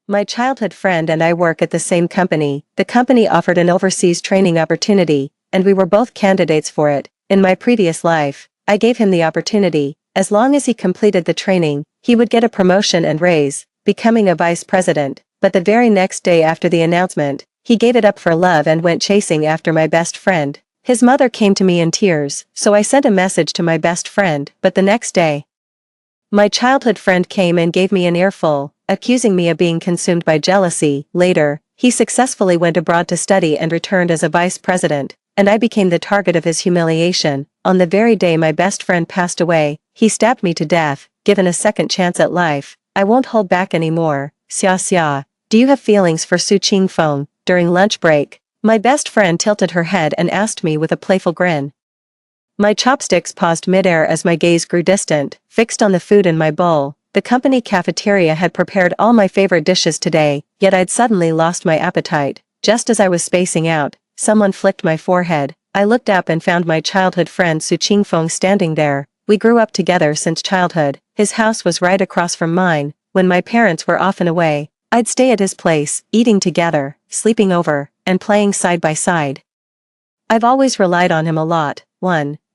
My childhood friend and I work at the same company. The company offered an overseas training opportunity, and we were both candidates for it. In my previous life, I gave him the opportunity. As long as he completed the training, he would get a promotion and raise, becoming a vice president. But the very next day after the announcement, he gave it up for love and went chasing after my best friend. His mother came to me in tears, so I sent a message to my best friend, but the next day, my childhood friend came and gave me an earful, accusing me of being consumed by jealousy. Later, he successfully went abroad to study and returned as a vice president, and I became the target of his humiliation. On the very day my best friend passed away, he stabbed me to death. Given a second chance at life, I won't hold back anymore. Xia xia. Do you have feelings for Su Qingfeng? During lunch break, my best friend tilted her head and asked me with a playful grin. My chopsticks paused midair as my gaze grew distant, fixed on the food in my bowl. The company cafeteria had prepared all my favorite dishes today, yet I'd suddenly lost my appetite. Just as I was spacing out, someone flicked my forehead. I looked up and found my childhood friend Su Qingfeng standing there. We grew up together since childhood. His house was right across from mine. When my parents were often away, I'd stay at his place, eating together, sleeping over, and playing side by side. I've always relied on him a lot,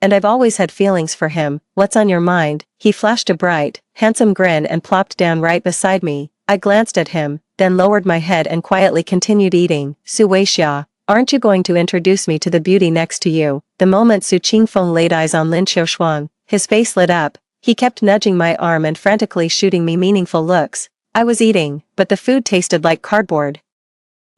and I've always had feelings for him. What's on your mind? He flashed a bright, handsome grin and plopped down right beside me. I glanced at him, then lowered my head and quietly continued eating. Su Weixia, aren't you going to introduce me to the beauty next to you? The moment Su Qingfeng laid eyes on Lin Qiushuang, his face lit up. He kept nudging my arm and frantically shooting me meaningful looks. I was eating, but the food tasted like cardboard.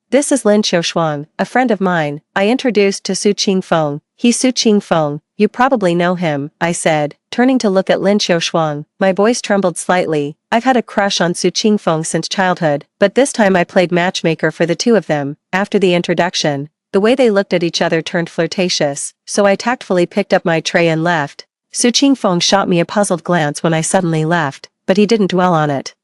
This is Lin Qiushuang, a friend of mine, I introduced to Su Qingfeng. He's Su Qingfeng, you probably know him, I said, turning to look at Lin Qiushuang. My voice trembled slightly. I've had a crush on Su Qingfeng since childhood, but this time I played matchmaker for the two of them. After the introduction, the way they looked at each other turned flirtatious, so I tactfully picked up my tray and left. Su Qingfeng shot me a puzzled glance when I suddenly left, but he didn't dwell on it.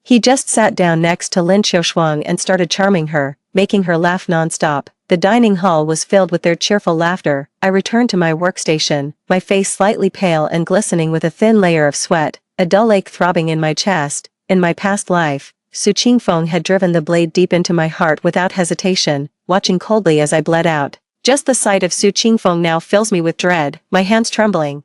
He just sat down next to Lin Qiushuang and started charming her, making her laugh non-stop. The dining hall was filled with their cheerful laughter. I returned to my workstation, my face slightly pale and glistening with a thin layer of sweat, a dull ache throbbing in my chest. In my past life, Su Qingfeng had driven the blade deep into my heart without hesitation, watching coldly as I bled out. Just the sight of Su Qingfeng now fills me with dread, my hands trembling.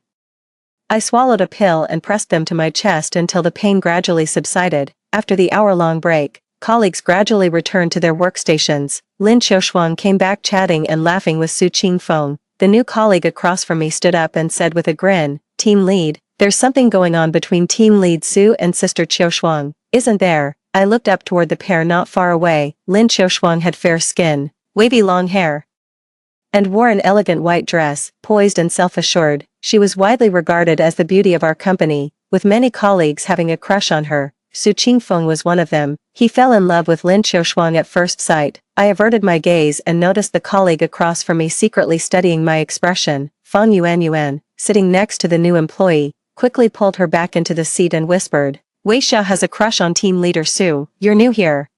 I swallowed a pill and pressed them to my chest until the pain gradually subsided. After the hour-long break, colleagues gradually returned to their workstations. Lin Qiushuang came back chatting and laughing with Su Qingfeng. The new colleague across from me stood up and said with a grin, "Team lead, there's something going on between team lead Su and sister Qiushuang, isn't there?" I looked up toward the pair not far away. Lin Qiushuang had fair skin, wavy long hair, and wore an elegant white dress, poised and self-assured. She was widely regarded as the beauty of our company, with many colleagues having a crush on her. Su Qingfeng was one of them. He fell in love with Lin Qiushuang at first sight. I averted my gaze and noticed the colleague across from me secretly studying my expression. Fang Yuan, sitting next to the new employee, quickly pulled her back into the seat and whispered, "Weixia has a crush on team leader Su. You're new here,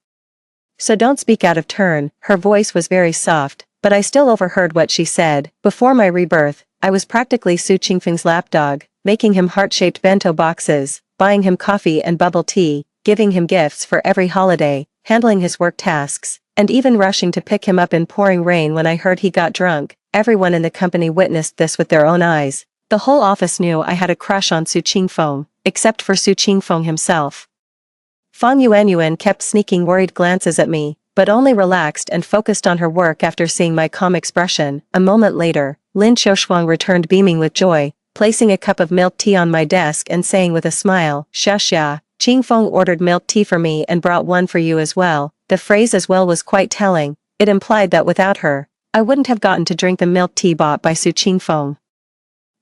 so don't speak out of turn." Her voice was very soft, but I still overheard what she said. Before my rebirth, I was practically Su Qingfeng's lapdog, making him heart-shaped bento boxes, buying him coffee and bubble tea, giving him gifts for every holiday, handling his work tasks, and even rushing to pick him up in pouring rain when I heard he got drunk. Everyone in the company witnessed this with their own eyes. The whole office knew I had a crush on Su Qingfeng, except for Su Qingfeng himself. Fang Yuan kept sneaking worried glances at me, but only relaxed and focused on her work after seeing my calm expression. A moment later, Lin Qiushuang returned beaming with joy, placing a cup of milk tea on my desk and saying with a smile, "Xia xia, Qingfeng ordered milk tea for me and brought one for you as well." The phrase "as well" was quite telling. It implied that without her, I wouldn't have gotten to drink the milk tea bought by Su Qingfeng.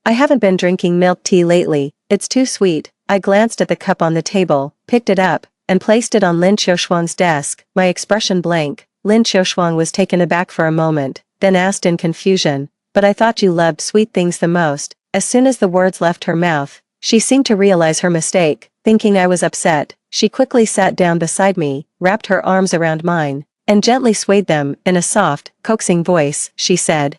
I haven't been drinking milk tea lately, it's too sweet. I glanced at the cup on the table, picked it up, and placed it on Lin Qiushuang's desk, my expression blank. Lin Qiushuang was taken aback for a moment, then asked in confusion, "But I thought you loved sweet things the most." As soon as the words left her mouth, she seemed to realize her mistake. Thinking I was upset, she quickly sat down beside me, wrapped her arms around mine, and gently swayed them. In a soft, coaxing voice, she said,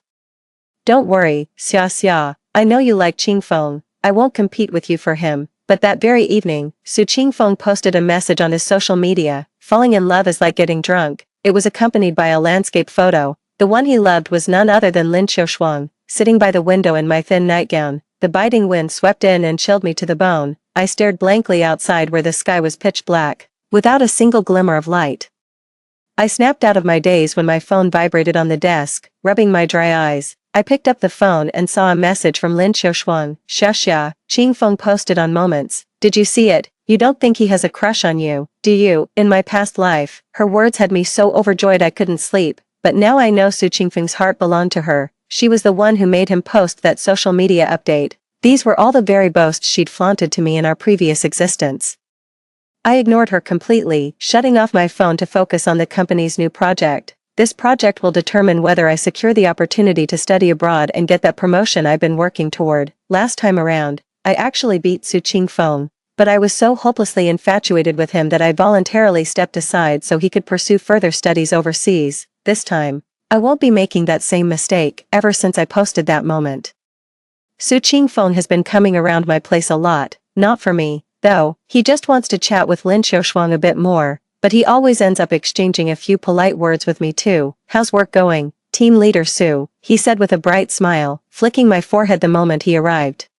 "Don't worry, Xia xia, I know you like Qingfeng, I won't compete with you for him." But that very evening, Su Qingfeng posted a message on his social media, falling in love is like getting drunk. It was accompanied by a landscape photo. The one he loved was none other than Lin Xiaoshuang, sitting by the window in my thin nightgown. The biting wind swept in and chilled me to the bone. I stared blankly outside where the sky was pitch black, without a single glimmer of light. I snapped out of my daze when my phone vibrated on the desk, rubbing my dry eyes. I picked up the phone and saw a message from Lin Xiaoshuang. Xia, Qingfeng posted on Moments. Did you see it? You don't think he has a crush on you, do you? In my past life, her words had me so overjoyed I couldn't sleep, but now I know Su Qingfeng's heart belonged to her. She was the one who made him post that social media update. These were all the very boasts she'd flaunted to me in our previous existence. I ignored her completely, shutting off my phone to focus on the company's new project. This project will determine whether I secure the opportunity to study abroad and get that promotion I've been working toward. Last time around, I actually beat Su Qingfeng, but I was so hopelessly infatuated with him that I voluntarily stepped aside so he could pursue further studies overseas. This time, I won't be making that same mistake. Ever since I posted that moment, Su Qingfeng has been coming around my place a lot, not for me, though. He just wants to chat with Lin Xiaoshuang a bit more, but he always ends up exchanging a few polite words with me too. How's work going, team leader Su? He said with a bright smile, flicking my forehead the moment he arrived.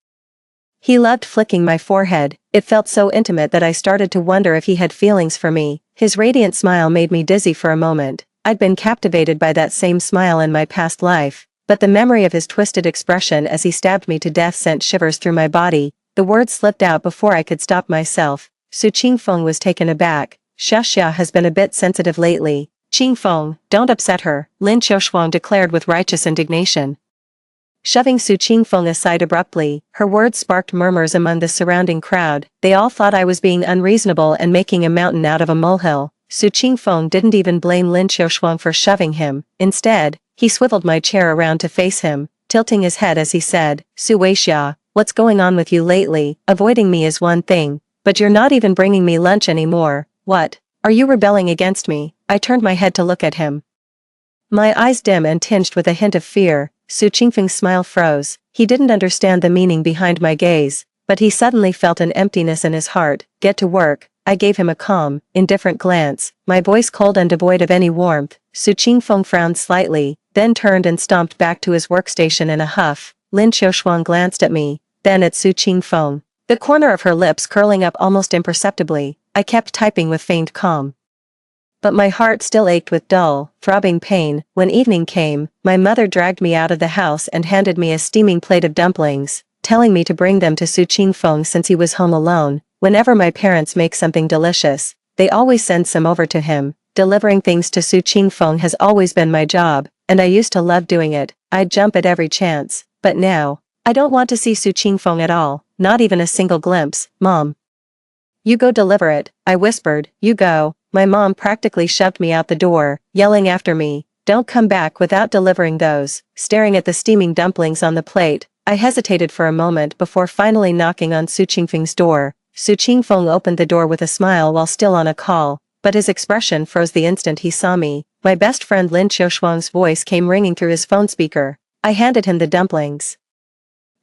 He loved flicking my forehead. It felt so intimate that I started to wonder if he had feelings for me. His radiant smile made me dizzy for a moment. I'd been captivated by that same smile in my past life, but the memory of his twisted expression as he stabbed me to death sent shivers through my body. The words slipped out before I could stop myself. Su Qingfeng was taken aback. Xia has been a bit sensitive lately. Qingfeng, don't upset her, Lin Xiaoshuang declared with righteous indignation. Shoving Su Qingfeng aside abruptly, her words sparked murmurs among the surrounding crowd. They all thought I was being unreasonable and making a mountain out of a molehill. Su Qingfeng didn't even blame Lin Xiaoshuang for shoving him. Instead, he swiveled my chair around to face him, tilting his head as he said, Su Weixia, what's going on with you lately? Avoiding me is one thing, but you're not even bringing me lunch anymore. What? Are you rebelling against me? I turned my head to look at him. My eyes dim and tinged with a hint of fear. Su Qingfeng's smile froze. He didn't understand the meaning behind my gaze, but he suddenly felt an emptiness in his heart. Get to work. I gave him a calm, indifferent glance, my voice cold and devoid of any warmth. Su Qingfeng frowned slightly, then turned and stomped back to his workstation in a huff. Lin Xiaoshuang glanced at me, then at Su Qingfeng, the corner of her lips curling up almost imperceptibly. I kept typing with feigned calm, but my heart still ached with dull, throbbing pain. When evening came, my mother dragged me out of the house and handed me a steaming plate of dumplings, telling me to bring them to Su Qingfeng since he was home alone. Whenever my parents make something delicious, they always send some over to him. Delivering things to Su Qingfeng has always been my job, and I used to love doing it. I'd jump at every chance, but now, I don't want to see Su Qingfeng at all, not even a single glimpse. Mom, you go deliver it, I whispered. You go. My mom practically shoved me out the door, yelling after me, don't come back without delivering those. Staring at the steaming dumplings on the plate, I hesitated for a moment before finally knocking on Su Qingfeng's door. Su Qingfeng opened the door with a smile while still on a call, but his expression froze the instant he saw me. My best friend Lin Xiaoshuang's voice came ringing through his phone speaker. I handed him the dumplings.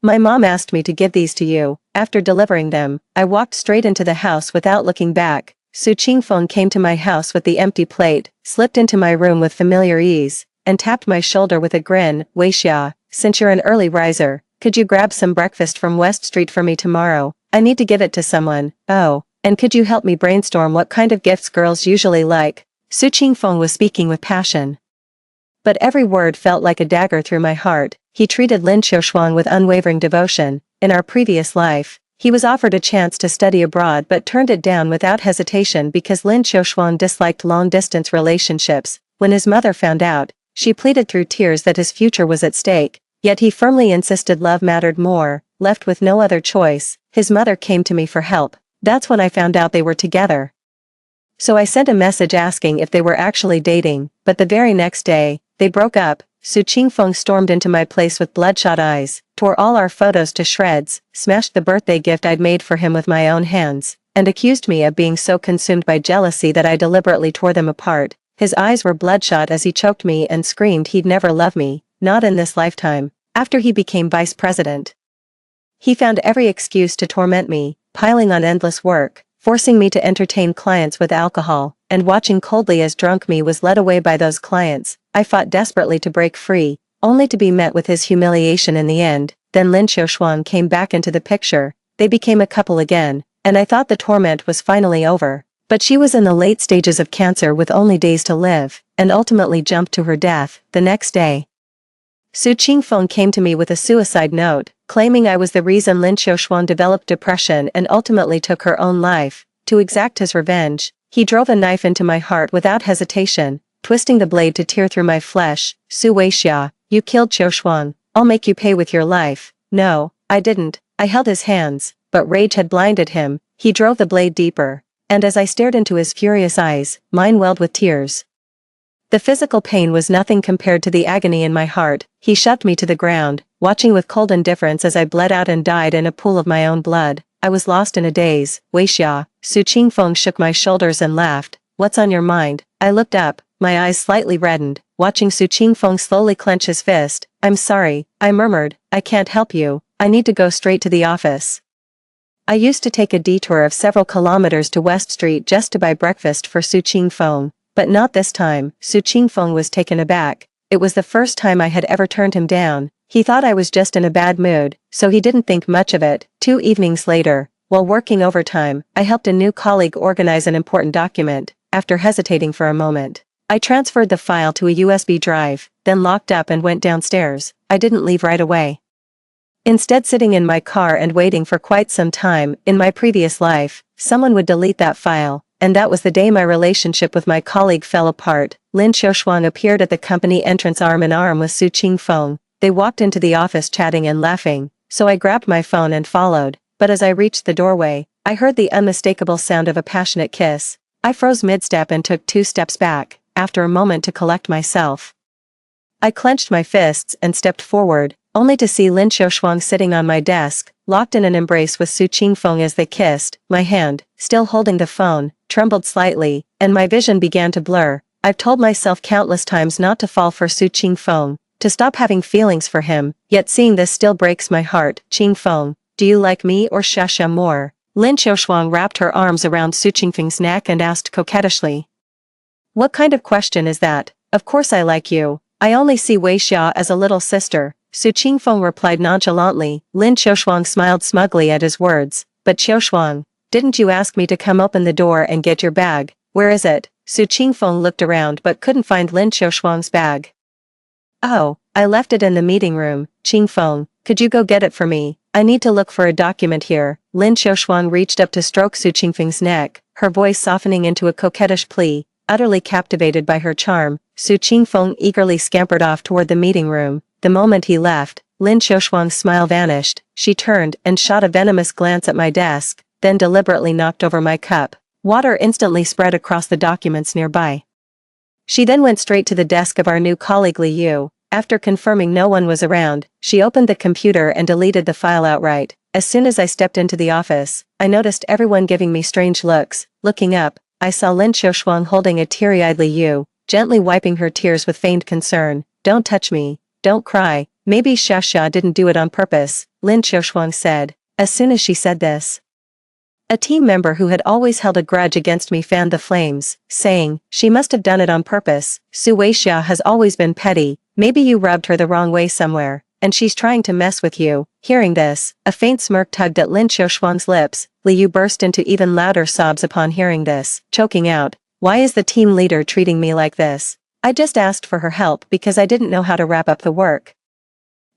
My mom asked me to give these to you. After delivering them, I walked straight into the house without looking back. Su Qingfeng came to my house with the empty plate, slipped into my room with familiar ease, and tapped my shoulder with a grin. Weixia, since you're an early riser, could you grab some breakfast from West Street for me tomorrow? I need to give it to someone. Oh, and could you help me brainstorm what kind of gifts girls usually like? Su Qingfeng was speaking with passion, but every word felt like a dagger through my heart. He treated Lin Xiaoshuang with unwavering devotion. In our previous life, he was offered a chance to study abroad but turned it down without hesitation because Lin Xiaoshuang disliked long-distance relationships. When his mother found out, she pleaded through tears that his future was at stake, yet he firmly insisted love mattered more. Left with no other choice, his mother came to me for help. That's when I found out they were together. So I sent a message asking if they were actually dating, but the very next day, they broke up. Su Qingfeng stormed into my place with bloodshot eyes, tore all our photos to shreds, smashed the birthday gift I'd made for him with my own hands, and accused me of being so consumed by jealousy that I deliberately tore them apart. His eyes were bloodshot as he choked me and screamed he'd never love me, not in this lifetime. After he became vice president, he found every excuse to torment me, piling on endless work, forcing me to entertain clients with alcohol, and watching coldly as drunk me was led away by those clients, I fought desperately to break free, only to be met with his humiliation in the end. Then Lin Xiaoshuang came back into the picture, they became a couple again, and I thought the torment was finally over. But she was in the late stages of cancer with only days to live, and ultimately jumped to her death the next day. Su Qingfeng came to me with a suicide note, claiming I was the reason Lin Xiaoshuang developed depression and ultimately took her own life. To exact his revenge, he drove a knife into my heart without hesitation, twisting the blade to tear through my flesh. Su Weixia, you killed Xiaoshuang, I'll make you pay with your life. No, I didn't. I held his hands, but rage had blinded him. He drove the blade deeper, and as I stared into his furious eyes, mine welled with tears. The physical pain was nothing compared to the agony in my heart. He shoved me to the ground, watching with cold indifference as I bled out and died in a pool of my own blood. I was lost in a daze. Weixia, Su Qingfeng shook my shoulders and laughed. What's on your mind? I looked up, my eyes slightly reddened, watching Su Qingfeng slowly clench his fist. I'm sorry, I murmured. I can't help you. I need to go straight to the office. I used to take a detour of several kilometers to West Street just to buy breakfast for Su Qingfeng, but not this time. Su Qingfeng was taken aback. It was the first time I had ever turned him down. He thought I was just in a bad mood, so he didn't think much of it. 2 evenings later, while working overtime, I helped a new colleague organize an important document. After hesitating for a moment, I transferred the file to a USB drive, then locked up and went downstairs. I didn't leave right away. Instead, sitting in my car and waiting for quite some time. In my previous life, someone would delete that file, and that was the day my relationship with my colleague fell apart. Lin Xiaoshuang appeared at the company entrance arm in arm with Su Qingfeng. They walked into the office chatting and laughing, so I grabbed my phone and followed, but as I reached the doorway, I heard the unmistakable sound of a passionate kiss. I froze mid-step and took 2 steps back, after a moment to collect myself. I clenched my fists and stepped forward, only to see Lin Xiaoshuang sitting on my desk, locked in an embrace with Su Qingfeng as they kissed. My hand, still holding the phone, trembled slightly, and my vision began to blur. I've told myself countless times not to fall for Su Qingfeng, to stop having feelings for him, yet seeing this still breaks my heart. Qingfeng, do you like me or Xia more? Lin Xiaoshuang wrapped her arms around Su Qingfeng's neck and asked coquettishly. What kind of question is that? Of course I like you. I only see Weixia as a little sister. Su Qingfeng replied nonchalantly. Lin Xiaoshuang smiled smugly at his words. But Xiaoshuang, didn't you ask me to come open the door and get your bag? Where is it? Su Qingfeng looked around but couldn't find Lin Xiaoshuang's bag. Oh, I left it in the meeting room. Qingfeng, could you go get it for me? I need to look for a document here. Lin Xiaoshuang reached up to stroke Su Qingfeng's neck, her voice softening into a coquettish plea. Utterly captivated by her charm, Su Qingfeng eagerly scampered off toward the meeting room. The moment he left, Lin Xiaoshuang's smile vanished. She turned and shot a venomous glance at my desk, then deliberately knocked over my cup. Water instantly spread across the documents nearby. She then went straight to the desk of our new colleague Li Yu. After confirming no one was around, she opened the computer and deleted the file outright. As soon as I stepped into the office, I noticed everyone giving me strange looks. Looking up, I saw Lin Xiaoshuang holding a teary-eyed Li Yu, gently wiping her tears with feigned concern. Don't touch me. Don't cry. Maybe Xia didn't do it on purpose, Lin Xiaoshuang said. As soon as she said this, a team member who had always held a grudge against me fanned the flames, saying, she must have done it on purpose. Su Weixia has always been petty. Maybe you rubbed her the wrong way somewhere, and she's trying to mess with you. Hearing this, a faint smirk tugged at Lin Xiaoshuang's lips. Li Yu burst into even louder sobs upon hearing this, choking out, why is the team leader treating me like this? I just asked for her help because I didn't know how to wrap up the work.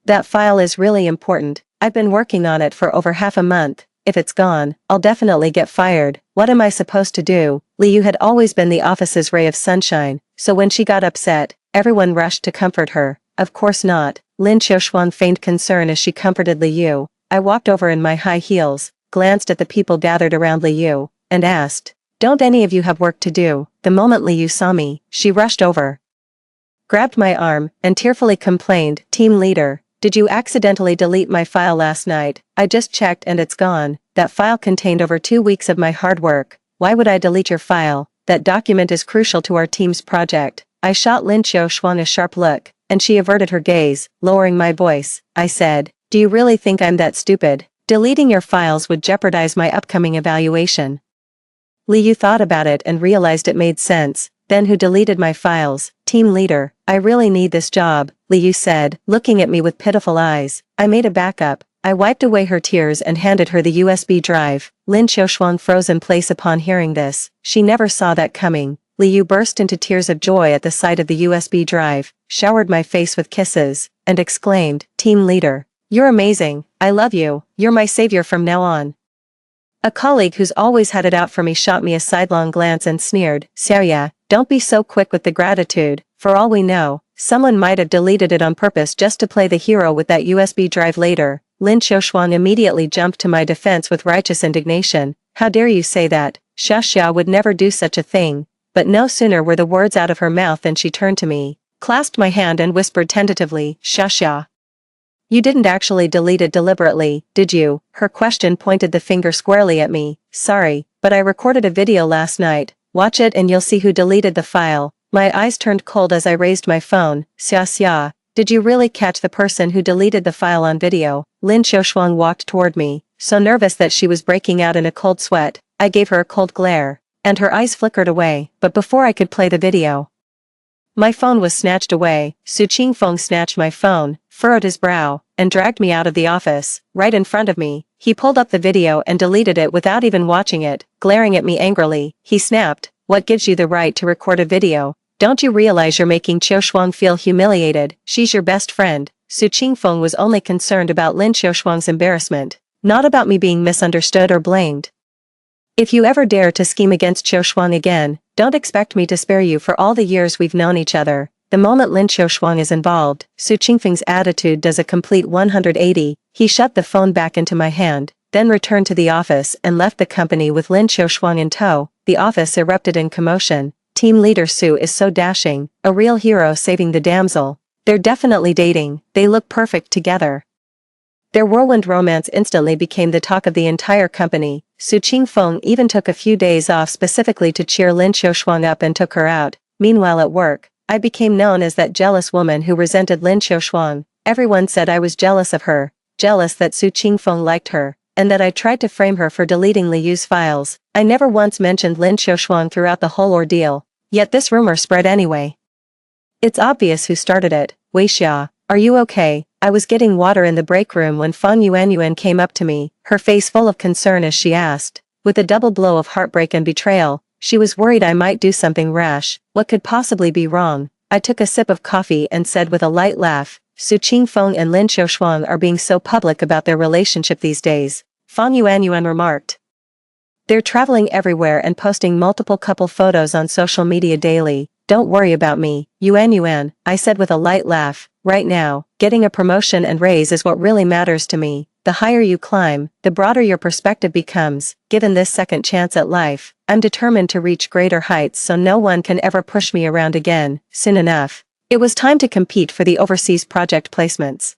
That file is really important. I've been working on it for over half a month. If it's gone, I'll definitely get fired. What am I supposed to do? Li Yu had always been the office's ray of sunshine, so when she got upset, everyone rushed to comfort her. Of course not. Lin Xiaoshuang feigned concern as she comforted Li Yu. I walked over in my high heels, glanced at the people gathered around Li Yu, and asked, don't any of you have work to do? The moment Li Yu saw me, she rushed over, grabbed my arm, and tearfully complained, team leader, did you accidentally delete my file last night? I just checked and it's gone. That file contained over 2 weeks of my hard work. Why would I delete your file? That document is crucial to our team's project. I shot Lin Xiaoshuang a sharp look, and she averted her gaze, lowering my voice. I said, do you really think I'm that stupid? Deleting your files would jeopardize my upcoming evaluation. Liu thought about it and realized it made sense. Then who deleted my files? Team leader. I really need this job, Liu said, looking at me with pitiful eyes. I made a backup. I wiped away her tears and handed her the USB drive. Lin Xiaoshuang froze in place upon hearing this. She never saw that coming. Liu burst into tears of joy at the sight of the USB drive, showered my face with kisses, and exclaimed, Team leader. You're amazing. I love you. You're my savior from now on. A colleague who's always had it out for me shot me a sidelong glance and sneered, Xiaoya, don't be so quick with the gratitude. For all we know, someone might have deleted it on purpose just to play the hero with that USB drive later. Lin Xiaoshuang immediately jumped to my defense with righteous indignation. How dare you say that? Xia would never do such a thing. But no sooner were the words out of her mouth than she turned to me, clasped my hand and whispered tentatively, Xia. You didn't actually delete it deliberately, did you? Her question pointed the finger squarely at me. Sorry, but I recorded a video last night. Watch it and you'll see who deleted the file. My eyes turned cold as I raised my phone. Xia, did you really catch the person who deleted the file on video? Lin Xiaoshuang walked toward me, so nervous that she was breaking out in a cold sweat. I gave her a cold glare, and her eyes flickered away, but before I could play the video, my phone was snatched away. Su Qingfeng snatched my phone, furrowed his brow, and dragged me out of the office. Right in front of me, he pulled up the video and deleted it without even watching it, glaring at me angrily. He snapped, What gives you the right to record a video? Don't you realize you're making Xiaoshuang feel humiliated? She's your best friend. Su Qingfeng was only concerned about Lin Xiaoshuang's embarrassment, not about me being misunderstood or blamed. If you ever dare to scheme against Xiaoshuang again, don't expect me to spare you for all the years we've known each other. The moment Lin Xiaoshuang is involved, Su Qingfeng's attitude does a complete 180. He shoved the phone back into my hand, then returned to the office and left the company with Lin Xiaoshuang in tow. The office erupted in commotion. Team leader Su is so dashing, a real hero saving the damsel. They're definitely dating, they look perfect together. Their whirlwind romance instantly became the talk of the entire company. Su Qingfeng even took a few days off specifically to cheer Lin Xiaoshuang up and took her out. Meanwhile at work, I became known as that jealous woman who resented Lin Xiaoshuang. Everyone said I was jealous of her, jealous that Su Qingfeng liked her, and that I tried to frame her for deleting Liu's files. I never once mentioned Lin Xiaoshuang throughout the whole ordeal, yet this rumor spread anyway. It's obvious who started it. Wei Xia, are you okay? I was getting water in the break room when Fang Yuanyuan came up to me, her face full of concern as she asked. With a double blow of heartbreak and betrayal, she was worried I might do something rash. What could possibly be wrong? I took a sip of coffee and said with a light laugh, Su Qingfeng and Lin Xiaoshuang are being so public about their relationship these days. Fang Yuanyuan remarked. They're traveling everywhere and posting multiple couple photos on social media daily. Don't worry about me, Yuanyuan, I said with a light laugh. Right now, getting a promotion and raise is what really matters to me. The higher you climb, the broader your perspective becomes. Given this second chance at life, I'm determined to reach greater heights so no one can ever push me around again. Soon enough, it was time to compete for the overseas project placements.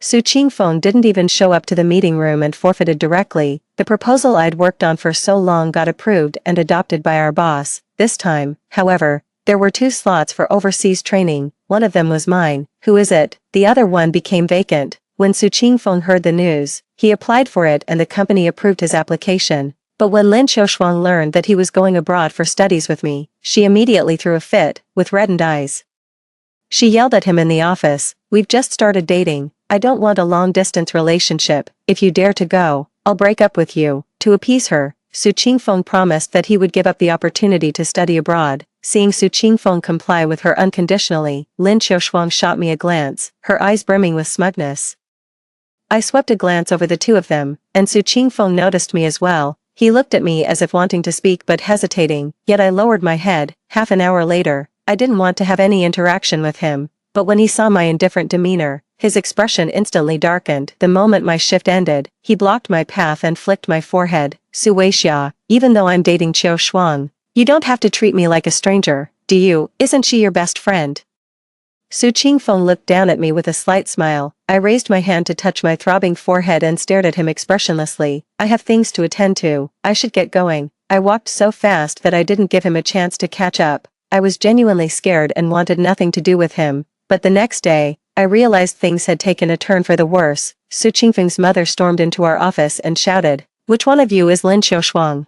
Su Qingfeng didn't even show up to the meeting room and forfeited directly. The proposal I'd worked on for so long got approved and adopted by our boss. This time, however, there were 2 slots for overseas training. One of them was mine. Who is it? The other one became vacant. When Su Qingfeng heard the news, he applied for it and the company approved his application. But when Lin Xiaoshuang learned that he was going abroad for studies with me, she immediately threw a fit, with reddened eyes. She yelled at him in the office, We've just started dating. I don't want a long-distance relationship. If you dare to go, I'll break up with you. To appease her, Su Qingfeng promised that he would give up the opportunity to study abroad. Seeing Su Qingfeng comply with her unconditionally, Lin Xiaoshuang shot me a glance, her eyes brimming with smugness. I swept a glance over the 2 of them, and Su Qingfeng noticed me as well. He looked at me as if wanting to speak but hesitating, yet I lowered my head. Half an hour later, I didn't want to have any interaction with him, but when he saw my indifferent demeanor, his expression instantly darkened. The moment my shift ended, he blocked my path and flicked my forehead. Su Weixia, even though I'm dating Xiaoshuang, you don't have to treat me like a stranger, do you? Isn't she your best friend? Su Qingfeng looked down at me with a slight smile. I raised my hand to touch my throbbing forehead and stared at him expressionlessly. I have things to attend to. I should get going. I walked so fast that I didn't give him a chance to catch up. I was genuinely scared and wanted nothing to do with him. But the next day, I realized things had taken a turn for the worse. Su Qingfeng's mother stormed into our office and shouted, Which one of you is Lin Xiaoshuang?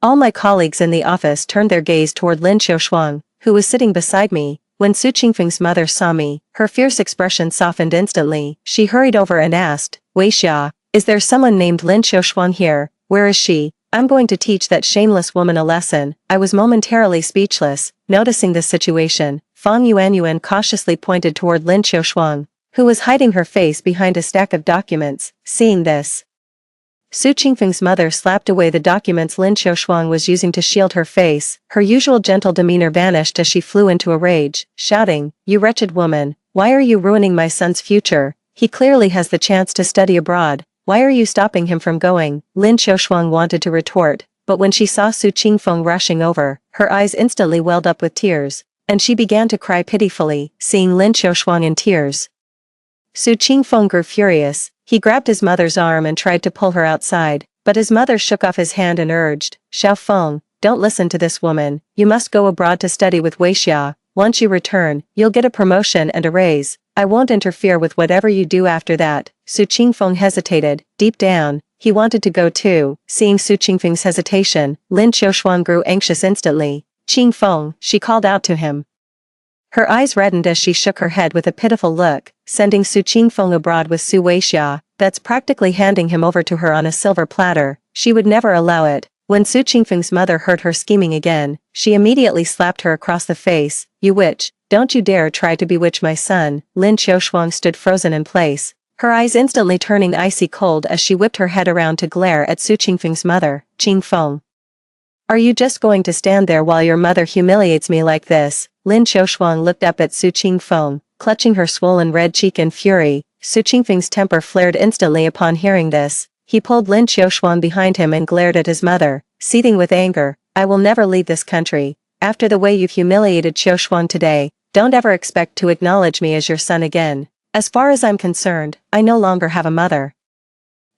All my colleagues in the office turned their gaze toward Lin Xiaoshuang, who was sitting beside me. When Su Qingfeng's mother saw me, her fierce expression softened instantly. She hurried over and asked, Wei Xia, is there someone named Lin Xiaoshuang here? Where is she? I'm going to teach that shameless woman a lesson. I was momentarily speechless, noticing this situation. Fang Yuanyuan cautiously pointed toward Lin Xiaoshuang, who was hiding her face behind a stack of documents. Seeing this, Su Qingfeng's mother slapped away the documents Lin Xiaoshuang was using to shield her face. Her usual gentle demeanor vanished as she flew into a rage, shouting, You wretched woman, why are you ruining my son's future? He clearly has the chance to study abroad. Why are you stopping him from going? Lin Xiaoshuang wanted to retort, but when she saw Su Qingfeng rushing over, her eyes instantly welled up with tears, and she began to cry pitifully, seeing Lin Xiaoshuang in tears. Su Qingfeng grew furious. He grabbed his mother's arm and tried to pull her outside, but his mother shook off his hand and urged, Xiaofeng, don't listen to this woman. You must go abroad to study with Wei Xia. Once you return, you'll get a promotion and a raise. I won't interfere with whatever you do after that. Su Qingfeng hesitated. Deep down, he wanted to go too. Seeing Su Qingfeng's hesitation, Lin Xiaoshuang grew anxious instantly. Qingfeng, she called out to him. Her eyes reddened as she shook her head with a pitiful look. Sending Su Qingfeng abroad with Su Weixia, that's practically handing him over to her on a silver platter. She would never allow it. When Su Qingfeng's mother heard her scheming again, she immediately slapped her across the face. You witch, don't you dare try to bewitch my son. Lin Xiaoshuang stood frozen in place, her eyes instantly turning icy cold as she whipped her head around to glare at Su Qingfeng's mother. Qingfeng, are you just going to stand there while your mother humiliates me like this? Lin Xiaoshuang looked up at Su Qingfeng, clutching her swollen red cheek in fury. Su Qingfeng's temper flared instantly upon hearing this. He pulled Lin Xiaoshuang behind him and glared at his mother, seething with anger. I will never leave this country. After the way you've humiliated Xiaoshuang today, don't ever expect to acknowledge me as your son again. As far as I'm concerned, I no longer have a mother.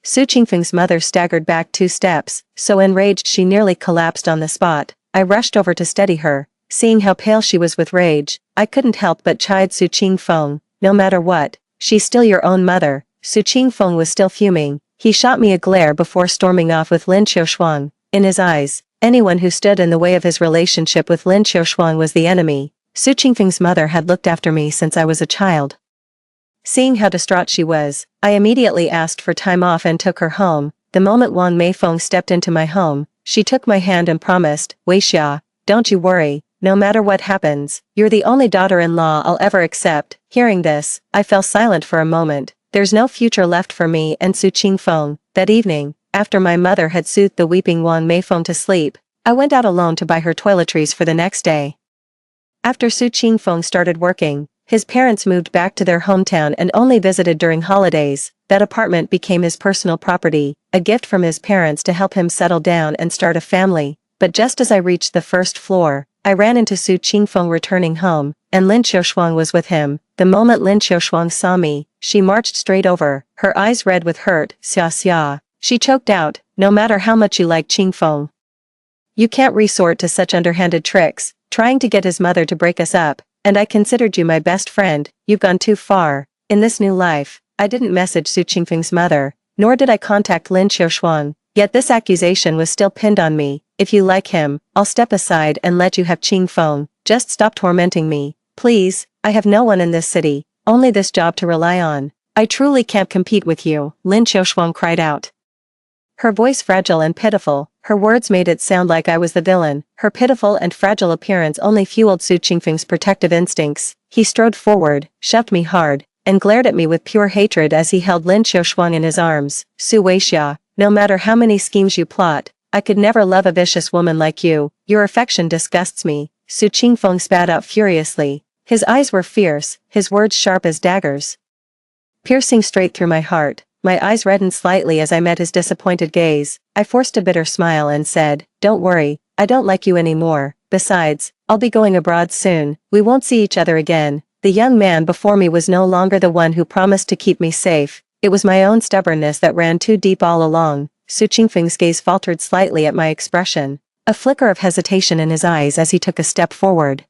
Su Qingfeng's mother staggered back 2 steps, so enraged she nearly collapsed on the spot. I rushed over to steady her. Seeing how pale she was with rage, I couldn't help but chide Su Qingfeng. No matter what, she's still your own mother. Su Qingfeng was still fuming. He shot me a glare before storming off with Lin Xiaoshuang. In his eyes, anyone who stood in the way of his relationship with Lin Xiaoshuang was the enemy. Su Qingfeng's mother had looked after me since I was a child. Seeing how distraught she was, I immediately asked for time off and took her home. The moment Wang Meifeng stepped into my home, she took my hand and promised, Wei Xia, don't you worry, no matter what happens, you're the only daughter-in-law I'll ever accept. Hearing this, I fell silent for a moment. There's no future left for me and Su Qingfeng. That evening, after my mother had soothed the weeping Wang Meifeng to sleep, I went out alone to buy her toiletries for the next day. After Su Qingfeng started working, his parents moved back to their hometown and only visited during holidays. That apartment became his personal property, a gift from his parents to help him settle down and start a family. But just as I reached the first floor, I ran into Su Qingfeng returning home, and Lin Xiaoshuang was with him. The moment Lin Xiaoshuang saw me, she marched straight over, her eyes red with hurt. Xia xia. She choked out, no matter how much you like Qingfeng, you can't resort to such underhanded tricks, trying to get his mother to break us up, and I considered you my best friend. You've gone too far. In this new life, I didn't message Su Qingfeng's mother, nor did I contact Lin Xiaoshuang, yet this accusation was still pinned on me. If you like him, I'll step aside and let you have Qingfeng. Just stop tormenting me, please. I have no one in this city, only this job to rely on. I truly can't compete with you, Lin Xiaoshuang cried out. Her voice fragile and pitiful, her words made it sound like I was the villain. Her pitiful and fragile appearance only fueled Su Qingfeng's protective instincts. He strode forward, shoved me hard, and glared at me with pure hatred as he held Lin Xiaoshuang in his arms. Su Weixia, no matter how many schemes you plot, I could never love a vicious woman like you. Your affection disgusts me. Su Qingfeng spat out furiously. His eyes were fierce, his words sharp as daggers, piercing straight through my heart. My eyes reddened slightly as I met his disappointed gaze. I forced a bitter smile and said, Don't worry, I don't like you anymore. Besides, I'll be going abroad soon. We won't see each other again. The young man before me was no longer the one who promised to keep me safe. It was my own stubbornness that ran too deep all along. Su Qingfeng's gaze faltered slightly at my expression, a flicker of hesitation in his eyes as he took a step forward.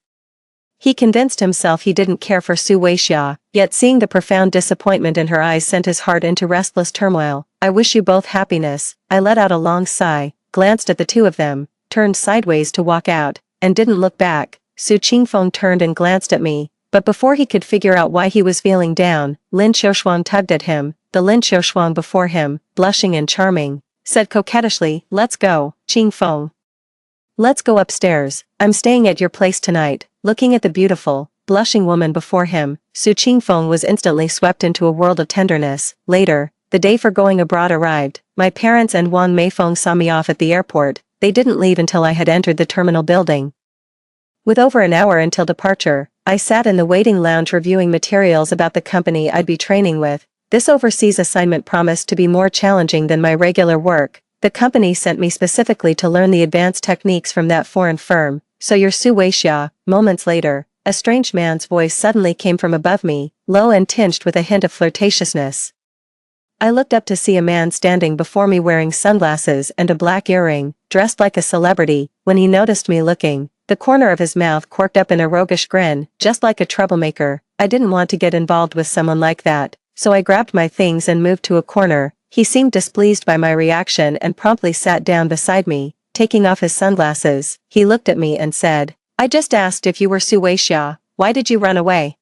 He convinced himself he didn't care for Su Weixia, yet seeing the profound disappointment in her eyes sent his heart into restless turmoil. I wish you both happiness. I let out a long sigh, glanced at the two of them. turned sideways to walk out, and didn't look back. Su Qingfeng turned and glanced at me, but before he could figure out why he was feeling down, Lin Xiaoshuang tugged at him. The Lin Xiaoshuang before him, blushing and charming, said coquettishly, "Let's go, Qingfeng. Let's go upstairs, I'm staying at your place tonight." Looking at the beautiful, blushing woman before him, Su Qingfeng was instantly swept into a world of tenderness. Later, the day for going abroad arrived. My parents and Wang Meifeng saw me off at the airport. They didn't leave until I had entered the terminal building. With over an hour until departure, I sat in the waiting lounge reviewing materials about the company I'd be training with. This overseas assignment promised to be more challenging than my regular work. The company sent me specifically to learn the advanced techniques from that foreign firm. "So you're Su Weixia." Moments later, a strange man's voice suddenly came from above me, low and tinged with a hint of flirtatiousness. I looked up to see a man standing before me wearing sunglasses and a black earring, dressed like a celebrity. When he noticed me looking, the corner of his mouth quirked up in a roguish grin, just like a troublemaker. I didn't want to get involved with someone like that, so I grabbed my things and moved to a corner. He seemed displeased by my reaction and promptly sat down beside me. Taking off his sunglasses, he looked at me and said, "I just asked if you were Su Weixia. Why did you run away?"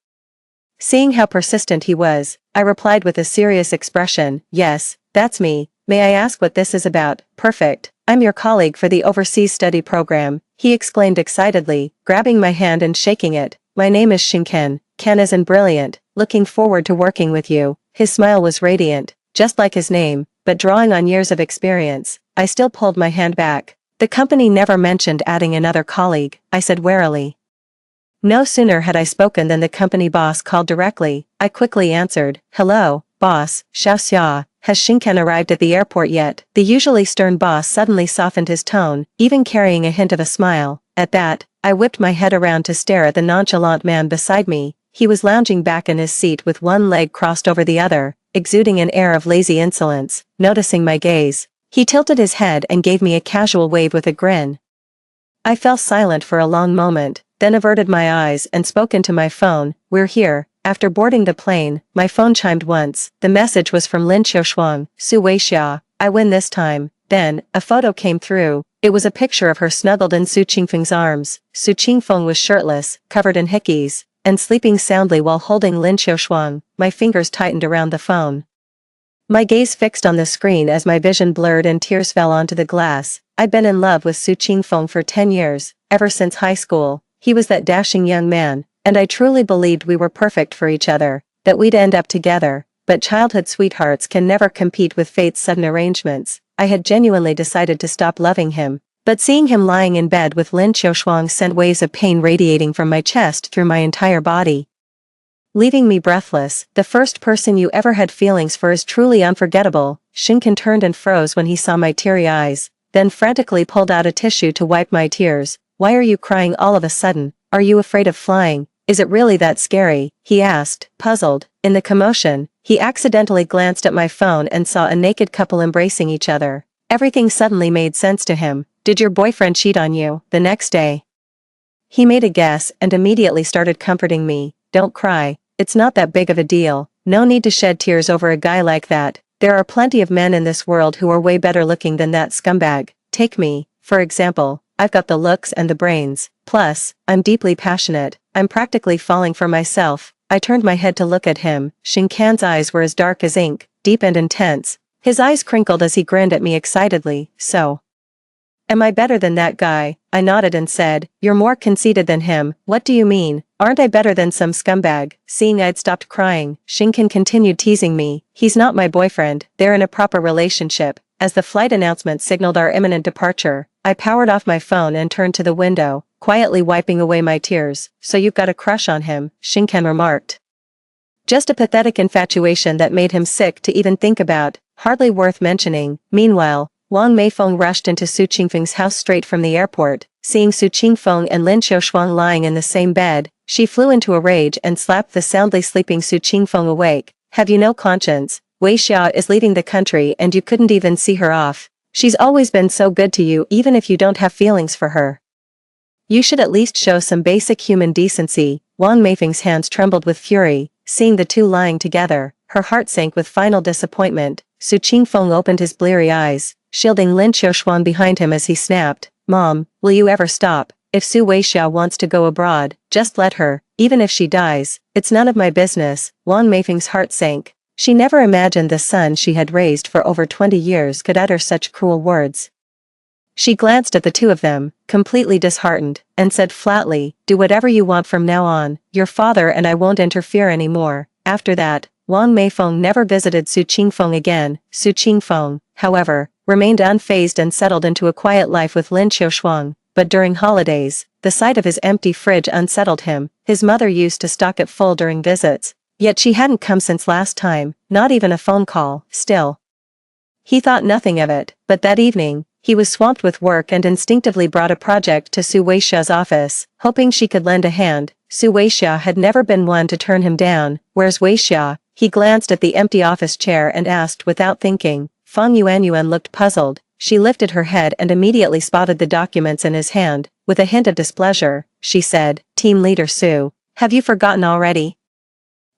Seeing how persistent he was, I replied with a serious expression, "Yes, that's me. May I ask what this is about?" "Perfect. I'm your colleague for the overseas study program," he exclaimed excitedly, grabbing my hand and shaking it. "My name is Shinken. Ken as in brilliant. Looking forward to working with you." His smile was radiant, just like his name, but drawing on years of experience. I still pulled my hand back. "The company never mentioned adding another colleague," I said warily. No sooner had I spoken than the company boss called directly. I quickly answered, "Hello, boss, Xiaoxia, has Shinken arrived at the airport yet?" The usually stern boss suddenly softened his tone, even carrying a hint of a smile. At that, I whipped my head around to stare at the nonchalant man beside me. He was lounging back in his seat with one leg crossed over the other, exuding an air of lazy insolence. Noticing my gaze, he tilted his head and gave me a casual wave with a grin. I fell silent for a long moment, then averted my eyes and spoke into my phone. "We're here." After boarding the plane, my phone chimed once. The message was from Lin Xiaoshuang. "Su Weixia, I win this time." Then, a photo came through. It was a picture of her snuggled in Su Qingfeng's arms. Su Qingfeng was shirtless, covered in hickeys, and sleeping soundly while holding Lin Xiaoshuang. My fingers tightened around the phone. My gaze fixed on the screen as my vision blurred and tears fell onto the glass. I'd been in love with Su Qingfeng for 10 years, ever since high school. He was that dashing young man, and I truly believed we were perfect for each other, that we'd end up together. But childhood sweethearts can never compete with fate's sudden arrangements. I had genuinely decided to stop loving him, but seeing him lying in bed with Lin Xiaoshuang sent waves of pain radiating from my chest through my entire body, leaving me breathless. "The first person you ever had feelings for is truly unforgettable." Shinken turned and froze when he saw my teary eyes, then frantically pulled out a tissue to wipe my tears. "Why are you crying all of a sudden? Are you afraid of flying? Is it really that scary?" he asked, puzzled. In the commotion, he accidentally glanced at my phone and saw a naked couple embracing each other. Everything suddenly made sense to him. "Did your boyfriend cheat on you?" "The next day." He made a guess and immediately started comforting me. "Don't cry. It's not that big of a deal. No need to shed tears over a guy like that. There are plenty of men in this world who are way better looking than that scumbag. Take me, for example. I've got the looks and the brains. Plus, I'm deeply passionate. I'm practically falling for myself." I turned my head to look at him. Shinkan's eyes were as dark as ink, deep and intense. His eyes crinkled as he grinned at me excitedly. "So, am I better than that guy?" I nodded and said, "You're more conceited than him." "What do you mean? Aren't I better than some scumbag?" Seeing I'd stopped crying, Shinken continued teasing me. "He's not my boyfriend. They're in a proper relationship." As the flight announcement signaled our imminent departure, I powered off my phone and turned to the window, quietly wiping away my tears. "So you've got a crush on him," Shinken remarked. "Just a pathetic infatuation that made him sick to even think about. Hardly worth mentioning." Meanwhile, Wang Meifeng rushed into Su Qingfeng's house straight from the airport. Seeing Su Qingfeng and Lin Xiaoshuang lying in the same bed, she flew into a rage and slapped the soundly sleeping Su Qingfeng awake. "Have you no conscience? Wei Xia is leaving the country and you couldn't even see her off. She's always been so good to you even if you don't have feelings for her. You should at least show some basic human decency." Wang Meifeng's hands trembled with fury. Seeing the two lying together, her heart sank with final disappointment. Su Qingfeng opened his bleary eyes, shielding Lin Xiaoshuang behind him as he snapped, "Mom, will you ever stop? If Su Weixia wants to go abroad, just let her, even if she dies, it's none of my business." Wang Meifeng's heart sank. She never imagined the son she had raised for over 20 years could utter such cruel words. She glanced at the two of them, completely disheartened, and said flatly, "Do whatever you want from now on, your father and I won't interfere anymore." After that, Wang Meifeng never visited Su Qingfeng again. Su Qingfeng, however, remained unfazed and settled into a quiet life with Lin Qiushuang, but during holidays, the sight of his empty fridge unsettled him. His mother used to stock it full during visits, yet she hadn't come since last time, not even a phone call. Still, he thought nothing of it, but that evening, he was swamped with work and instinctively brought a project to Su Weixia's office, hoping she could lend a hand. Su Weixia had never been one to turn him down. "Where's Weixia?" He glanced at the empty office chair and asked without thinking. Fang Yuanyuan looked puzzled. She lifted her head and immediately spotted the documents in his hand. With a hint of displeasure, she said, "Team Leader Su, have you forgotten already?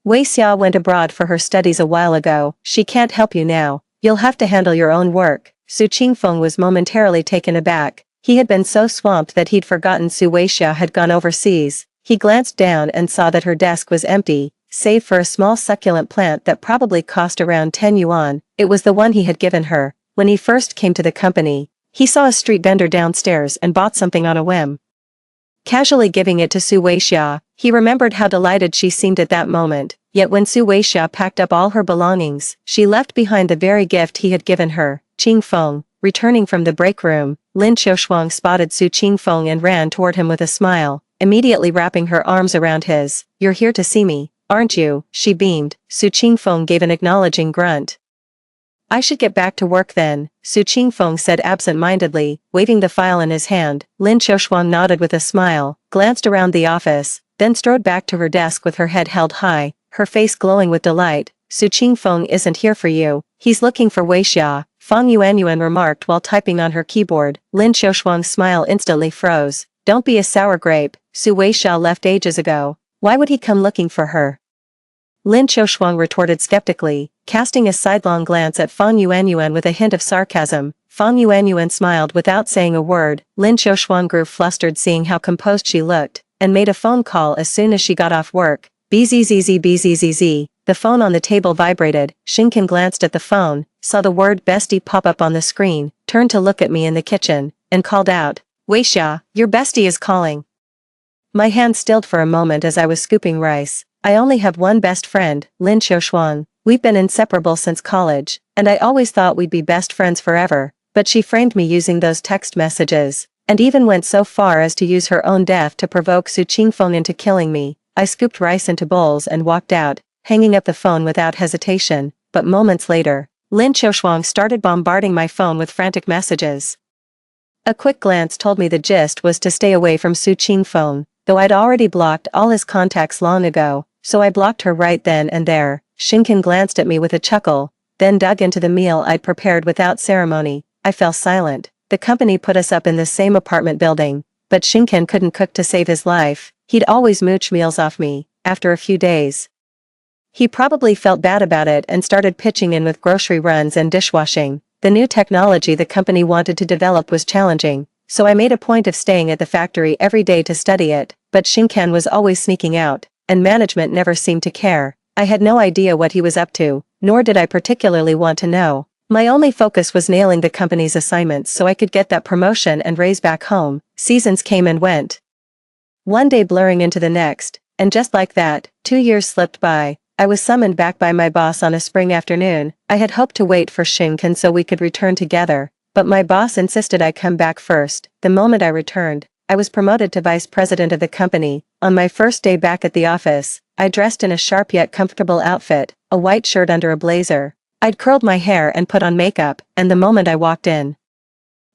Weixia went abroad for her studies a while ago. She can't help you now. You'll have to handle your own work." Su Qingfeng was momentarily taken aback. He had been so swamped that he'd forgotten Su Weixia had gone overseas. He glanced down and saw that her desk was empty, save for a small succulent plant that probably cost around 10 yuan. It was the one he had given her. When he first came to the company, he saw a street vendor downstairs and bought something on a whim. Casually giving it to Su Weixia, he remembered how delighted she seemed at that moment. Yet when Su Weixia packed up all her belongings, she left behind the very gift he had given her. Qingfeng, returning from the break room, Lin Qiushuang spotted Su Qingfeng and ran toward him with a smile, immediately wrapping her arms around his. "You're here to see me, aren't you?" She beamed. Su Qingfeng gave an acknowledging grunt. "I should get back to work then," Su Qingfeng said absent-mindedly, waving the file in his hand. Lin Qiushuang nodded with a smile, glanced around the office, then strode back to her desk with her head held high, her face glowing with delight. "Su Qingfeng isn't here for you, he's looking for Weixia," Fang Yuanyuan remarked while typing on her keyboard. Lin Qiushuang's smile instantly froze. "Don't be a sour grape, Su Weixia left ages ago. Why would he come looking for her?" Lin Qiushuang retorted skeptically, casting a sidelong glance at Fang Yuanyuan with a hint of sarcasm. Fang Yuanyuan smiled without saying a word. Lin Qiushuang grew flustered seeing how composed she looked, and made a phone call as soon as she got off work. Bzzz. The phone on the table vibrated. Shinken glanced at the phone, saw the word bestie pop up on the screen, turned to look at me in the kitchen, and called out, "Weixia, your bestie is calling." My hand stilled for a moment as I was scooping rice. "I only have one best friend, Lin Qiushuang. We've been inseparable since college, and I always thought we'd be best friends forever." But she framed me using those text messages, and even went so far as to use her own death to provoke Su Qingfeng into killing me. I scooped rice into bowls and walked out, hanging up the phone without hesitation. But moments later, Lin Qiushuang started bombarding my phone with frantic messages. A quick glance told me the gist was to stay away from Su Qingfeng, though I'd already blocked all his contacts long ago, so I blocked her right then and there. Shinken glanced at me with a chuckle, then dug into the meal I'd prepared without ceremony. I fell silent. The company put us up in the same apartment building, but Shinken couldn't cook to save his life. He'd always mooch meals off me. After a few days, he probably felt bad about it and started pitching in with grocery runs and dishwashing. The new technology the company wanted to develop was challenging, so I made a point of staying at the factory every day to study it, but Shinken was always sneaking out, and management never seemed to care. I had no idea what he was up to, nor did I particularly want to know. My only focus was nailing the company's assignments so I could get that promotion and raise back home. Seasons came and went, one day blurring into the next, and just like that, 2 years slipped by. I was summoned back by my boss on a spring afternoon. I had hoped to wait for Shinken so we could return together, but my boss insisted I come back first. The moment I returned, I was promoted to vice president of the company. On my first day back at the office, I dressed in a sharp yet comfortable outfit, a white shirt under a blazer. I'd curled my hair and put on makeup, and the moment I walked in,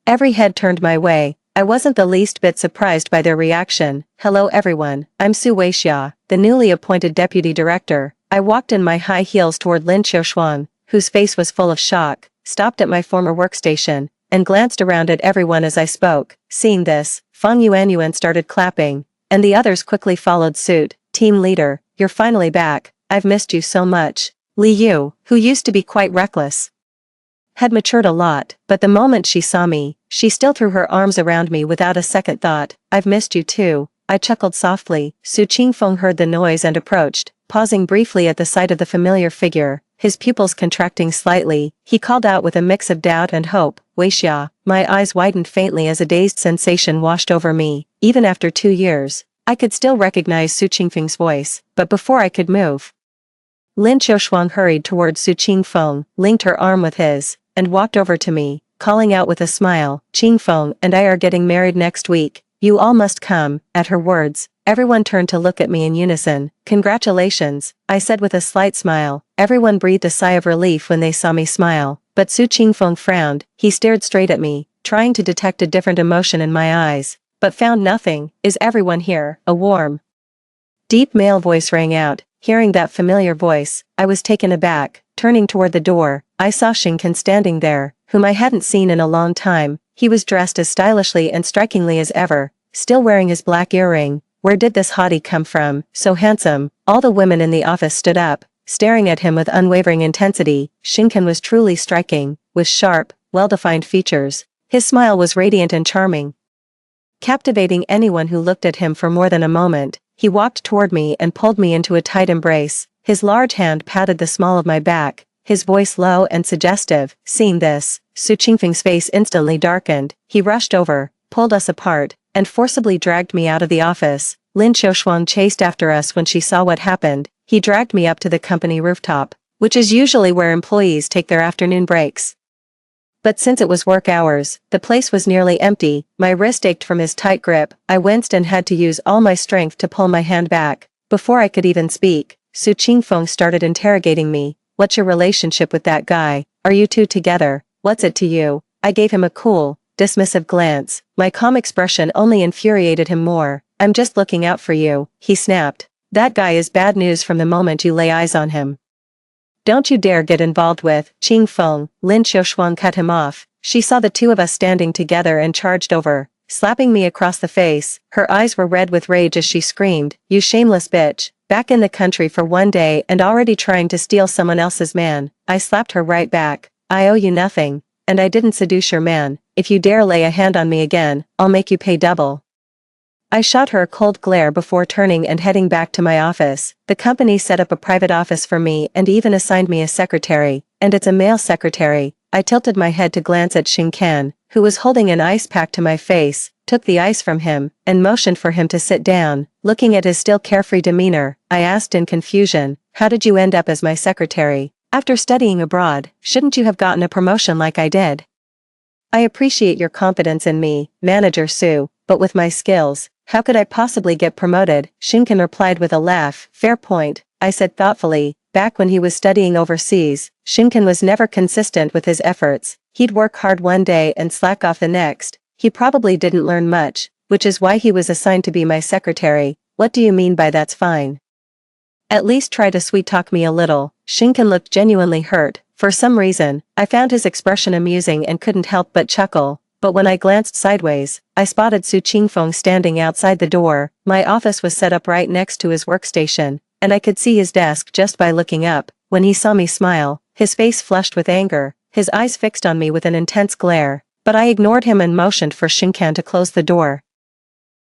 every head turned my way. I wasn't the least bit surprised by their reaction. "Hello everyone, I'm Su Weixia, the newly appointed deputy director." I walked in my high heels toward Lin Qiushuang, whose face was full of shock, stopped at my former workstation, and glanced around at everyone as I spoke. Seeing this, Fang Yuanyuan started clapping, and the others quickly followed suit. "Team leader, you're finally back. I've missed you so much." Li Yu, who used to be quite reckless, had matured a lot, but the moment she saw me, she still threw her arms around me without a second thought. I've missed you too. I chuckled softly. Su Qingfeng heard the noise and approached, pausing briefly at the sight of the familiar figure, his pupils contracting slightly. He called out with a mix of doubt and hope, Weixia. My eyes widened faintly as a dazed sensation washed over me. Even after 2 years, I could still recognize Su Qingfeng's voice, but before I could move, Lin Qiushuang hurried toward Su Qingfeng, linked her arm with his, and walked over to me, calling out with a smile, Qingfeng and I are getting married next week. You all must come. At her words, everyone turned to look at me in unison. Congratulations, I said with a slight smile. Everyone breathed a sigh of relief when they saw me smile, but Su Qingfeng frowned. He stared straight at me, trying to detect a different emotion in my eyes, but found nothing. Is everyone here? A warm, deep male voice rang out. Hearing that familiar voice, I was taken aback. Turning toward the door, I saw Xingkan standing there, whom I hadn't seen in a long time. He was dressed as stylishly and strikingly as ever, still wearing his black earring. Where did this hottie come from? So handsome. All the women in the office stood up, staring at him with unwavering intensity. Xingkan was truly striking, with sharp, well-defined features. His smile was radiant and charming, captivating anyone who looked at him for more than a moment. He walked toward me and pulled me into a tight embrace. His large hand patted the small of my back, his voice low and suggestive. Seeing this, Su Qingfeng's face instantly darkened. He rushed over, pulled us apart, and forcibly dragged me out of the office. Lin Qiushuang chased after us when she saw what happened. He dragged me up to the company rooftop, which is usually where employees take their afternoon breaks. But since it was work hours, the place was nearly empty. My wrist ached from his tight grip. I winced and had to use all my strength to pull my hand back. Before I could even speak, Su Qingfeng started interrogating me. What's your relationship with that guy? Are you two together? What's it to you? I gave him a cool, dismissive glance. My calm expression only infuriated him more. I'm just looking out for you, he snapped. That guy is bad news from the moment you lay eyes on him. Don't you dare get involved with Qingfeng. Lin Qiushuang cut him off. She saw the two of us standing together and charged over, slapping me across the face. Her eyes were red with rage as she screamed, you shameless bitch, back in the country for 1 day and already trying to steal someone else's man. I slapped her right back. I owe you nothing, and I didn't seduce your man. If you dare lay a hand on me again, I'll make you pay double. I shot her a cold glare before turning and heading back to my office. The company set up a private office for me and even assigned me a secretary, and it's a male secretary. I tilted my head to glance at Xingkan, who was holding an ice pack to my face, took the ice from him, and motioned for him to sit down. Looking at his still carefree demeanor, I asked in confusion, how did you end up as my secretary? After studying abroad, shouldn't you have gotten a promotion like I did? I appreciate your confidence in me, Manager Su, but with my skills, how could I possibly get promoted? Xingkan replied with a laugh. Fair point, I said thoughtfully. Back when he was studying overseas, Xingkan was never consistent with his efforts. He'd work hard 1 day and slack off the next. He probably didn't learn much, which is why he was assigned to be my secretary. What do you mean by that's fine? At least try to sweet-talk me a little. Xingkan looked genuinely hurt. For some reason, I found his expression amusing and couldn't help but chuckle. But when I glanced sideways, I spotted Su Qingfeng standing outside the door. My office was set up right next to his workstation, and I could see his desk just by looking up. When he saw me smile, his face flushed with anger, his eyes fixed on me with an intense glare, but I ignored him and motioned for Xingkan to close the door.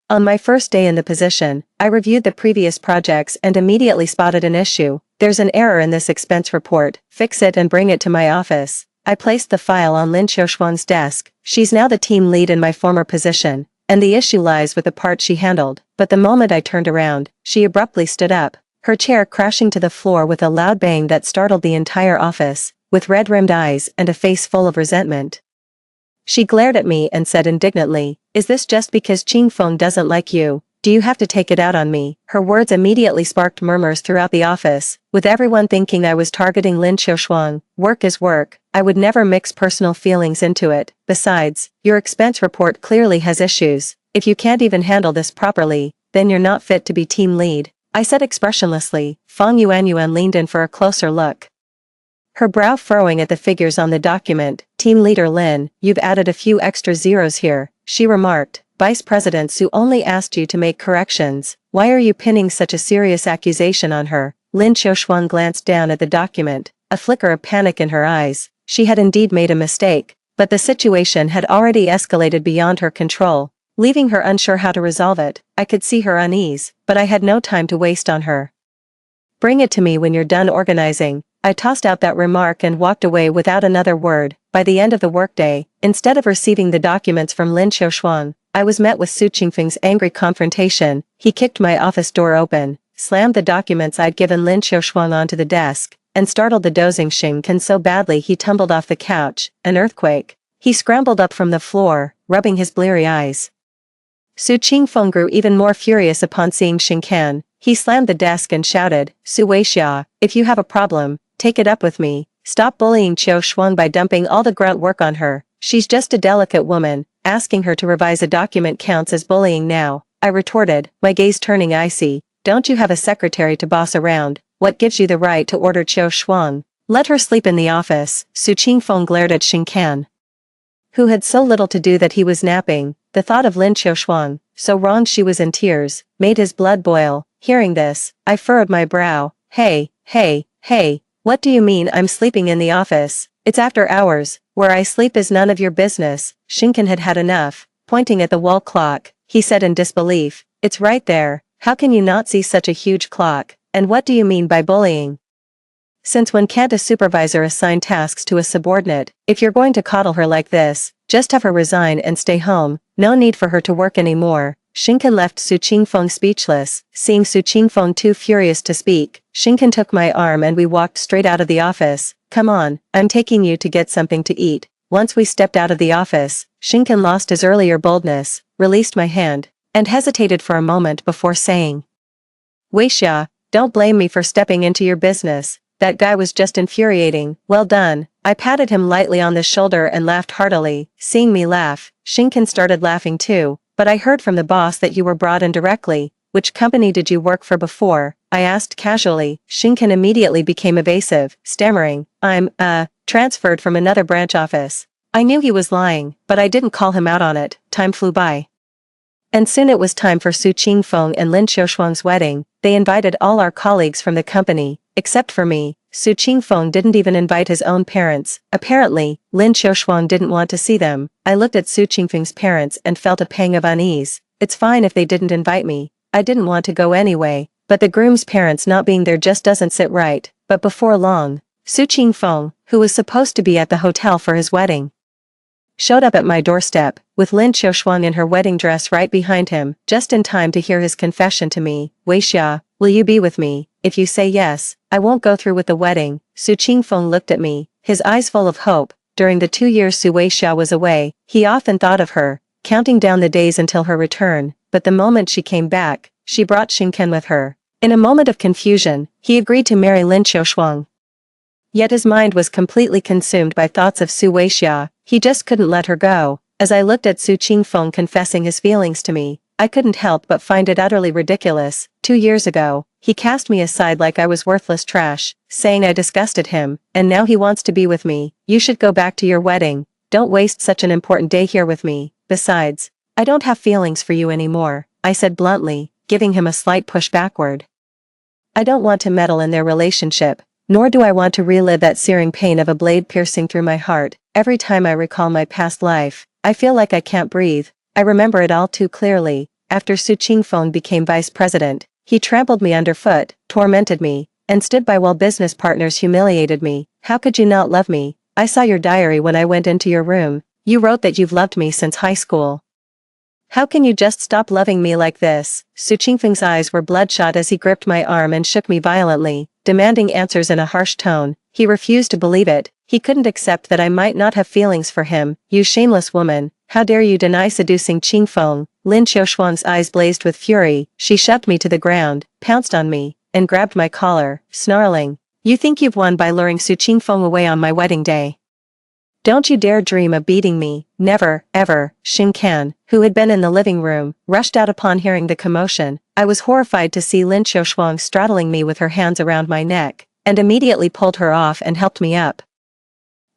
On my first day in the position, I reviewed the previous projects and immediately spotted an issue. There's an error in this expense report. Fix it and bring it to my office. I placed the file on Lin Qiushuang's desk. She's now the team lead in my former position, and the issue lies with the part she handled. But the moment I turned around, she abruptly stood up, her chair crashing to the floor with a loud bang that startled the entire office. With red-rimmed eyes and a face full of resentment, she glared at me and said indignantly, is this just because Qingfeng doesn't like you? Do you have to take it out on me? Her words immediately sparked murmurs throughout the office, with everyone thinking I was targeting Lin Qiushuang. Work is work. I would never mix personal feelings into it. Besides, your expense report clearly has issues. If you can't even handle this properly, then you're not fit to be team lead, I said expressionlessly. Fang Yuanyuan leaned in for a closer look, her brow furrowing at the figures on the document. Team leader Lin, you've added a few extra zeros here, she remarked. Vice President Su only asked you to make corrections. Why are you pinning such a serious accusation on her? Lin Qiushuang glanced down at the document, a flicker of panic in her eyes. she had indeed made a mistake, but the situation had already escalated beyond her control, leaving her unsure how to resolve it. I could see her unease, but I had no time to waste on her. Bring it to me when you're done organizing. I tossed out that remark and walked away without another word. By the end of the workday, instead of receiving the documents from Lin Xiaoshuang, I was met with Su Qingfeng's angry confrontation. He kicked my office door open, slammed the documents I'd given Lin Xiaoshuang onto the desk, and startled the dozing Xingkan so badly he tumbled off the couch. An earthquake. He scrambled up from the floor, rubbing his bleary eyes. Su Qingfeng grew even more furious upon seeing Xingkan. He slammed the desk and shouted, "Su Weixia, if you have a problem, take it up with me. Stop bullying Qiu Shuang by dumping all the grunt work on her. She's just a delicate woman. Asking her to revise a document counts as bullying now," I retorted, my gaze turning icy. "Don't you have a secretary to boss around? What gives you the right to order Qiu Shuang? Let her sleep in the office." Su Qingfeng glared at Xingkan, who had so little to do that he was napping. The thought of Lin Xiaoshuang, so wrong she was in tears, made his blood boil. Hearing this, I furrowed my brow. Hey, what do you mean I'm sleeping in the office? It's after hours. Where I sleep is none of your business. Xingkan had had enough. Pointing at the wall clock, he said in disbelief, "It's right there. How can you not see such a huge clock? And what do you mean by bullying? Since when can't a supervisor assign tasks to a subordinate? If you're going to coddle her like this, just have her resign and stay home. No need for her to work anymore." Xingkan left Su Qingfeng speechless. Seeing Su Qingfeng too furious to speak, Xingkan took my arm and we walked straight out of the office. "Come on, I'm taking you to get something to eat." Once we stepped out of the office, Xingkan lost his earlier boldness, released my hand, and hesitated for a moment before saying, "Weixia, don't blame me for stepping into your business. That guy was just infuriating." "Well done." I patted him lightly on the shoulder and laughed heartily. Seeing me laugh, Xingkan started laughing too. "But I heard from the boss that you were brought in directly. Which company did you work for before?" I asked casually. Xingkan immediately became evasive, stammering, "I'm, transferred from another branch office." I knew he was lying, but I didn't call him out on it. Time flew by. And soon it was time for Su Qingfeng and Lin Xiaoshuang's wedding. They invited all our colleagues from the company, except for me. Su Qingfeng didn't even invite his own parents. Apparently, Lin Xiaoshuang didn't want to see them. I looked at Su Qingfeng's parents and felt a pang of unease. It's fine if they didn't invite me. I didn't want to go anyway, but the groom's parents not being there just doesn't sit right. But before long, Su Qingfeng, who was supposed to be at the hotel for his wedding, showed up at my doorstep, with Lin Xiaoshuang in her wedding dress right behind him, just in time to hear his confession to me. "Weixia, will you be with me? If you say yes, I won't go through with the wedding." Su Qingfeng looked at me, his eyes full of hope. During the 2 years Su Weixia was away, he often thought of her, counting down the days until her return, but the moment she came back, she brought Xingkan with her. In a moment of confusion, he agreed to marry Lin Xiaoshuang. Yet his mind was completely consumed by thoughts of Su Weixia. He just couldn't let her go. As I looked at Su Qingfeng confessing his feelings to me, I couldn't help but find it utterly ridiculous. 2 years ago, he cast me aside like I was worthless trash, saying I disgusted him, and now he wants to be with me. "You should go back to your wedding. Don't waste such an important day here with me. Besides, I don't have feelings for you anymore," I said bluntly, giving him a slight push backward. I don't want to meddle in their relationship, nor do I want to relive that searing pain of a blade piercing through my heart. Every time I recall my past life, I feel like I can't breathe. I remember it all too clearly. After Su Qingfeng became vice president, he trampled me underfoot, tormented me, and stood by while business partners humiliated me. "How could you not love me? I saw your diary when I went into your room. You wrote that you've loved me since high school. How can you just stop loving me like this?" Su Qingfeng's eyes were bloodshot as he gripped my arm and shook me violently, demanding answers in a harsh tone. He refused to believe it. He couldn't accept that I might not have feelings for him. "You shameless woman, how dare you deny seducing Qingfeng?" Lin Xiaoshuang's eyes blazed with fury. She shoved me to the ground, pounced on me, and grabbed my collar, snarling, "You think you've won by luring Su Qingfeng away on my wedding day? Don't you dare dream of beating me. Never, ever." Xingkan, who had been in the living room, rushed out upon hearing the commotion. I was horrified to see Lin Xiaoshuang straddling me with her hands around my neck, and immediately pulled her off and helped me up.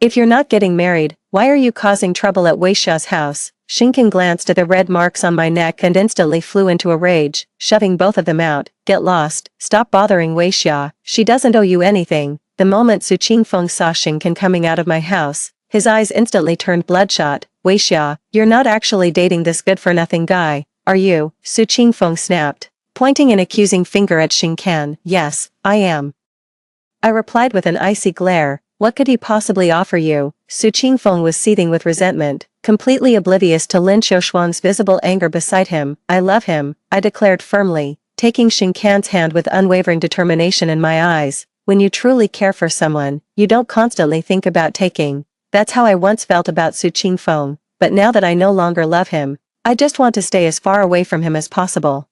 "If you're not getting married, why are you causing trouble at Weixia's house?" Xingkan glanced at the red marks on my neck and instantly flew into a rage, shoving both of them out. "Get lost. Stop bothering Weixia. She doesn't owe you anything. The moment Su Qingfeng saw Xingkan coming out of my house, his eyes instantly turned bloodshot. Weixia, you're not actually dating this good-for-nothing guy, are you? Su Qingfeng snapped, pointing an accusing finger at Xingkan. Yes, I am. I replied with an icy glare. What could he possibly offer you? Su Qingfeng was seething with resentment, completely oblivious to Lin Xiaoshuang's visible anger beside him. I love him, I declared firmly, taking Xingkan's hand with unwavering determination in my eyes. When you truly care for someone, you don't constantly think about taking. That's how I once felt about Su Qingfeng, but now that I no longer love him, I just want to stay as far away from him as possible.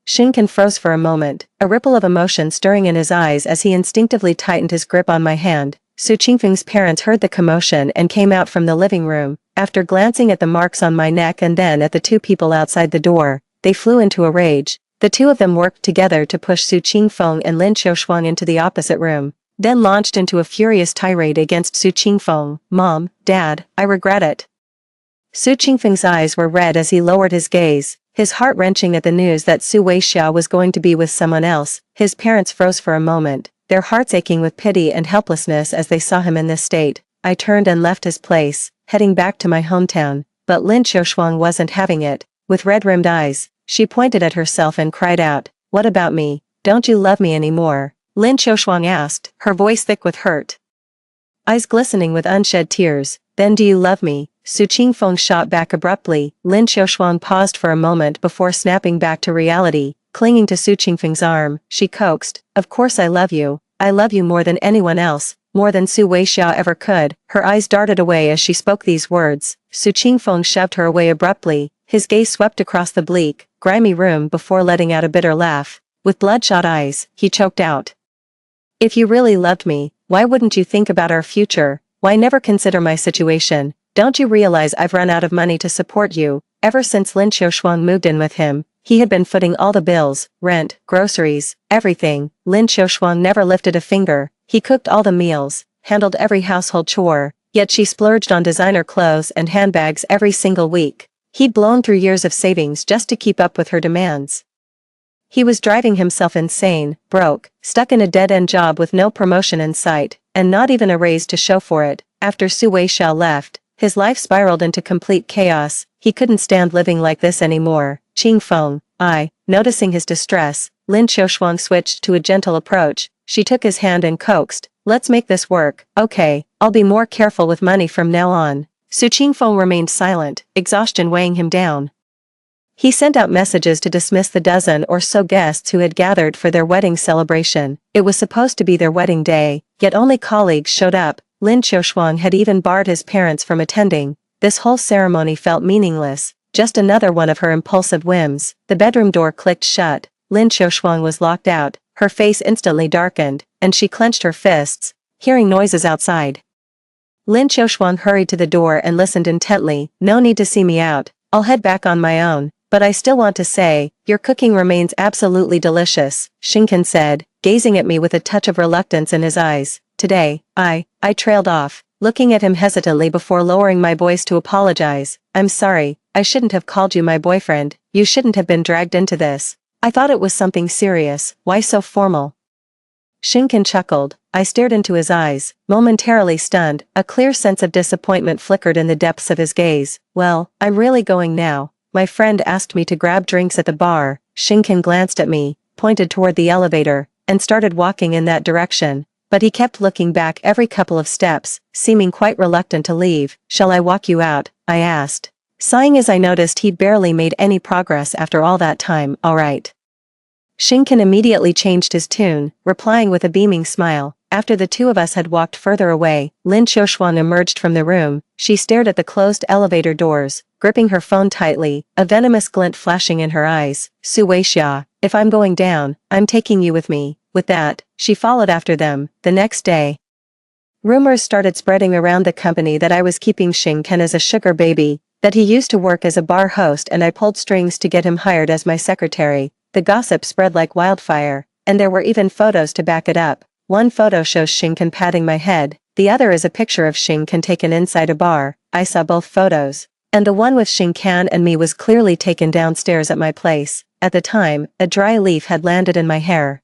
Xingkan froze for a moment, a ripple of emotion stirring in his eyes as he instinctively tightened his grip on my hand. Su Qingfeng's parents heard the commotion and came out from the living room. After glancing at the marks on my neck and then at the two people outside the door, they flew into a rage. The two of them worked together to push Su Qingfeng and Lin Xiaoshuang into the opposite room, then launched into a furious tirade against Su Qingfeng. Mom, Dad, I regret it. Su Qingfeng's eyes were red as he lowered his gaze, his heart wrenching at the news that Su Weixia was going to be with someone else. His parents froze for a moment, their hearts aching with pity and helplessness as they saw him in this state. I turned and left his place, heading back to my hometown, but Lin Xiaoshuang wasn't having it. With red-rimmed eyes, she pointed at herself and cried out, "What about me? Don't you love me anymore?" Lin Xiaoshuang asked, her voice thick with hurt. Eyes glistening with unshed tears. Then do you love me? Su Qingfeng shot back abruptly. Lin Xiaoshuang paused for a moment before snapping back to reality, clinging to Su Qingfeng's arm. She coaxed, "Of course I love you. I love you more than anyone else, more than Su Weixia ever could." Her eyes darted away as she spoke these words. Su Qingfeng shoved her away abruptly, his gaze swept across the bleak, grimy room before letting out a bitter laugh. With bloodshot eyes, he choked out, "If you really loved me, why wouldn't you think about our future? Why never consider my situation? Don't you realize I've run out of money to support you?" Ever since Lin Xiaoshuang moved in with him, he had been footing all the bills, rent, groceries, everything. Lin Xiaoshuang never lifted a finger. He cooked all the meals, handled every household chore, yet she splurged on designer clothes and handbags every single week. He'd blown through years of savings just to keep up with her demands. He was driving himself insane, broke, stuck in a dead-end job with no promotion in sight, and not even a raise to show for it. After Su Weixia left, his life spiraled into complete chaos. He couldn't stand living like this anymore. Qingfeng, noticing his distress, Lin Xiaoshuang switched to a gentle approach. She took his hand and coaxed, "Let's make this work." "Okay, I'll be more careful with money from now on." Su Qingfeng remained silent, exhaustion weighing him down. He sent out messages to dismiss the dozen or so guests who had gathered for their wedding celebration. It was supposed to be their wedding day, yet only colleagues showed up. Lin Xiaoshuang had even barred his parents from attending. This whole ceremony felt meaningless, just another one of her impulsive whims. The bedroom door clicked shut. Lin Xiaoshuang was locked out, her face instantly darkened, and she clenched her fists, hearing noises outside. Lin Xiaoshuang hurried to the door and listened intently. "No need to see me out, I'll head back on my own. But I still want to say, your cooking remains absolutely delicious," Xingkan said, gazing at me with a touch of reluctance in his eyes. "Today, I trailed off, looking at him hesitantly before lowering my voice to apologize. "I'm sorry, I shouldn't have called you my boyfriend. You shouldn't have been dragged into this. I thought it was something serious. Why so formal?" Xingkan chuckled. I stared into his eyes, momentarily stunned. A clear sense of disappointment flickered in the depths of his gaze. "Well, I'm really going now. My friend asked me to grab drinks at the bar." Xingkan glanced at me, pointed toward the elevator, and started walking in that direction. But he kept looking back every couple of steps, seeming quite reluctant to leave. "Shall I walk you out?" I asked, sighing as I noticed he'd barely made any progress after all that time. "All right." Xingkan immediately changed his tune, replying with a beaming smile. After the two of us had walked further away, Lin Xiaoshuang emerged from the room. She stared at the closed elevator doors, gripping her phone tightly, a venomous glint flashing in her eyes. "Su Weixia, if I'm going down, I'm taking you with me." With that, she followed after them. The next day, rumors started spreading around the company that I was keeping Xingkan as a sugar baby, that he used to work as a bar host and I pulled strings to get him hired as my secretary. The gossip spread like wildfire, and there were even photos to back it up. One photo shows Xingkan patting my head, the other is a picture of Xingkan taken inside a bar. I saw both photos, and the one with Xingkan and me was clearly taken downstairs at my place. At the time, a dry leaf had landed in my hair,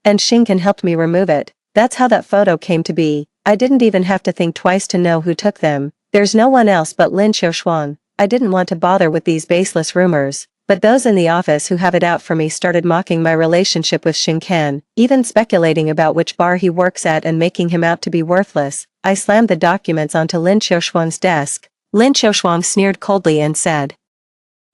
and Xingkan helped me remove it. That's how that photo came to be. I didn't even have to think twice to know who took them. There's no one else but Lin Xiaoshuang. I didn't want to bother with these baseless rumors, but those in the office who have it out for me started mocking my relationship with Xincan, even speculating about which bar he works at and making him out to be worthless. I slammed the documents onto Lin Xiaoshuang's desk. Lin Xiaoshuang sneered coldly and said,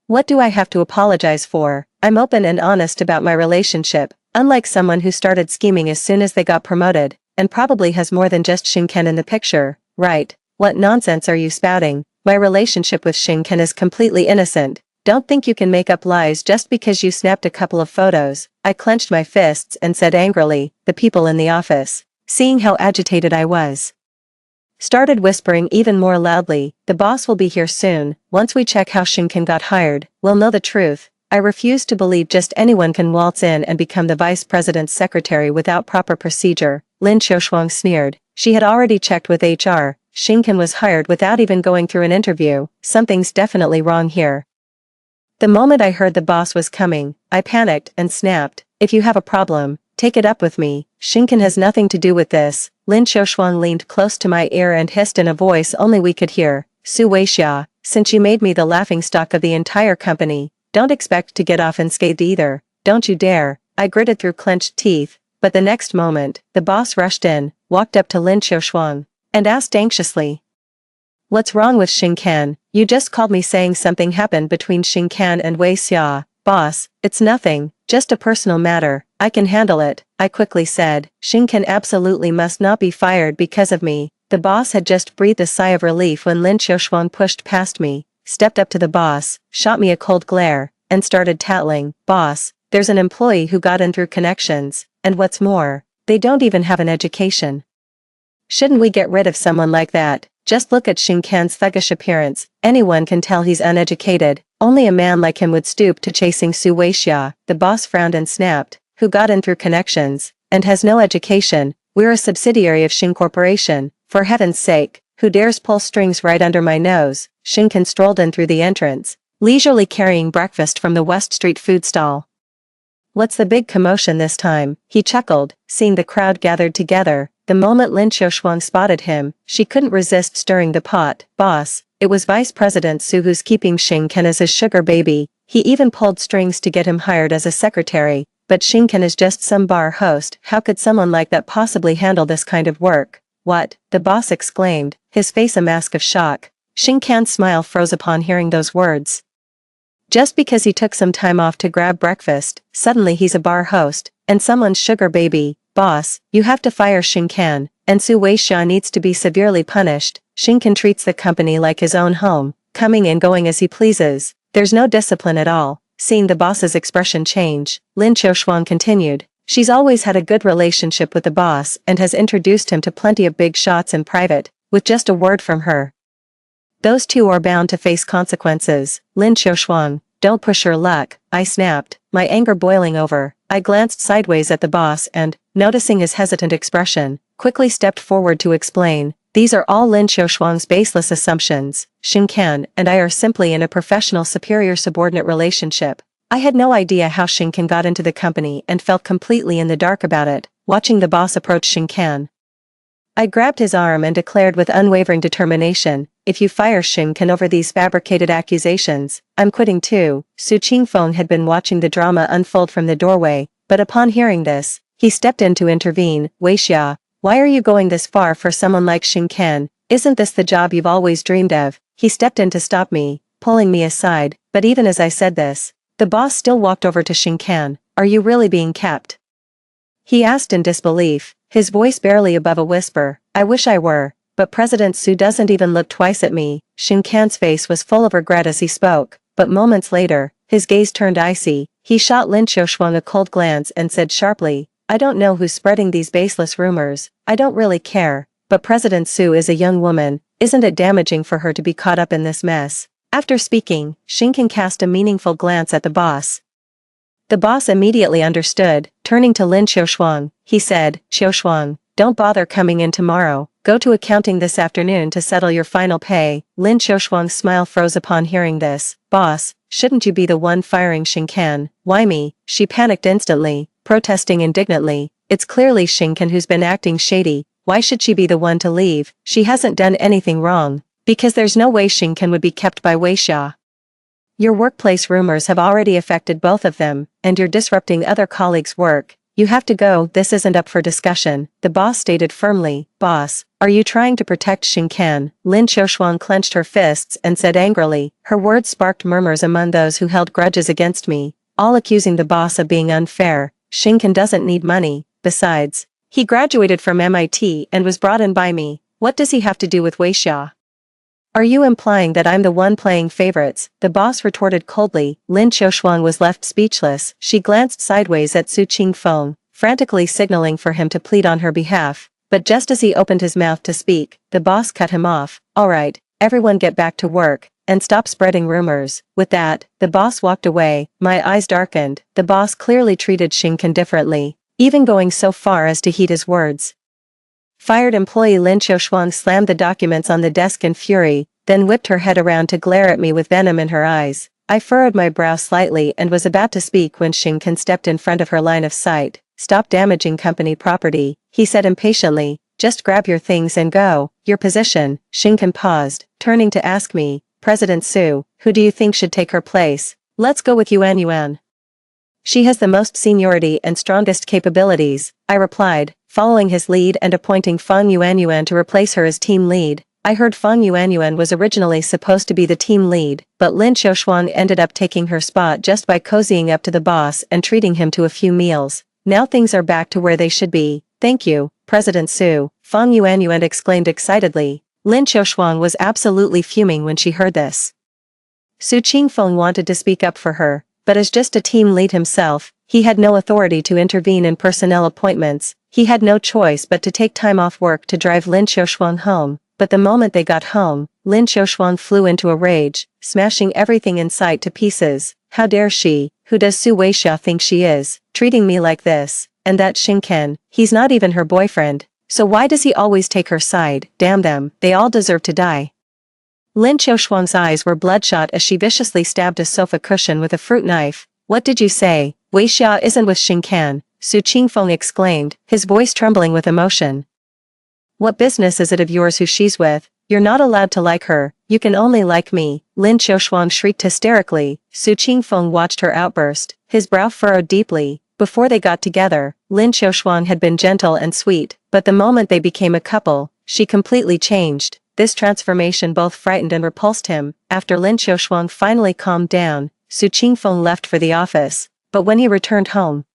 "What do I have to apologize for? I'm open and honest about my relationship, unlike someone who started scheming as soon as they got promoted, and probably has more than just Xincan in the picture, right? What nonsense are you spouting? My relationship with Xincan is completely innocent. Don't think you can make up lies just because you snapped a couple of photos." I clenched my fists and said angrily. The people in the office, seeing how agitated I was, started whispering even more loudly. "The boss will be here soon. Once we check how Xincan got hired, we'll know the truth." I refused to believe just anyone can waltz in and become the vice president's secretary without proper procedure. Lin Xiaoshuang sneered. She had already checked with HR. Xincan was hired without even going through an interview. Something's definitely wrong here. The moment I heard the boss was coming, I panicked and snapped, "If you have a problem, take it up with me. Xincan has nothing to do with this." Lin Xiaoshuang leaned close to my ear and hissed in a voice only we could hear, "Su Weixia, since you made me the laughingstock of the entire company, don't expect to get off unscathed either. Don't you dare." I gritted through clenched teeth, but the next moment, the boss rushed in, walked up to Lin Xiaoshuang, and asked anxiously, "What's wrong with Xincan? You just called me saying something happened between Xincan and Wei Xia." "Boss, it's nothing, just a personal matter. I can handle it," I quickly said. "Xincan absolutely must not be fired because of me." The boss had just breathed a sigh of relief when Lin Xiaoshuang pushed past me, stepped up to the boss, shot me a cold glare, and started tattling. "Boss, there's an employee who got in through connections, and what's more, they don't even have an education. Shouldn't we get rid of someone like that? Just look at Xincan's thuggish appearance. Anyone can tell he's uneducated. Only a man like him would stoop to chasing Su Weixia." The boss frowned and snapped, "Who got in through connections, and has no education? We're a subsidiary of Xing Corporation. For heaven's sake, who dares pull strings right under my nose?" Xincan strolled in through the entrance, leisurely carrying breakfast from the West Street food stall. "What's the big commotion this time?" he chuckled, seeing the crowd gathered together. The moment Lin Xiaoshuang spotted him, she couldn't resist stirring the pot. "Boss, it was Vice President Su who's keeping Xincan as his sugar baby. He even pulled strings to get him hired as a secretary, but Xincan is just some bar host. How could someone like that possibly handle this kind of work?" "What?" the boss exclaimed, his face a mask of shock. Xincan's smile froze upon hearing those words. Just because he took some time off to grab breakfast, suddenly he's a bar host, and someone's sugar baby. "Boss, you have to fire Xincan, and Su Weixia needs to be severely punished. Xincan treats the company like his own home, coming and going as he pleases. There's no discipline at all." Seeing the boss's expression change, Lin Xiaoshuang continued, "She's always had a good relationship with the boss and has introduced him to plenty of big shots in private, with just a word from her. Those two are bound to face consequences." "Lin Xiaoshuang, don't push your luck," I snapped, my anger boiling over. I glanced sideways at the boss and, noticing his hesitant expression, quickly stepped forward to explain, "These are all Lin Xiaoshuang's baseless assumptions. Xincan and I are simply in a professional superior-subordinate relationship." I had no idea how Xincan got into the company and felt completely in the dark about it. Watching the boss approach Xincan, I grabbed his arm and declared with unwavering determination, "If you fire Xincan over these fabricated accusations, I'm quitting too." Su Qingfeng had been watching the drama unfold from the doorway, but upon hearing this, he stepped in to intervene. "Weixia, why are you going this far for someone like Xincan? Isn't this the job you've always dreamed of?" He stepped in to stop me, pulling me aside, but even as I said this, the boss still walked over to Xincan. "Are you really being kept?" he asked in disbelief, his voice barely above a whisper. "I wish I were, but President Su doesn't even look twice at me." Xincan's face was full of regret as he spoke, but moments later, his gaze turned icy. He shot Lin Xiaoshuang a cold glance and said sharply, "I don't know who's spreading these baseless rumors. I don't really care, but President Su is a young woman. Isn't it damaging for her to be caught up in this mess?" After speaking, Xincan cast a meaningful glance at the boss. The boss immediately understood. Turning to Lin Xiaoshuang, he said, "Xiaoshuang, don't bother coming in tomorrow. Go to accounting this afternoon to settle your final pay." Lin Xiaoshuang's smile froze upon hearing this. "Boss, shouldn't you be the one firing Xincan? Why me?" She panicked instantly, protesting indignantly, It's clearly Shinken who's been acting shady. Why should she be the one to leave? She hasn't done anything wrong. Because there's no way Shinken would be kept by Weixia. Your workplace rumors have already affected both of them, and you're disrupting other colleagues' work. You have to go, this isn't up for discussion, the boss stated firmly. Boss, are you trying to protect Shinken? Lin Qiushuang clenched her fists and said angrily. Her words sparked murmurs among those who held grudges against me, all accusing the boss of being unfair. Shinken doesn't need money, besides, he graduated from MIT and was brought in by me. What does he have to do with Weixia? Are you implying that I'm the one playing favorites? The boss retorted coldly. Lin Qiushuang was left speechless. She glanced sideways at Su Qingfeng, frantically signaling for him to plead on her behalf. But just as he opened his mouth to speak, the boss cut him off. All right, everyone get back to work, and stop spreading rumors. With that, the boss walked away. My eyes darkened. The boss clearly treated Shinken differently, even going so far as to heed his words. Fired employee Lin Qiushuang slammed the documents on the desk in fury, then whipped her head around to glare at me with venom in her eyes. I furrowed my brow slightly and was about to speak when Shinken stepped in front of her line of sight. Stop damaging company property, he said impatiently. Just grab your things and go. Your position. Shinken paused, turning to ask me, President Su, who do you think should take her place? Let's go with Yuan Yuan. She has the most seniority and strongest capabilities, I replied, following his lead and appointing Fang Yuanyuan to replace her as team lead. I heard Fang Yuanyuan was originally supposed to be the team lead, but Lin Qiushuang ended up taking her spot just by cozying up to the boss and treating him to a few meals. Now things are back to where they should be. Thank you, President Su, Fang Yuanyuan exclaimed excitedly. Lin Qiushuang was absolutely fuming when she heard this. Su Qingfeng wanted to speak up for her, but as just a team lead himself, he had no authority to intervene in personnel appointments. He had no choice but to take time off work to drive Lin Qiushuang home. But the moment they got home, Lin Qiushuang flew into a rage, smashing everything in sight to pieces. How dare she? Who does Su Weixia think she is, treating me like this? And that Shinken, he's not even her boyfriend. So why does he always take her side? Damn them, they all deserve to die. Lin Qiushuang's eyes were bloodshot as she viciously stabbed a sofa cushion with a fruit knife. What did you say? Weixia isn't with Shinken, Su Qingfeng exclaimed, his voice trembling with emotion. What business is it of yours who she's with? You're not allowed to like her, you can only like me, Lin Qiushuang shrieked hysterically. Su Qingfeng watched her outburst, his brow furrowed deeply. Before they got together, Lin Qiushuang had been gentle and sweet, but the moment they became a couple, she completely changed. This transformation both frightened and repulsed him. After Lin Qiushuang finally calmed down, Su Qingfeng left for the office, but when he returned home,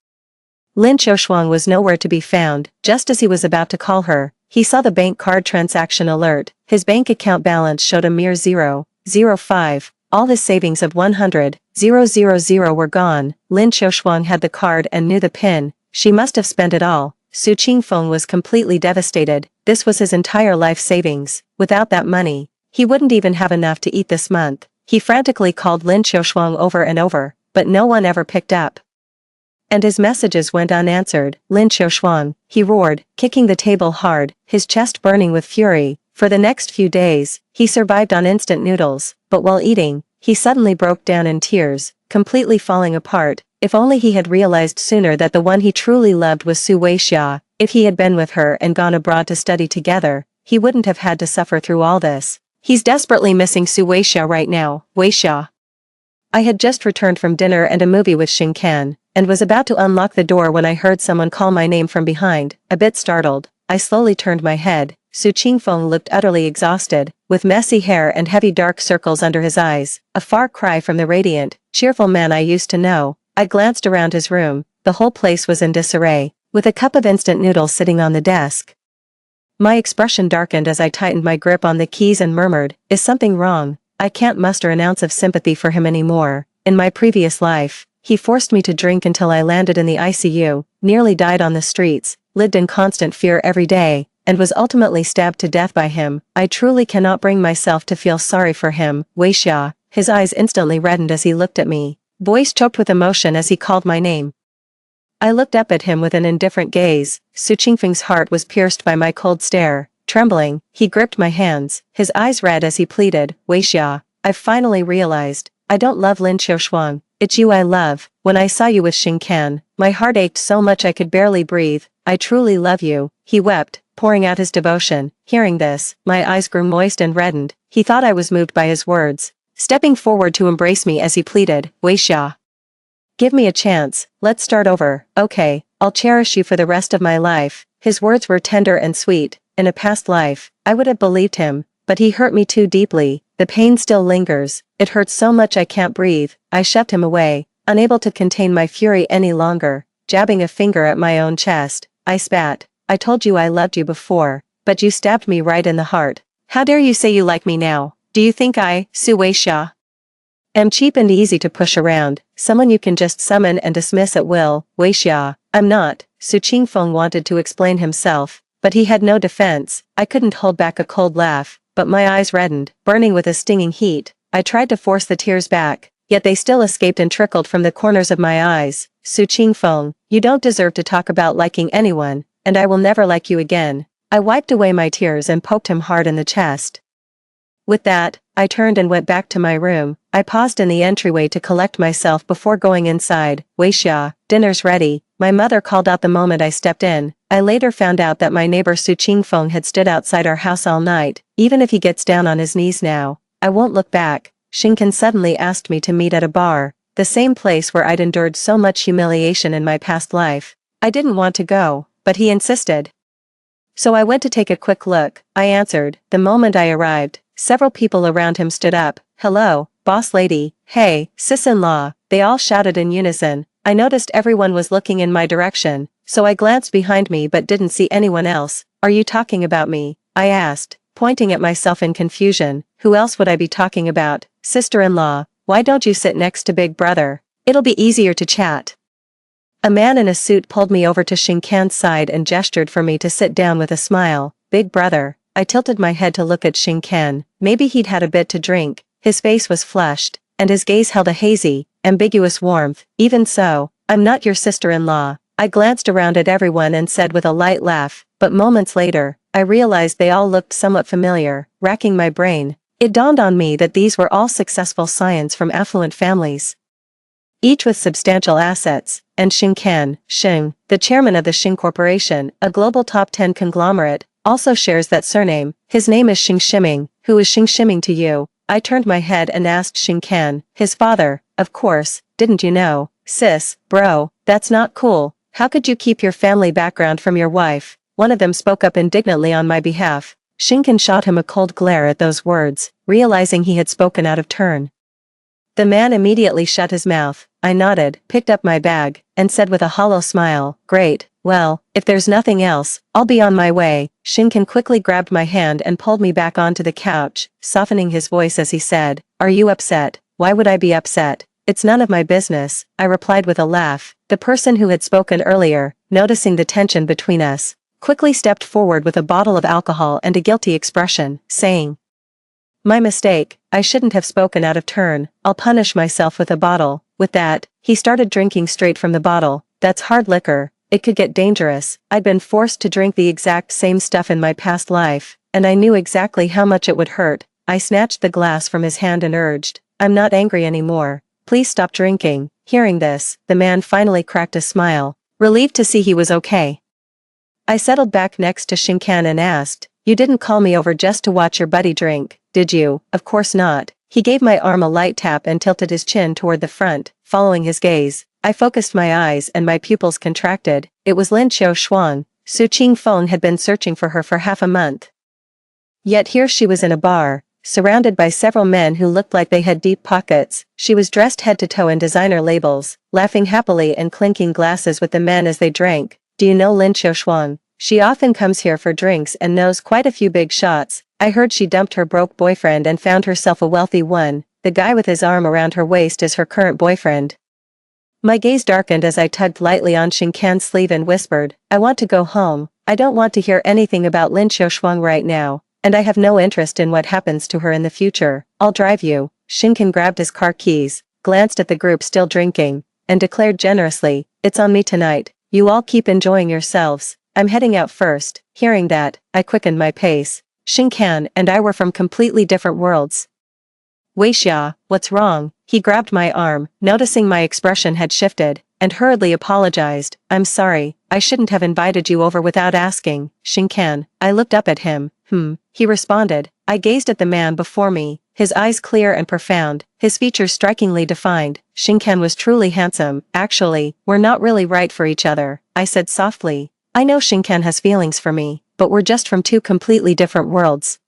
Lin Qiushuang was nowhere to be found. Just as he was about to call her, he saw the bank card transaction alert. His bank account balance showed a mere 0.05. All his savings of 100,000 were gone. Lin Qiushuang had the card and knew the PIN. She must have spent it all. Su Qingfeng was completely devastated. This was his entire life savings. Without that money, he wouldn't even have enough to eat this month. He frantically called Lin Qiushuang over and over, but no one ever picked up. And his messages went unanswered. Lin Qiushuang, he roared, kicking the table hard, his chest burning with fury. For the next few days, he survived on instant noodles, but while eating, he suddenly broke down in tears, completely falling apart. If only he had realized sooner that the one he truly loved was Su Weixia. If he had been with her and gone abroad to study together, he wouldn't have had to suffer through all this. He's desperately missing Su Weixia right now. Weixia. I had just returned from dinner and a movie with Shinken, and was about to unlock the door when I heard someone call my name from behind. A bit startled, I slowly turned my head. Su Qingfeng looked utterly exhausted, with messy hair and heavy dark circles under his eyes, a far cry from the radiant, cheerful man I used to know. I glanced around his room. The whole place was in disarray, with a cup of instant noodles sitting on the desk. My expression darkened as I tightened my grip on the keys and murmured, "Is something wrong? I can't muster an ounce of sympathy for him anymore. In my previous life, he forced me to drink until I landed in the ICU, nearly died on the streets, lived in constant fear every day, and was ultimately stabbed to death by him. I truly cannot bring myself to feel sorry for him." Weixia. His eyes instantly reddened as he looked at me, voice choked with emotion as he called my name. I looked up at him with an indifferent gaze. Su Qingfeng's heart was pierced by my cold stare. Trembling, he gripped my hands, his eyes red as he pleaded, "Weixia, I've finally realized, I don't love Lin Xiaoshuang, it's you I love. When I saw you with Xingcan, my heart ached so much I could barely breathe. I truly love you, he wept, pouring out his devotion. Hearing this, my eyes grew moist and reddened. He thought I was moved by his words, stepping forward to embrace me as he pleaded, Wei Xia. Give me a chance, let's start over, okay, I'll cherish you for the rest of my life. His words were tender and sweet. In a past life, I would have believed him, but he hurt me too deeply. The pain still lingers. It hurts so much I can't breathe. I shoved him away, unable to contain my fury any longer, jabbing a finger at my own chest. I spat. I told you I loved you before, but you stabbed me right in the heart. How dare you say you like me now? Do you think I, Su Weixia, am cheap and easy to push around, someone you can just summon and dismiss at will? Weixia, I'm not. Su Qingfeng wanted to explain himself, but he had no defense. I couldn't hold back a cold laugh, but my eyes reddened, burning with a stinging heat. I tried to force the tears back, yet they still escaped and trickled from the corners of my eyes. Su Qingfeng, you don't deserve to talk about liking anyone, and I will never like you again. I wiped away my tears and poked him hard in the chest. With that, I turned and went back to my room. I paused in the entryway to collect myself before going inside. Weixia, dinner's ready, my mother called out the moment I stepped in. I later found out that my neighbor Su Qingfeng had stood outside our house all night. Even if he gets down on his knees now, I won't look back. Xingcan suddenly asked me to meet at a bar, the same place where I'd endured so much humiliation in my past life. I didn't want to go, but he insisted. So I went to take a quick look, I answered. The moment I arrived, several people around him stood up. Hello, boss lady, hey, sis-in-law, they all shouted in unison. I noticed everyone was looking in my direction, so I glanced behind me but didn't see anyone else. Are you talking about me? I asked, pointing at myself in confusion. Who else would I be talking about? Sister-in-law, why don't you sit next to big brother? It'll be easier to chat. A man in a suit pulled me over to Xingcan's side and gestured for me to sit down with a smile. Big brother. I tilted my head to look at Xingcan. Maybe he'd had a bit to drink. His face was flushed, and his gaze held a hazy, ambiguous warmth. Even so, I'm not your sister-in-law. I glanced around at everyone and said with a light laugh, but moments later, I realized they all looked somewhat familiar. Racking my brain, it dawned on me that these were all successful scions from affluent families, each with substantial assets, and Xingcan, Xing, the chairman of the Xing Corporation, a global top 10 conglomerate, also shares that surname. His name is Xing Shiming. Who is Xing Shiming to you? I turned my head and asked Xingcan. His father, of course, didn't you know? Sis, bro, that's not cool. How could you keep your family background from your wife? One of them spoke up indignantly on my behalf. Xingcan shot him a cold glare at those words, realizing he had spoken out of turn. The man immediately shut his mouth. I nodded, picked up my bag, and said with a hollow smile, great, well, if there's nothing else, I'll be on my way. Xingcan quickly grabbed my hand and pulled me back onto the couch, softening his voice as he said, are you upset? Why would I be upset? It's none of my business, I replied with a laugh. The person who had spoken earlier, noticing the tension between us, quickly stepped forward with a bottle of alcohol and a guilty expression, saying, my mistake, I shouldn't have spoken out of turn, I'll punish myself with a bottle. With that, he started drinking straight from the bottle. That's hard liquor, it could get dangerous. I'd been forced to drink the exact same stuff in my past life, and I knew exactly how much it would hurt. I snatched the glass from his hand and urged, I'm not angry anymore, please stop drinking. Hearing this, the man finally cracked a smile, relieved to see he was okay. I settled back next to Xingcan and asked, you didn't call me over just to watch your buddy drink, did you? Of course not. He gave my arm a light tap and tilted his chin toward the front. Following his gaze, I focused my eyes and my pupils contracted. It was Lin Xiaoshuang. Su Qingfeng had been searching for her for half a month. Yet here she was in a bar, surrounded by several men who looked like they had deep pockets. She was dressed head to toe in designer labels, laughing happily and clinking glasses with the men as they drank. Do you know Lin Xiaoshuang? She often comes here for drinks and knows quite a few big shots. I heard she dumped her broke boyfriend and found herself a wealthy one. The guy with his arm around her waist is her current boyfriend. My gaze darkened as I tugged lightly on Xingcan's sleeve and whispered, I want to go home. I don't want to hear anything about Lin Xiaoshuang right now, and I have no interest in what happens to her in the future. I'll drive you. Xingcan grabbed his car keys, glanced at the group still drinking, and declared generously, it's on me tonight. You all keep enjoying yourselves. I'm heading out first. Hearing that, I quickened my pace. Xingcan and I were from completely different worlds. Weixia, what's wrong? He grabbed my arm, noticing my expression had shifted, and hurriedly apologized. I'm sorry, I shouldn't have invited you over without asking, Shinkan. I looked up at him. He responded. I gazed at the man before me, his eyes clear and profound, his features strikingly defined. Shinkan was truly handsome. Actually, we're not really right for each other, I said softly. I know Shinkan has feelings for me, but we're just from two completely different worlds.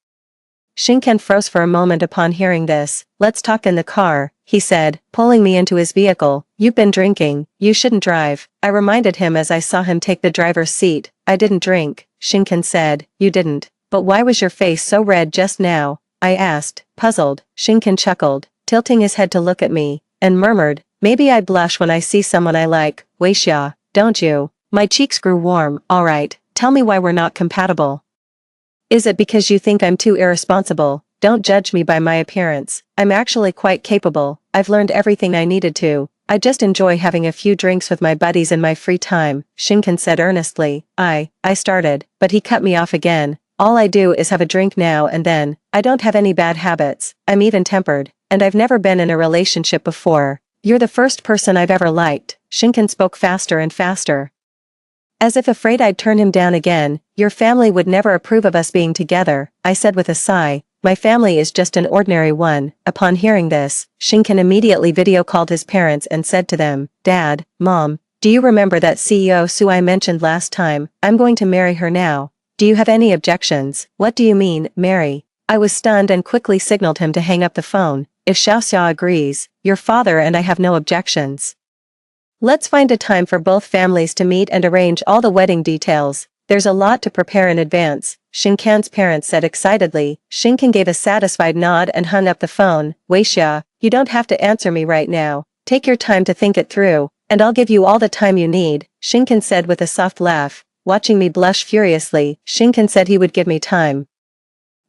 Shinkan froze for a moment upon hearing this. Let's talk in the car, he said, pulling me into his vehicle. You've been drinking, you shouldn't drive, I reminded him as I saw him take the driver's seat. I didn't drink, Shinkan said. You didn't. But why was your face so red just now? I asked, puzzled. Shinkan chuckled, tilting his head to look at me, and murmured, maybe I blush when I see someone I like, Weixia, don't you? My cheeks grew warm. Alright, tell me why we're not compatible. Is it because you think I'm too irresponsible? Don't judge me by my appearance. I'm actually quite capable. I've learned everything I needed to. I just enjoy having a few drinks with my buddies in my free time, Shinkan said earnestly. I started, but he cut me off again. All I do is have a drink now and then. I don't have any bad habits. I'm even-tempered, and I've never been in a relationship before. You're the first person I've ever liked. Shinkan spoke faster and faster, as if afraid I'd turn him down again. Your family would never approve of us being together, I said with a sigh. My family is just an ordinary one. Upon hearing this, Shinkan immediately video-called his parents and said to them, Dad, Mom, do you remember that CEO Sue I mentioned last time? I'm going to marry her now. Do you have any objections? What do you mean, marry? I was stunned and quickly signaled him to hang up the phone. If Xiaoxia agrees, your father and I have no objections. Let's find a time for both families to meet and arrange all the wedding details. There's a lot to prepare in advance, Shinkan's parents said excitedly. Shinkan gave a satisfied nod and hung up the phone. Weixia, you don't have to answer me right now. Take your time to think it through, and I'll give you all the time you need, Shinkan said with a soft laugh. Watching me blush furiously, Shinkan said he would give me time.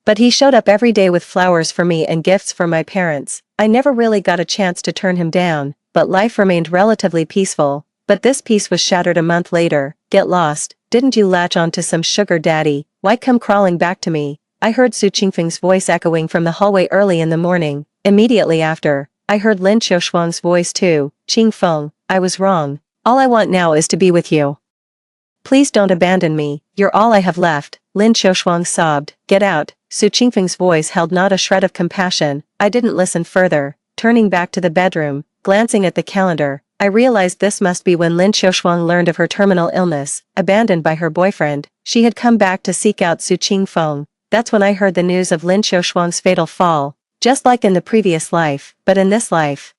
But he showed up every day with flowers for me and gifts for my parents. I never really got a chance to turn him down, but life remained relatively peaceful. But this peace was shattered a month later. Get lost, didn't you latch on to some sugar daddy? Why come crawling back to me? I heard Su Qingfeng's voice echoing from the hallway early in the morning. Immediately after, I heard Lin Qiushuang's voice too. Qingfeng, I was wrong. All I want now is to be with you. Please don't abandon me, you're all I have left, Lin Qiushuang sobbed. Get out. Su Qingfeng's voice held not a shred of compassion. I didn't listen further. Turning back to the bedroom, glancing at the calendar, I realized this must be when Lin Qiushuang learned of her terminal illness. Abandoned by her boyfriend, she had come back to seek out Su Qingfeng. That's when I heard the news of Lin Qiushuang's fatal fall. Just like in the previous life, but in this life,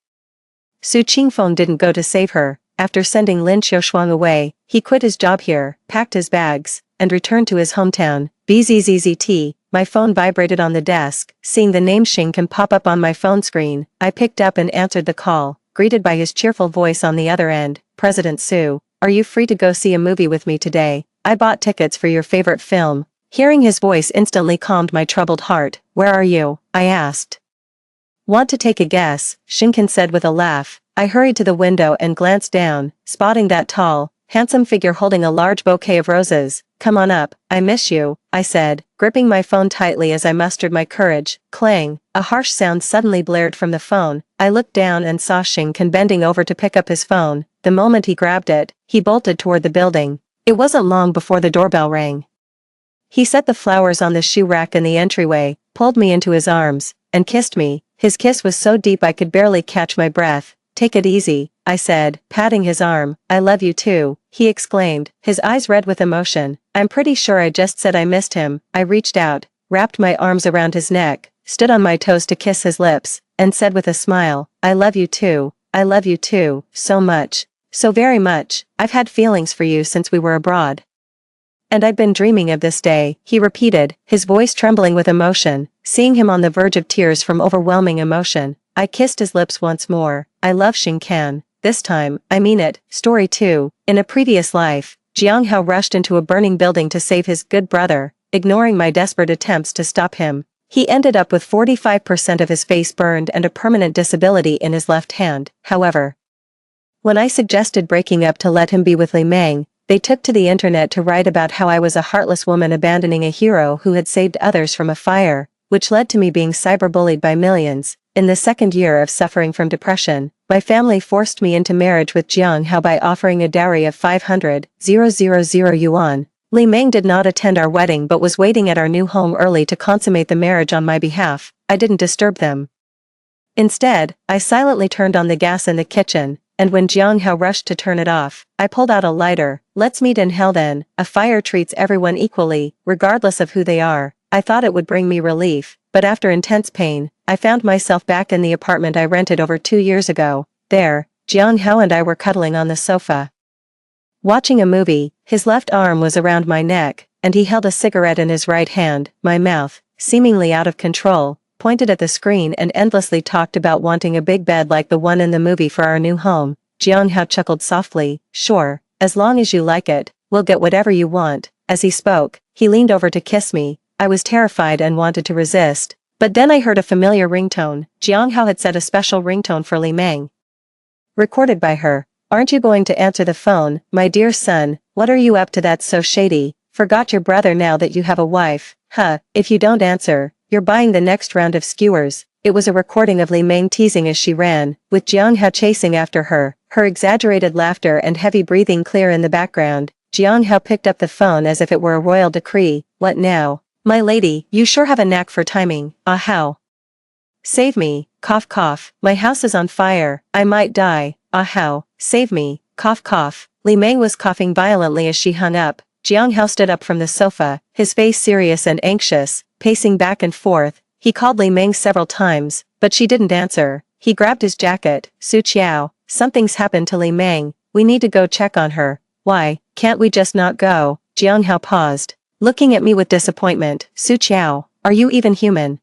Su Qingfeng didn't go to save her. After sending Lin Qiushuang away, he quit his job here, packed his bags, and returned to his hometown. Bzzzt, my phone vibrated on the desk. Seeing the name Shinkan pop up on my phone screen, I picked up and answered the call, greeted by his cheerful voice on the other end. President Su, are you free to go see a movie with me today? I bought tickets for your favorite film. Hearing his voice instantly calmed my troubled heart. Where are you? I asked. Want to take a guess? Shinkan said with a laugh. I hurried to the window and glanced down, spotting that tall, handsome figure holding a large bouquet of roses. Come on up, I miss you, I said, gripping my phone tightly as I mustered my courage. Clang, a harsh sound suddenly blared from the phone. I looked down and saw Shinkan bending over to pick up his phone. The moment he grabbed it, he bolted toward the building. It wasn't long before the doorbell rang. He set the flowers on the shoe rack in the entryway, pulled me into his arms, and kissed me. His kiss was so deep I could barely catch my breath. Take it easy, I said, patting his arm. I love you too, he exclaimed, his eyes red with emotion. I'm pretty sure I just said I missed him. I reached out, wrapped my arms around his neck, stood on my toes to kiss his lips, and said with a smile, I love you too. I love you too, so much. So very much. I've had feelings for you since we were abroad. And I've been dreaming of this day, he repeated, his voice trembling with emotion. Seeing him on the verge of tears from overwhelming emotion, I kissed his lips once more. I love Shinkan. This time, I mean it. Story 2. In a previous life, Jiang Hao rushed into a burning building to save his good brother, ignoring my desperate attempts to stop him. He ended up with 45% of his face burned and a permanent disability in his left hand. However, when I suggested breaking up to let him be with Li Meng, they took to the internet to write about how I was a heartless woman abandoning a hero who had saved others from a fire. which led to me being cyberbullied by millions. In the second year of suffering from depression, my family forced me into marriage with Jiang Hao by offering a dowry of 500,000 yuan. Li Meng did not attend our wedding but was waiting at our new home early to consummate the marriage on my behalf. I didn't disturb them. Instead, I silently turned on the gas in the kitchen, and when Jiang Hao rushed to turn it off, I pulled out a lighter. Let's meet in hell then. A fire treats everyone equally, regardless of who they are. I thought it would bring me relief, but after intense pain, I found myself back in the apartment I rented over 2 years ago. There, Jiang Hao and I were cuddling on the sofa, watching a movie. His left arm was around my neck, and he held a cigarette in his right hand. My mouth, seemingly out of control, pointed at the screen and endlessly talked about wanting a big bed like the one in the movie for our new home. Jiang Hao chuckled softly. Sure, as long as you like it, we'll get whatever you want. As he spoke, he leaned over to kiss me. I was terrified and wanted to resist. But then I heard a familiar ringtone. Jiang Hao had set a special ringtone for Li Meng, recorded by her. Aren't you going to answer the phone, my dear son? What are you up to that's so shady? Forgot your brother now that you have a wife? Huh, if you don't answer, you're buying the next round of skewers. It was a recording of Li Meng teasing as she ran, with Jiang Hao chasing after her, her exaggerated laughter and heavy breathing clear in the background. Jiang Hao picked up the phone as if it were a royal decree. What now? My lady, you sure have a knack for timing. Ah how? Save me, cough cough, my house is on fire, I might die. Ah how? Save me, cough cough. Li Meng was coughing violently as she hung up. Jiang Hao stood up from the sofa, his face serious and anxious, pacing back and forth. He called Li Meng several times, but she didn't answer. He grabbed his jacket. Su Qiao, something's happened to Li Meng, we need to go check on her. Why, can't we just not go? Jiang Hao paused, looking at me with disappointment. Su Qiao, are you even human?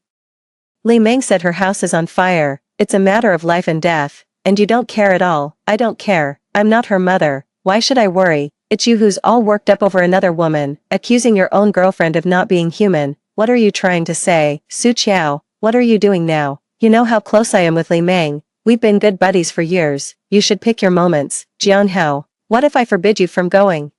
Li Meng said her house is on fire. It's a matter of life and death, and you don't care at all. I don't care. I'm not her mother. Why should I worry? It's you who's all worked up over another woman, accusing your own girlfriend of not being human. What are you trying to say? Su Qiao, what are you doing now? You know how close I am with Li Meng. We've been good buddies for years. You should pick your moments. Jiang Hao, what if I forbid you from going?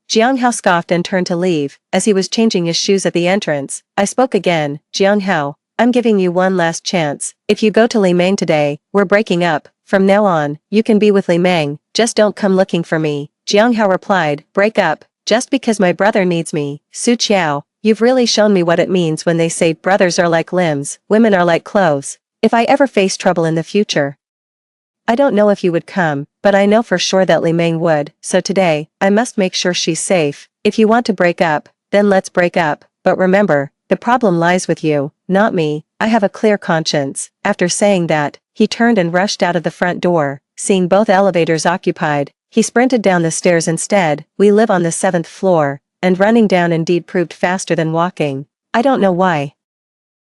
Jiang Hao scoffed and turned to leave. As he was changing his shoes at the entrance, I spoke again. Jiang Hao, I'm giving you one last chance. If you go to Li Meng today, we're breaking up. From now on, you can be with Li Meng, just don't come looking for me. Jiang Hao replied, break up, just because my brother needs me. Su Qiao, you've really shown me what it means when they say brothers are like limbs, women are like clothes. If I ever face trouble in the future, I don't know if you would come, but I know for sure that Li Meng would, so today, I must make sure she's safe. If you want to break up, then let's break up, but remember, the problem lies with you, not me. I have a clear conscience. After saying that, he turned and rushed out of the front door. Seeing both elevators occupied, he sprinted down the stairs instead. We live on the 7th floor, and running down indeed proved faster than walking. I don't know why.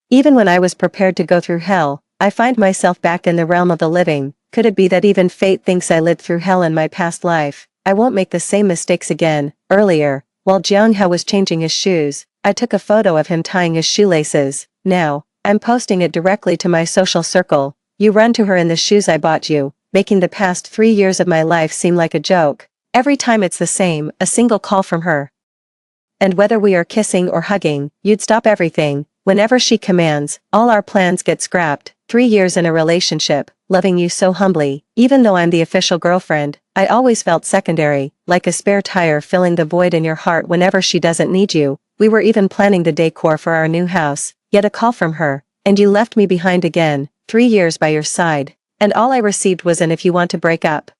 Even when I was prepared to go through hell, I find myself back in the realm of the living. Could it be that even fate thinks I lived through hell in my past life? I won't make the same mistakes again. Earlier, while Jiang Hao was changing his shoes, I took a photo of him tying his shoelaces. Now, I'm posting it directly to my social circle. You run to her in the shoes I bought you, making the past 3 years of my life seem like a joke. Every time it's the same, a single call from her. And whether we are kissing or hugging, you'd stop everything. Whenever she commands, all our plans get scrapped. 3 years in a relationship, loving you so humbly. Even though I'm the official girlfriend, I always felt secondary, like a spare tire filling the void in your heart whenever she doesn't need you. We were even planning the decor for our new house, yet a call from her, and you left me behind again. 3 years by your side, and all I received was an if you want to break up,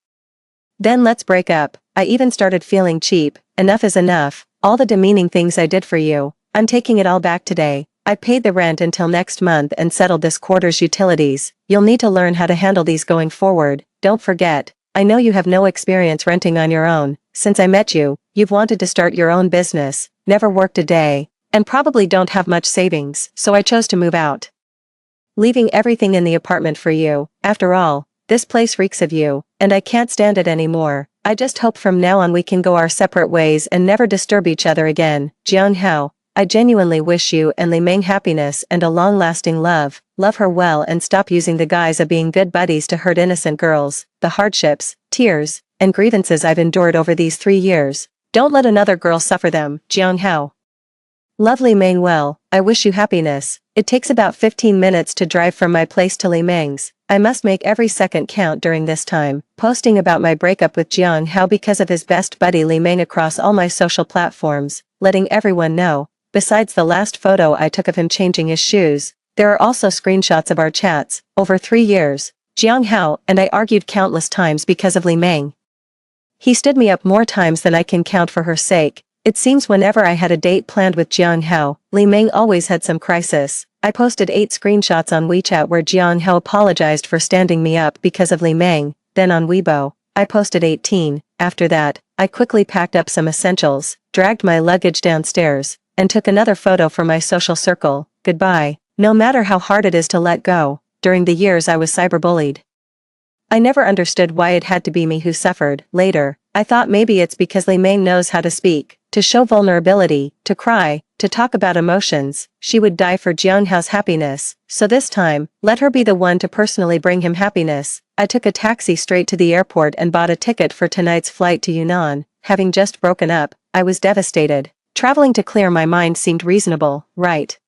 then let's break up. I even started feeling cheap. Enough is enough. All the demeaning things I did for you, I'm taking it all back today. I paid the rent until next month and settled this quarter's utilities. You'll need to learn how to handle these going forward. Don't forget, I know you have no experience renting on your own. Since I met you, you've wanted to start your own business, never worked a day, and probably don't have much savings, so I chose to move out, leaving everything in the apartment for you. After all, this place reeks of you, and I can't stand it anymore. I just hope from now on we can go our separate ways and never disturb each other again. Jiang Hao, I genuinely wish you and Li Meng happiness and a long-lasting love. Love her well and stop using the guise of being good buddies to hurt innocent girls. The hardships, tears, and grievances I've endured over these 3 years, don't let another girl suffer them. Jiang Hao. Love Li Meng well. I wish you happiness. It takes about 15 minutes to drive from my place to Li Meng's. I must make every second count during this time, posting about my breakup with Jiang Hao because of his best buddy Li Meng across all my social platforms, letting everyone know. Besides the last photo I took of him changing his shoes, there are also screenshots of our chats. Over 3 years, Jiang Hao and I argued countless times because of Li Meng. He stood me up more times than I can count for her sake. It seems whenever I had a date planned with Jiang Hao, Li Meng always had some crisis. I posted 8 screenshots on WeChat where Jiang Hao apologized for standing me up because of Li Meng. Then on Weibo, I posted 18. After that, I quickly packed up some essentials, dragged my luggage downstairs, and took another photo for my social circle. Goodbye. No matter how hard it is to let go, during the years I was cyberbullied. I never understood why it had to be me who suffered. Later, I thought maybe it's because Li Meng knows how to speak, to show vulnerability, to cry, to talk about emotions. She would die for Jiang Hao's happiness, so this time, let her be the one to personally bring him happiness. I took a taxi straight to the airport and bought a ticket for tonight's flight to Yunnan. Having just broken up, I was devastated. Traveling to clear my mind seemed reasonable, right?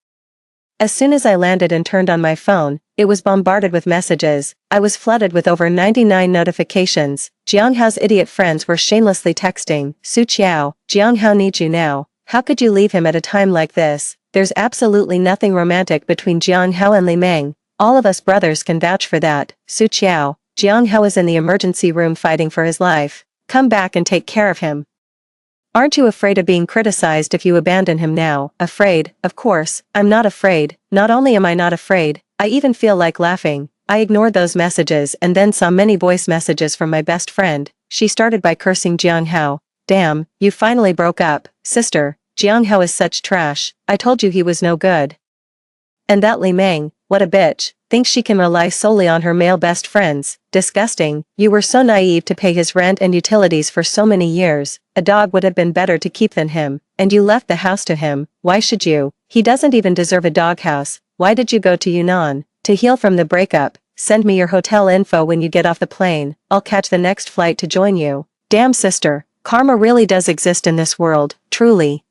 As soon as I landed and turned on my phone, it was bombarded with messages. I was flooded with over 99 notifications. Jiang Hao's idiot friends were shamelessly texting, Su Qiao, Jiang Hao needs you now. How could you leave him at a time like this? There's absolutely nothing romantic between Jiang Hao and Li Meng. All of us brothers can vouch for that. Su Qiao, Jiang Hao is in the emergency room fighting for his life. Come back and take care of him. Aren't you afraid of being criticized if you abandon him now? Afraid? Of course, I'm not afraid. Not only am I not afraid, I even feel like laughing. I ignored those messages and then saw many voice messages from my best friend. She started by cursing Jiang Hao. Damn, you finally broke up, sister. Jiang Hao is such trash. I told you he was no good. And that Li Meng, what a bitch, thinks she can rely solely on her male best friends. Disgusting. You were so naive to pay his rent and utilities for so many years. A dog would have been better to keep than him, and you left the house to him. Why should you? He doesn't even deserve a doghouse. Why did you go to Yunnan? To heal from the breakup. Send me your hotel info when you get off the plane. I'll catch the next flight to join you. Damn sister, karma really does exist in this world, truly.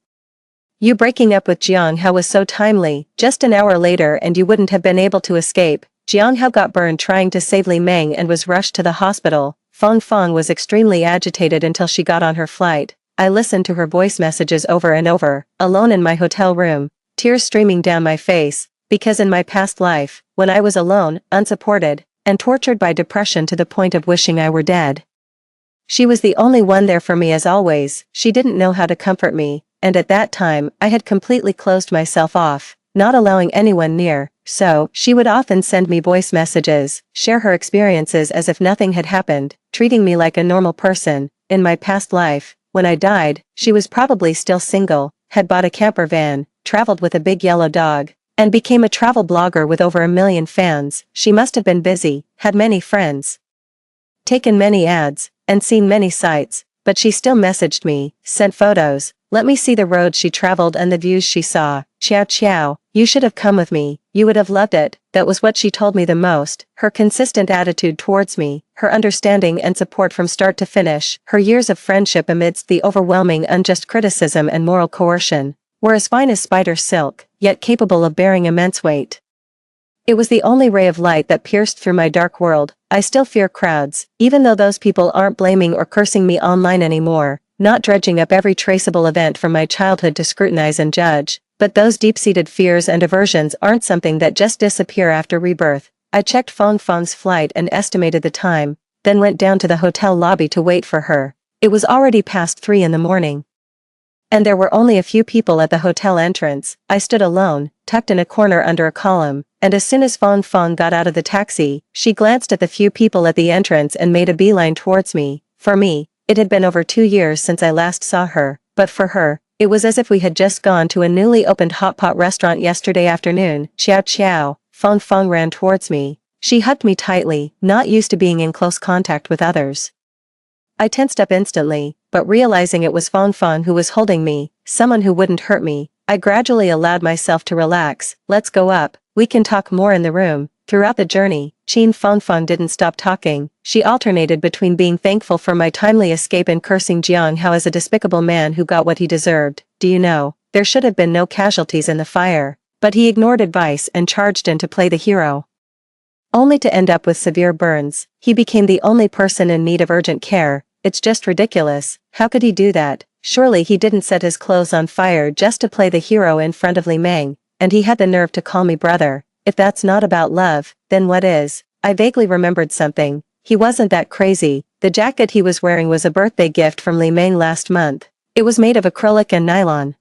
You breaking up with Jiang Hao was so timely. Just an hour later and you wouldn't have been able to escape. Jiang Hao got burned trying to save Li Meng and was rushed to the hospital. Feng Feng was extremely agitated until she got on her flight. I listened to her voice messages over and over, alone in my hotel room, tears streaming down my face, because in my past life, when I was alone, unsupported, and tortured by depression to the point of wishing I were dead, she was the only one there for me as always. She didn't know how to comfort me, and at that time, I had completely closed myself off, not allowing anyone near, so she would often send me voice messages, share her experiences as if nothing had happened, treating me like a normal person. In my past life, when I died, she was probably still single, had bought a camper van, traveled with a big yellow dog, and became a travel blogger with over 1 million fans. She must have been busy, had many friends, taken many ads, and seen many sights, but she still messaged me, sent photos, let me see the roads she traveled and the views she saw. Qiao Qiao, you should have come with me, you would have loved it. That was what she told me the most. Her consistent attitude towards me, her understanding and support from start to finish, her years of friendship amidst the overwhelming unjust criticism and moral coercion, were as fine as spider silk, yet capable of bearing immense weight. It was the only ray of light that pierced through my dark world. I still fear crowds, even though those people aren't blaming or cursing me online anymore, not dredging up every traceable event from my childhood to scrutinize and judge. But those deep-seated fears and aversions aren't something that just disappear after rebirth. I checked Feng Feng's flight and estimated the time, then went down to the hotel lobby to wait for her. It was already past 3 in the morning. And there were only a few people at the hotel entrance. I stood alone, tucked in a corner under a column, and as soon as Feng Feng got out of the taxi, she glanced at the few people at the entrance and made a beeline towards me. For me, it had been over 2 years since I last saw her, but for her, it was as if we had just gone to a newly opened hot pot restaurant yesterday afternoon. Qiao Qiao, Feng Feng ran towards me. She hugged me tightly, not used to being in close contact with others. I tensed up instantly, but realizing it was Feng Feng who was holding me, someone who wouldn't hurt me, I gradually allowed myself to relax. Let's go up, we can talk more in the room. Throughout the journey, Qin Feng Feng didn't stop talking. She alternated between being thankful for my timely escape and cursing Jiang Hao as a despicable man who got what he deserved. Do you know, there should have been no casualties in the fire, but he ignored advice and charged in to play the hero. Only to end up with severe burns. He became the only person in need of urgent care. It's just ridiculous. How could he do that? Surely he didn't set his clothes on fire just to play the hero in front of Li Meng, and he had the nerve to call me brother. If that's not about love, then what is? I vaguely remembered something. He wasn't that crazy. The jacket he was wearing was a birthday gift from Li Meng last month. It was made of acrylic and nylon,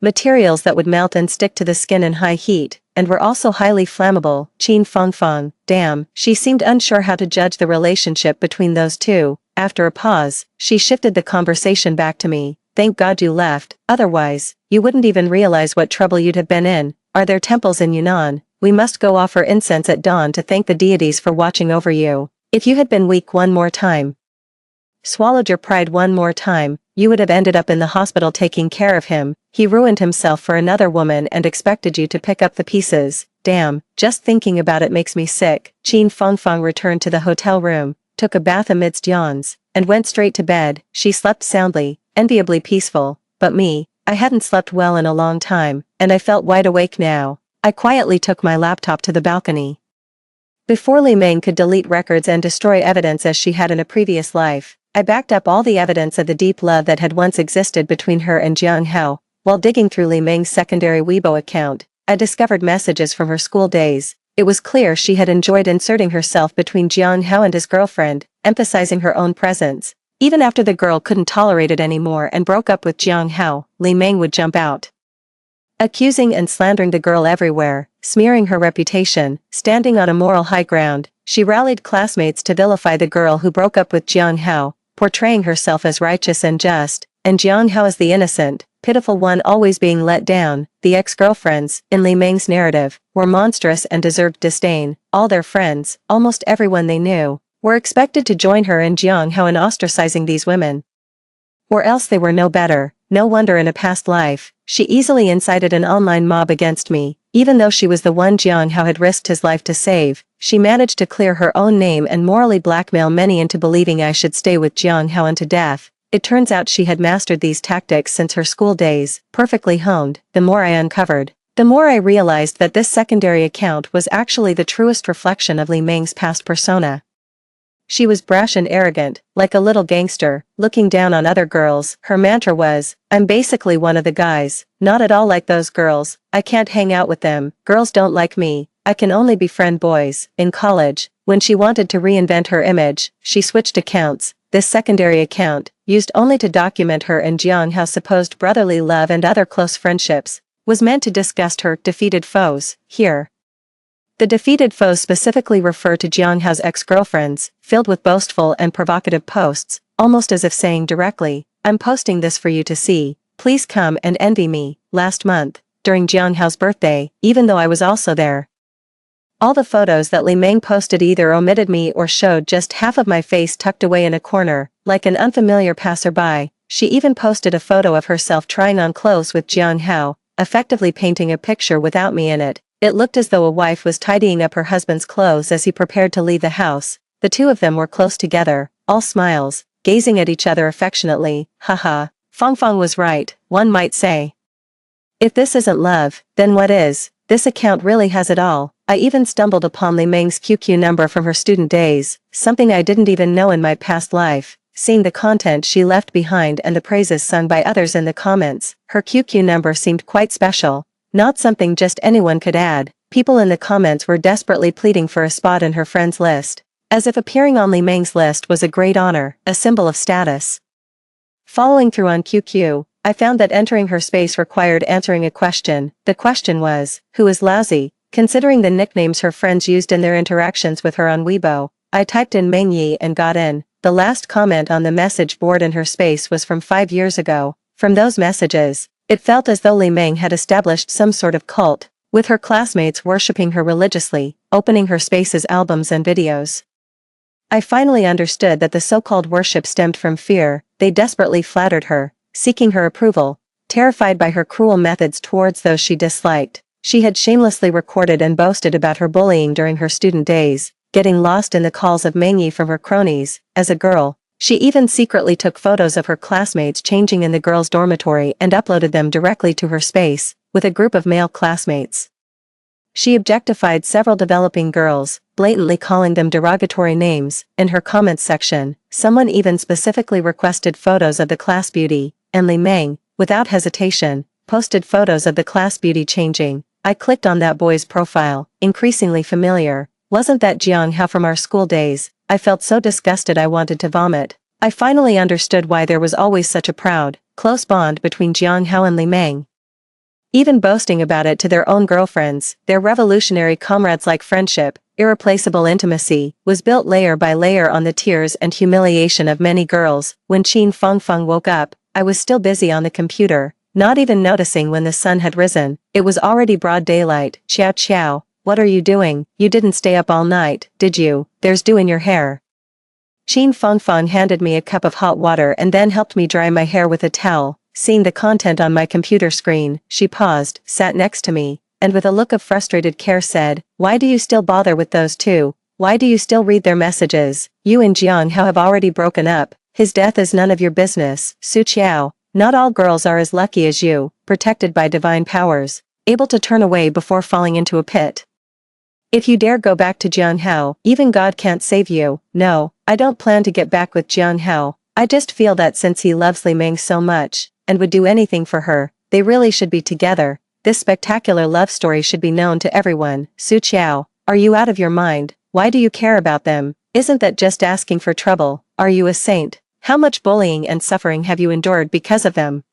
materials that would melt and stick to the skin in high heat, and were also highly flammable. Qin Fangfang, damn, she seemed unsure how to judge the relationship between those two. After a pause, she shifted the conversation back to me. Thank God you left, otherwise, you wouldn't even realize what trouble you'd have been in. Are there temples in Yunnan? We must go offer incense at dawn to thank the deities for watching over you. If you had been weak one more time, swallowed your pride one more time, you would have ended up in the hospital taking care of him. He ruined himself for another woman and expected you to pick up the pieces. Damn, just thinking about it makes me sick. Qin Fangfang returned to the hotel room, took a bath amidst yawns, and went straight to bed. She slept soundly, enviably peaceful, but me, I hadn't slept well in a long time, and I felt wide awake now. I quietly took my laptop to the balcony. Before Li Meng could delete records and destroy evidence as she had in a previous life, I backed up all the evidence of the deep love that had once existed between her and Jiang Hao. While digging through Li Meng's secondary Weibo account, I discovered messages from her school days. It was clear she had enjoyed inserting herself between Jiang Hao and his girlfriend, emphasizing her own presence. Even after the girl couldn't tolerate it anymore and broke up with Jiang Hao, Li Meng would jump out, accusing and slandering the girl everywhere, smearing her reputation. Standing on a moral high ground, she rallied classmates to vilify the girl who broke up with Jiang Hao, portraying herself as righteous and just, and Jiang Hao as the innocent, pitiful one always being let down. The ex-girlfriends, in Li Meng's narrative, were monstrous and deserved disdain. All their friends, almost everyone they knew, were expected to join her and Jiang Hao in ostracizing these women, or else they were no better. No wonder in a past life, she easily incited an online mob against me. Even though she was the one Jiang Hao had risked his life to save, she managed to clear her own name and morally blackmail many into believing I should stay with Jiang Hao unto death. It turns out she had mastered these tactics since her school days, perfectly honed. The more I uncovered, the more I realized that this secondary account was actually the truest reflection of Li Meng's past persona. She was brash and arrogant, like a little gangster, looking down on other girls. Her mantra was, I'm basically one of the guys, not at all like those girls, I can't hang out with them, girls don't like me, I can only befriend boys. In college, when she wanted to reinvent her image, she switched accounts. This secondary account, used only to document her and Jiang Hao's supposed brotherly love and other close friendships, was meant to disgust her defeated foes. Here, the defeated foes specifically refer to Jiang Hao's ex-girlfriends, filled with boastful and provocative posts, almost as if saying directly, I'm posting this for you to see, please come and envy me. Last month, during Jiang Hao's birthday, even though I was also there, all the photos that Li Meng posted either omitted me or showed just half of my face tucked away in a corner, like an unfamiliar passerby. She even posted a photo of herself trying on clothes with Jiang Hao, effectively painting a picture without me in it. It looked as though a wife was tidying up her husband's clothes as he prepared to leave the house. The two of them were close together, all smiles, gazing at each other affectionately. Haha, Fangfang was right, one might say. If this isn't love, then what is? This account really has it all. I even stumbled upon Li Meng's QQ number from her student days, something I didn't even know in my past life. Seeing the content she left behind and the praises sung by others in the comments, her QQ number seemed quite special. Not something just anyone could add. People in the comments were desperately pleading for a spot in her friends list, as if appearing on Li Meng's list was a great honor, a symbol of status. Following through on QQ, I found that entering her space required answering a question. The question was, who is lousy? Considering the nicknames her friends used in their interactions with her on Weibo, I typed in Meng Yi and got in. The last comment on the message board in her space was from 5 years ago. From those messages, it felt as though Li Meng had established some sort of cult, with her classmates worshipping her religiously, opening her space's albums and videos. I finally understood that the so-called worship stemmed from fear. They desperately flattered her, seeking her approval, terrified by her cruel methods towards those she disliked. She had shamelessly recorded and boasted about her bullying during her student days, getting lost in the calls of Meng Yi from her cronies. As a girl, she even secretly took photos of her classmates changing in the girls' dormitory and uploaded them directly to her space. with a group of male classmates. She objectified several developing girls, blatantly calling them derogatory names. In her comments section, someone even specifically requested photos of the class beauty, and Li Meng, without hesitation, posted photos of the class beauty changing. I clicked on that boy's profile, increasingly familiar. Wasn't that Jiang Hao from our school days? I felt so disgusted I wanted to vomit. I finally understood why there was always such a proud, close bond between Jiang Hao and Li Meng. Even boasting about it to their own girlfriends, their revolutionary comrades-like friendship, irreplaceable intimacy, was built layer by layer on the tears and humiliation of many girls. When Qin Fengfeng woke up, I was still busy on the computer, not even noticing when the sun had risen. It was already broad daylight. Xiao Xiao, what are you doing? You didn't stay up all night, did you? There's dew in your hair. Qin Fengfeng handed me a cup of hot water and then helped me dry my hair with a towel. Seeing the content on my computer screen, she paused, sat next to me, and with a look of frustrated care said, "Why do you still bother with those two? Why do you still read their messages? You and Jiang Hao have already broken up. His death is none of your business." Su Qiao, not all girls are as lucky as you, protected by divine powers, able to turn away before falling into a pit. If you dare go back to Jiang Hao, even God can't save you. No, I don't plan to get back with Jiang Hao. I just feel that since he loves Li Meng so much, and would do anything for her, they really should be together. This spectacular love story should be known to everyone. Su Qiao, are you out of your mind? Why do you care about them? Isn't that just asking for trouble? Are you a saint? How much bullying and suffering have you endured because of them?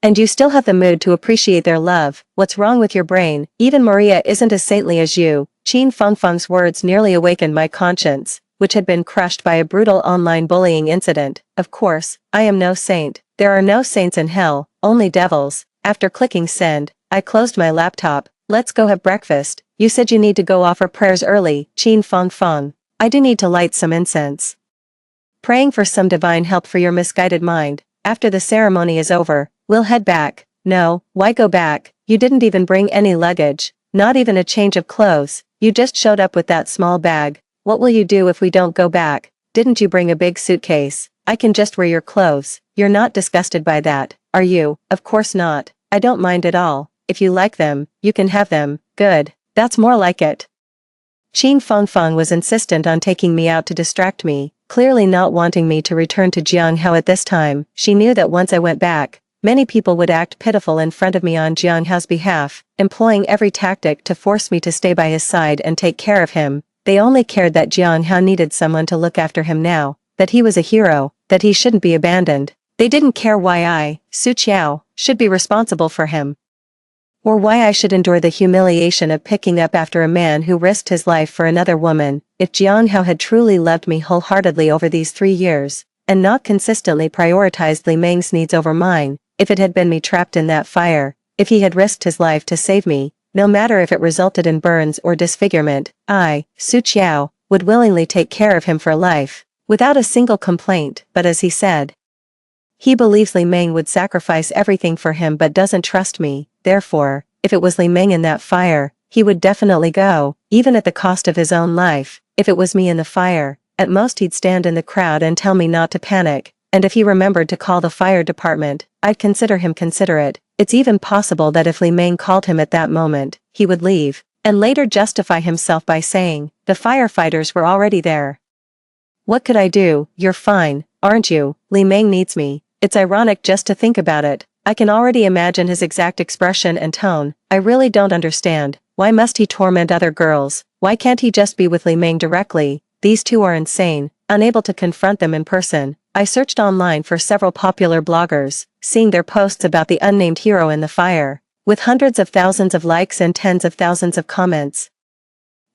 And you still have the mood to appreciate their love. What's wrong with your brain? Even Maria isn't as saintly as you. Qin Fengfeng's words nearly awakened my conscience, which had been crushed by a brutal online bullying incident. Of course, I am no saint. There are no saints in hell, only devils. After clicking send, I closed my laptop. Let's go have breakfast. You said you need to go offer prayers early. Qin Fengfeng. I do need to light some incense. Praying for some divine help for your misguided mind. After the ceremony is over, we'll head back. No, why go back? You didn't even bring any luggage, not even a change of clothes. You just showed up with that small bag. What will you do if we don't go back? Didn't you bring a big suitcase? I can just wear your clothes. You're not disgusted by that, are you? Of course not. I don't mind at all. If you like them, you can have them. Good. That's more like it. Qin Fengfeng was insistent on taking me out to distract me, clearly not wanting me to return to Jiang Hao at this time. She knew that once I went back, many people would act pitiful in front of me on Jiang Hao's behalf, employing every tactic to force me to stay by his side and take care of him. They only cared that Jiang Hao needed someone to look after him now, that he was a hero, that he shouldn't be abandoned. They didn't care why I, Su Qiao, should be responsible for him. Or why I should endure the humiliation of picking up after a man who risked his life for another woman. If Jiang Hao had truly loved me wholeheartedly over these 3 years, and not consistently prioritized Li Meng's needs over mine, if it had been me trapped in that fire, if he had risked his life to save me, no matter if it resulted in burns or disfigurement, I, Su Qiao, would willingly take care of him for life, without a single complaint. But as he said, he believes Li Meng would sacrifice everything for him but doesn't trust me. Therefore, if it was Li Meng in that fire, he would definitely go, even at the cost of his own life. If it was me in the fire, at most he'd stand in the crowd and tell me not to panic, and if he remembered to call the fire department, I'd consider him considerate. It's even possible that if Li Meng called him at that moment, he would leave, and later justify himself by saying, the firefighters were already there. What could I do? You're fine, aren't you? Li Meng needs me. It's ironic just to think about it. I can already imagine his exact expression and tone. I really don't understand. Why must he torment other girls? Why can't he just be with Li Meng directly? These two are insane. Unable to confront them in person, I searched online for several popular bloggers, seeing their posts about the unnamed hero in the fire, with hundreds of thousands of likes and tens of thousands of comments.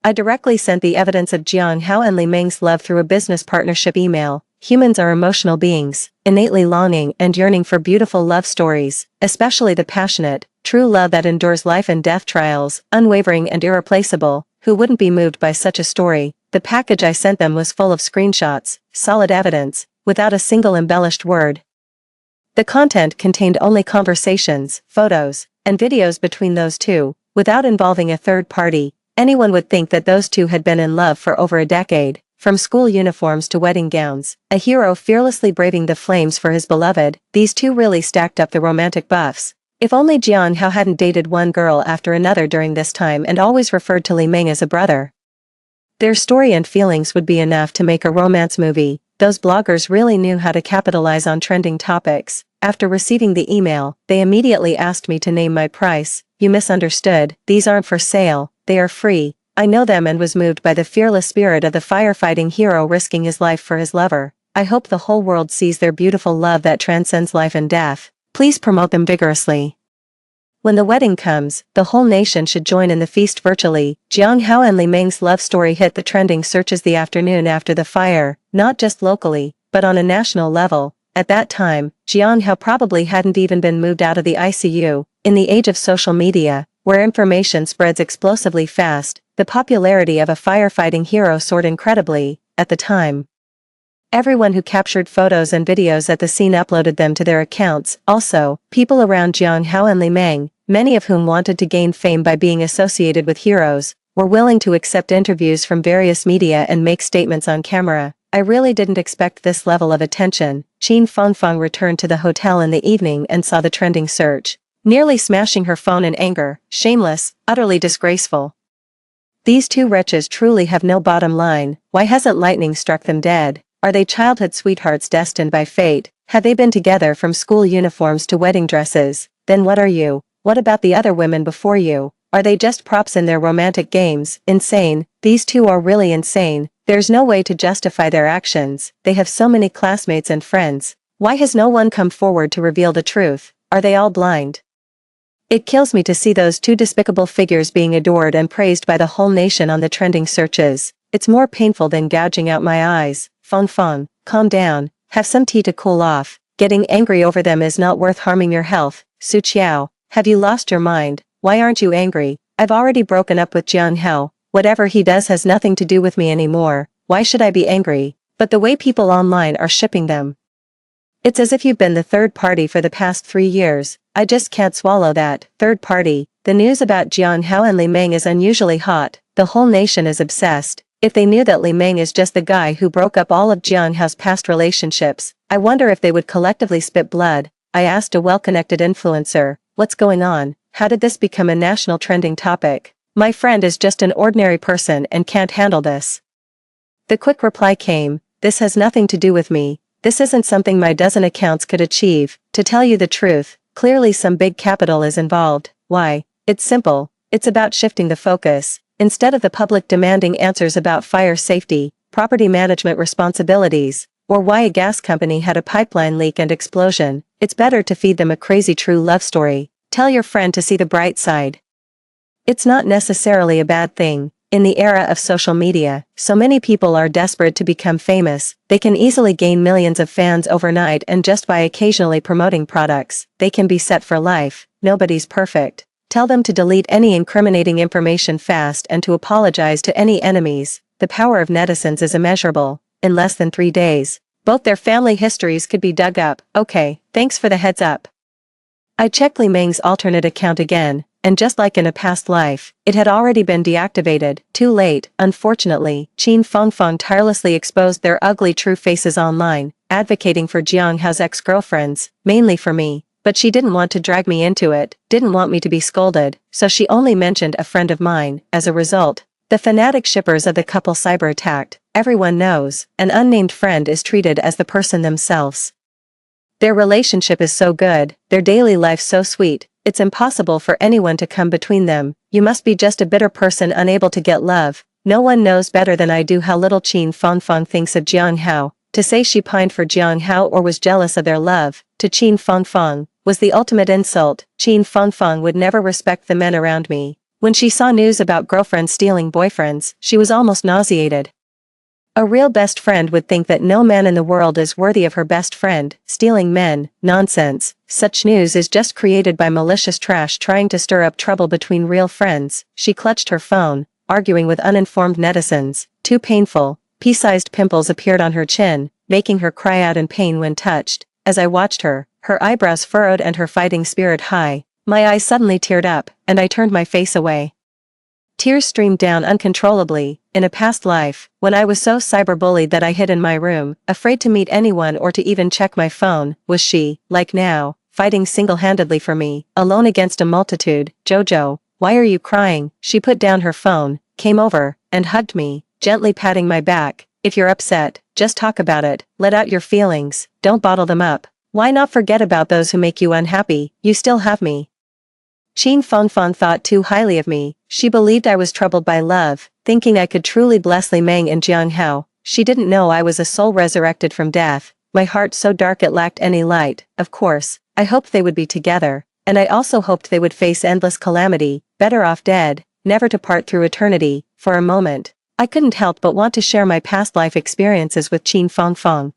I directly sent the evidence of Jiang Hao and Li Meng's love through a business partnership email. Humans are emotional beings, innately longing and yearning for beautiful love stories, especially the passionate, true love that endures life and death trials, unwavering and irreplaceable. Who wouldn't be moved by such a story? The package I sent them was full of screenshots, solid evidence, without a single embellished word. The content contained only conversations, photos, and videos between those two, without involving a third party. Anyone would think that those two had been in love for over a decade. From school uniforms to wedding gowns, a hero fearlessly braving the flames for his beloved. These two really stacked up the romantic buffs. If only Jiang Hao hadn't dated one girl after another during this time and always referred to Li Meng as a brother. Their story and feelings would be enough to make a romance movie. Those bloggers really knew how to capitalize on trending topics. After receiving the email, they immediately asked me to name my price. You misunderstood, these aren't for sale, they are free. I know them and was moved by the fearless spirit of the firefighting hero risking his life for his lover. I hope the whole world sees their beautiful love that transcends life and death. Please promote them vigorously. When the wedding comes, the whole nation should join in the feast virtually. Jiang Hao and Li Meng's love story hit the trending searches the afternoon after the fire, not just locally, but on a national level. At that time, Jiang Hao probably hadn't even been moved out of the ICU. In the age of social media, where information spreads explosively fast, the popularity of a firefighting hero soared incredibly. At the time, everyone who captured photos and videos at the scene uploaded them to their accounts. Also, people around Jiang Hao and Li Meng, many of whom wanted to gain fame by being associated with heroes, were willing to accept interviews from various media and make statements on camera. I really didn't expect this level of attention. Qin Fengfeng returned to the hotel in the evening and saw the trending search, nearly smashing her phone in anger. Shameless, utterly disgraceful. These two wretches truly have no bottom line. Why hasn't lightning struck them dead? Are they childhood sweethearts destined by fate? Have they been together from school uniforms to wedding dresses? Then what are you? What about the other women before you? Are they just props in their romantic games? Insane. These two are really insane. There's no way to justify their actions. They have so many classmates and friends. Why has no one come forward to reveal the truth? Are they all blind? It kills me to see those two despicable figures being adored and praised by the whole nation on the trending searches. It's more painful than gouging out my eyes. Feng, calm down. Have some tea to cool off. Getting angry over them is not worth harming your health. Su Qiao, have you lost your mind? Why aren't you angry? I've already broken up with Jiang Hao. Whatever he does has nothing to do with me anymore. Why should I be angry? But the way people online are shipping them. It's as if you've been the third party for the past 3 years. I just can't swallow that. Third party. The news about Jiang Hao and Li Meng is unusually hot. The whole nation is obsessed. If they knew that Li Meng is just the guy who broke up all of Jiang Hao's past relationships, I wonder if they would collectively spit blood. I asked a well-connected influencer, what's going on? How did this become a national trending topic? My friend is just an ordinary person and can't handle this. The quick reply came, this has nothing to do with me. This isn't something my dozen accounts could achieve. To tell you the truth, clearly some big capital is involved. Why? It's simple. It's about shifting the focus. Instead of the public demanding answers about fire safety, property management responsibilities, or why a gas company had a pipeline leak and explosion, it's better to feed them a crazy true love story. Tell your friend to see the bright side. It's not necessarily a bad thing. In the era of social media, so many people are desperate to become famous. They can easily gain millions of fans overnight, and just by occasionally promoting products, they can be set for life. Nobody's perfect. Tell them to delete any incriminating information fast and to apologize to any enemies. The power of netizens is immeasurable. In less than 3 days, both their family histories could be dug up. Okay, thanks for the heads up. I checked Li Meng's alternate account again, and just like in a past life, it had already been deactivated. Too late, unfortunately. Qin Fengfeng tirelessly exposed their ugly true faces online, advocating for Jiang Hao's ex-girlfriends, mainly for me. But she didn't want to drag me into it, didn't want me to be scolded, so she only mentioned a friend of mine. As a result, the fanatic shippers of the couple cyber-attacked. Everyone knows, an unnamed friend is treated as the person themselves. Their relationship is so good, their daily life so sweet, it's impossible for anyone to come between them. You must be just a bitter person unable to get love. No one knows better than I do how little Qin Fengfeng thinks of Jiang Hao. To say she pined for Jiang Hao or was jealous of their love, to Qin Fengfeng, was the ultimate insult. Qin Fengfeng would never respect the men around me. When she saw news about girlfriends stealing boyfriends, she was almost nauseated. A real best friend would think that no man in the world is worthy of her best friend. Stealing men, nonsense. Such news is just created by malicious trash trying to stir up trouble between real friends. She clutched her phone, arguing with uninformed netizens. Too painful. Pea-sized pimples appeared on her chin, making her cry out in pain when touched. As I watched her, her eyebrows furrowed and her fighting spirit high, my eyes suddenly teared up, and I turned my face away. Tears streamed down uncontrollably. In a past life, when I was so cyberbullied that I hid in my room, afraid to meet anyone or to even check my phone, was she, like now, fighting single-handedly for me, alone against a multitude. Jojo, why are you crying? She put down her phone, came over, and hugged me, gently patting my back. If you're upset, just talk about it, let out your feelings, don't bottle them up. Why not forget about those who make you unhappy? You still have me. Qin Fengfeng thought too highly of me. She believed I was troubled by love, thinking I could truly bless Li Meng and Jiang Hao. She didn't know I was a soul resurrected from death, my heart so dark it lacked any light. Of course, I hoped they would be together, and I also hoped they would face endless calamity, better off dead, never to part through eternity. For a moment, I couldn't help but want to share my past life experiences with Qin Fengfeng.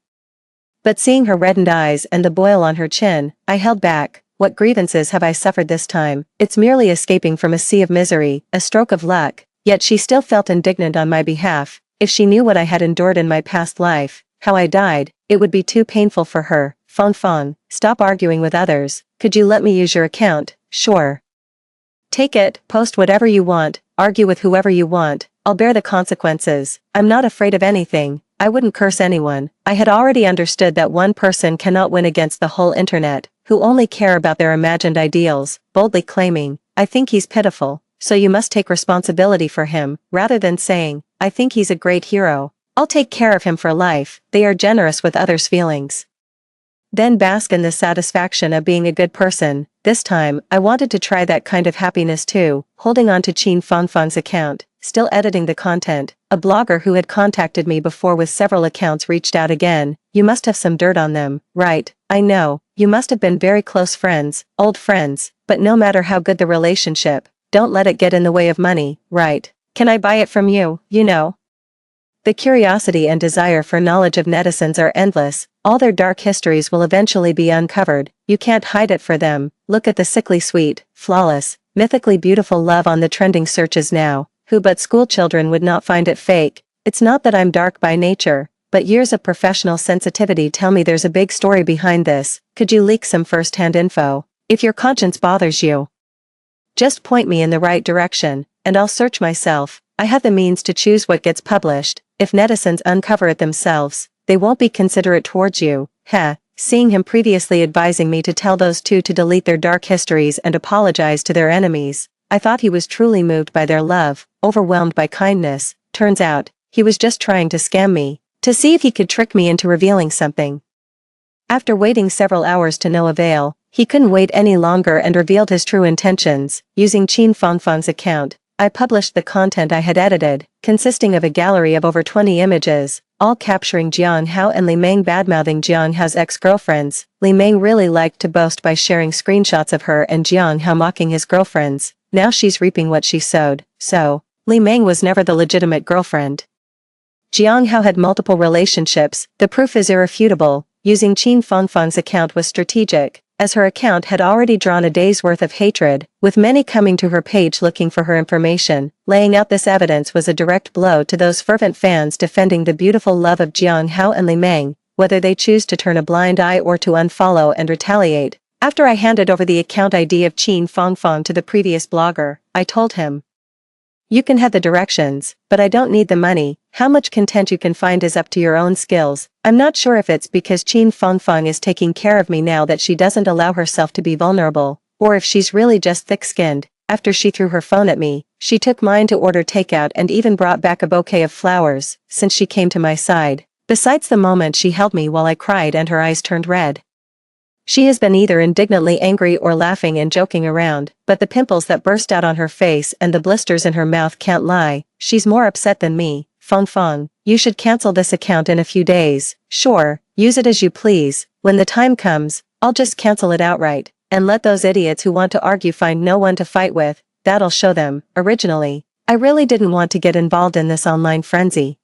But seeing her reddened eyes and the boil on her chin, I held back. What grievances have I suffered this time? It's merely escaping from a sea of misery, a stroke of luck. Yet she still felt indignant on my behalf. If she knew what I had endured in my past life, how I died, it would be too painful for her. Fengfeng, stop arguing with others. Could you let me use your account? Sure. Take it, post whatever you want, argue with whoever you want, I'll bear the consequences. I'm not afraid of anything. I wouldn't curse anyone. I had already understood that one person cannot win against the whole internet, who only care about their imagined ideals, boldly claiming, I think he's pitiful, so you must take responsibility for him, rather than saying, I think he's a great hero. I'll take care of him for life. They are generous with others' feelings. Then bask in the satisfaction of being a good person. This time, I wanted to try that kind of happiness too, holding on to Qin Fengfeng's account, still editing the content. A blogger who had contacted me before with several accounts reached out again. You must have some dirt on them, right? I know, you must have been very close friends, old friends, but no matter how good the relationship, don't let it get in the way of money, right? Can I buy it from you, you know? The curiosity and desire for knowledge of netizens are endless. All their dark histories will eventually be uncovered. You can't hide it for them. Look at the sickly sweet, flawless, mythically beautiful love on the trending searches now. Who but schoolchildren would not find it fake? It's not that I'm dark by nature, but years of professional sensitivity tell me there's a big story behind this. Could you leak some first-hand info? If your conscience bothers you, just point me in the right direction, and I'll search myself. I have the means to choose what gets published. If netizens uncover it themselves, they won't be considerate towards you. Heh. Seeing him previously advising me to tell those two to delete their dark histories and apologize to their enemies, I thought he was truly moved by their love, overwhelmed by kindness. Turns out, he was just trying to scam me, to see if he could trick me into revealing something. After waiting several hours to no avail, he couldn't wait any longer and revealed his true intentions. Using Qin Fengfeng's account, I published the content I had edited, consisting of a gallery of over 20 images, all capturing Jiang Hao and Li Meng badmouthing Jiang Hao's ex-girlfriends. Li Meng really liked to boast by sharing screenshots of her and Jiang Hao mocking his girlfriends. Now she's reaping what she sowed. So, Li Meng was never the legitimate girlfriend. Jiang Hao had multiple relationships. The proof is irrefutable. Using Qin Fengfeng's account was strategic, as her account had already drawn a day's worth of hatred, with many coming to her page looking for her information. Laying out this evidence was a direct blow to those fervent fans defending the beautiful love of Jiang Hao and Li Meng, whether they choose to turn a blind eye or to unfollow and retaliate. After I handed over the account ID of Qin Fengfeng to the previous blogger, I told him, you can have the directions, but I don't need the money. How much content you can find is up to your own skills. I'm not sure if it's because Qin Fengfeng is taking care of me now that she doesn't allow herself to be vulnerable, or if she's really just thick-skinned. After she threw her phone at me, she took mine to order takeout and even brought back a bouquet of flowers, since she came to my side. Besides the moment she held me while I cried and her eyes turned red. She has been either indignantly angry or laughing and joking around, but the pimples that burst out on her face and the blisters in her mouth can't lie. She's more upset than me. Fengfeng, you should cancel this account in a few days. Sure, use it as you please. When the time comes, I'll just cancel it outright, and let those idiots who want to argue find no one to fight with. That'll show them. Originally, I really didn't want to get involved in this online frenzy,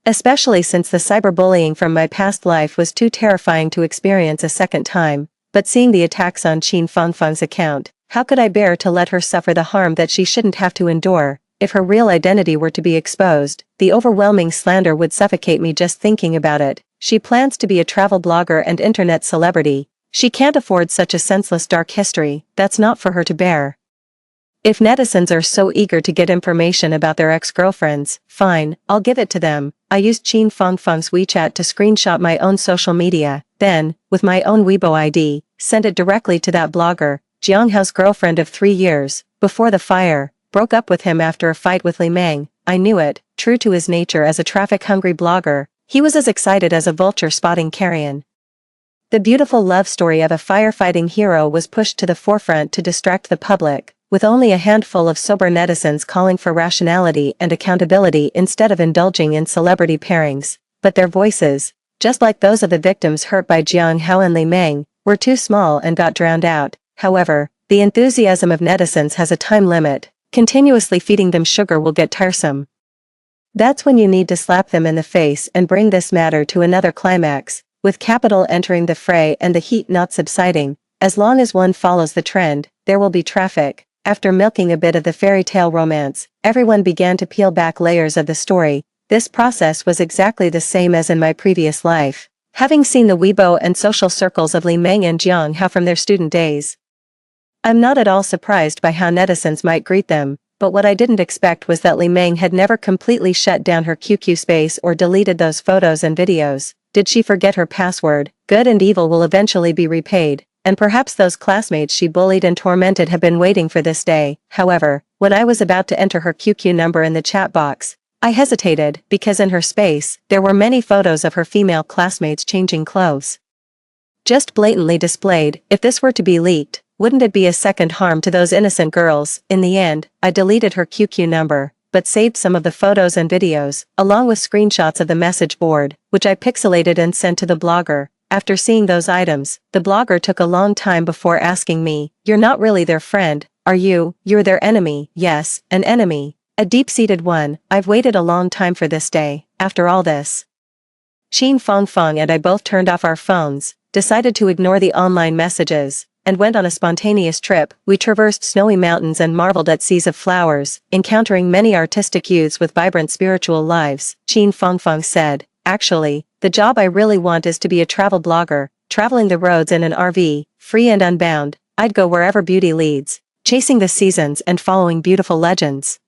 especially since the cyberbullying from my past life was too terrifying to experience a second time. But seeing the attacks on Qin Fengfeng's account, how could I bear to let her suffer the harm that she shouldn't have to endure? If her real identity were to be exposed, the overwhelming slander would suffocate me just thinking about it. She plans to be a travel blogger and internet celebrity. She can't afford such a senseless dark history. That's not for her to bear. If netizens are so eager to get information about their ex-girlfriends, fine, I'll give it to them. I used Qin Fengfeng's WeChat to screenshot my own social media, then, with my own Weibo ID, sent it directly to that blogger. Jiang Hao's girlfriend of 3 years, before the fire, broke up with him after a fight with Li Meng. I knew it, true to his nature as a traffic-hungry blogger, he was as excited as a vulture spotting carrion. The beautiful love story of a firefighting hero was pushed to the forefront to distract the public, with only a handful of sober netizens calling for rationality and accountability instead of indulging in celebrity pairings. But their voices, just like those of the victims hurt by Jiang Hao and Li Meng, were too small and got drowned out. However, the enthusiasm of netizens has a time limit. Continuously feeding them sugar will get tiresome. That's when you need to slap them in the face and bring this matter to another climax, with capital entering the fray and the heat not subsiding. As long as one follows the trend, there will be traffic. After milking a bit of the fairy tale romance, everyone began to peel back layers of the story. This process was exactly the same as in my previous life, having seen the Weibo and social circles of Li Meng and Jiang Hao from their student days. I'm not at all surprised by how netizens might greet them, but what I didn't expect was that Li Meng had never completely shut down her QQ space or deleted those photos and videos. Did she forget her password? Good and evil will eventually be repaid, and perhaps those classmates she bullied and tormented have been waiting for this day. However, when I was about to enter her QQ number in the chat box, I hesitated, because in her space, there were many photos of her female classmates changing clothes. Just blatantly displayed. If this were to be leaked, wouldn't it be a second harm to those innocent girls? In the end, I deleted her QQ number, but saved some of the photos and videos, along with screenshots of the message board, which I pixelated and sent to the blogger. After seeing those items, the blogger took a long time before asking me, "You're not really their friend, are you? You're their enemy." Yes, an enemy. A deep-seated one. I've waited a long time for this day. After all this, Qin Fangfang and I both turned off our phones, decided to ignore the online messages, and went on a spontaneous trip. We traversed snowy mountains and marveled at seas of flowers, encountering many artistic youths with vibrant spiritual lives. Qin Fangfang said, "Actually, the job I really want is to be a travel blogger, traveling the roads in an RV, free and unbound. I'd go wherever beauty leads, chasing the seasons and following beautiful legends.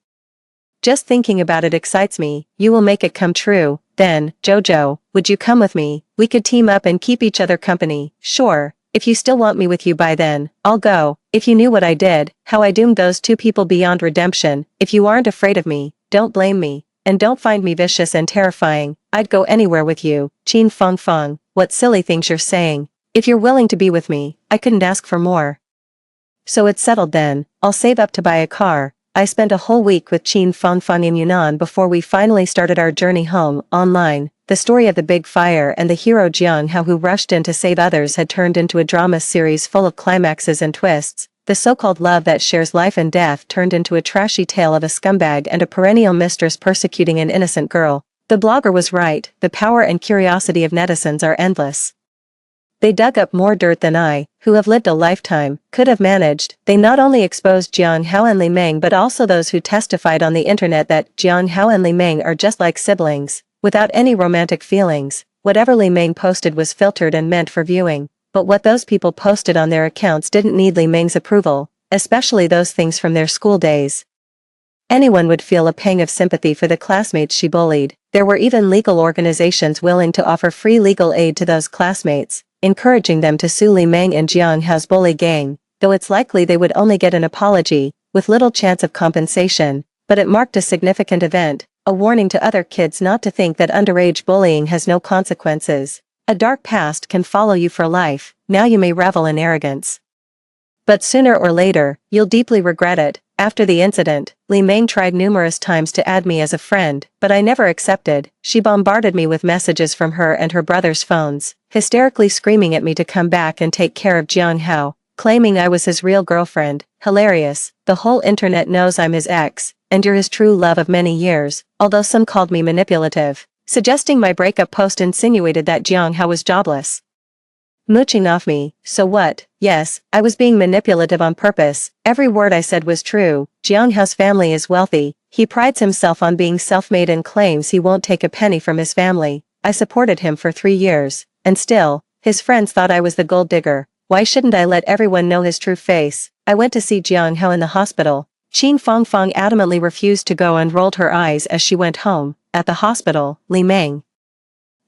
Just thinking about it excites me. You will make it come true." Then, "Jojo, would you come with me? We could team up and keep each other company." "Sure. If you still want me with you by then, I'll go." If you knew what I did, how I doomed those two people beyond redemption, if you aren't afraid of me, don't blame me, and don't find me vicious and terrifying, I'd go anywhere with you. Qin Fangfang, what silly things you're saying. If you're willing to be with me, I couldn't ask for more. So it's settled then, I'll save up to buy a car. I spent a whole week with Qin Fangfang in Yunnan before we finally started our journey home. Online, the story of the big fire and the hero Jiang Hao who rushed in to save others had turned into a drama series full of climaxes and twists. The so-called love that shares life and death turned into a trashy tale of a scumbag and a perennial mistress persecuting an innocent girl. The blogger was right, the power and curiosity of netizens are endless. They dug up more dirt than I, who have lived a lifetime, could have managed. They not only exposed Jiang Hao and Li Meng but also those who testified on the internet that Jiang Hao and Li Meng are just like siblings, without any romantic feelings. Whatever Li Meng posted was filtered and meant for viewing, but what those people posted on their accounts didn't need Li Meng's approval, especially those things from their school days. Anyone would feel a pang of sympathy for the classmates she bullied. There were even legal organizations willing to offer free legal aid to those classmates, encouraging them to sue Li Meng and Jiang Hao's bully gang, though it's likely they would only get an apology, with little chance of compensation. But it marked a significant event, a warning to other kids not to think that underage bullying has no consequences. A dark past can follow you for life. Now you may revel in arrogance, but sooner or later, you'll deeply regret it. After the incident, Li Meng tried numerous times to add me as a friend, but I never accepted. She bombarded me with messages from her and her brother's phones, hysterically screaming at me to come back and take care of Jiang Hao, claiming I was his real girlfriend. Hilarious. The whole internet knows I'm his ex, and you're his true love of many years, although some called me manipulative, suggesting my breakup post insinuated that Jiang Hao was jobless, mooching off me. So what? Yes, I was being manipulative on purpose. Every word I said was true. Jiang Hao's family is wealthy. He prides himself on being self-made and claims he won't take a penny from his family. I supported him for 3 years, and still, his friends thought I was the gold digger. Why shouldn't I let everyone know his true face? I went to see Jiang Hao in the hospital. Qin Fangfang adamantly refused to go and rolled her eyes as she went home. At the hospital, Li Meng,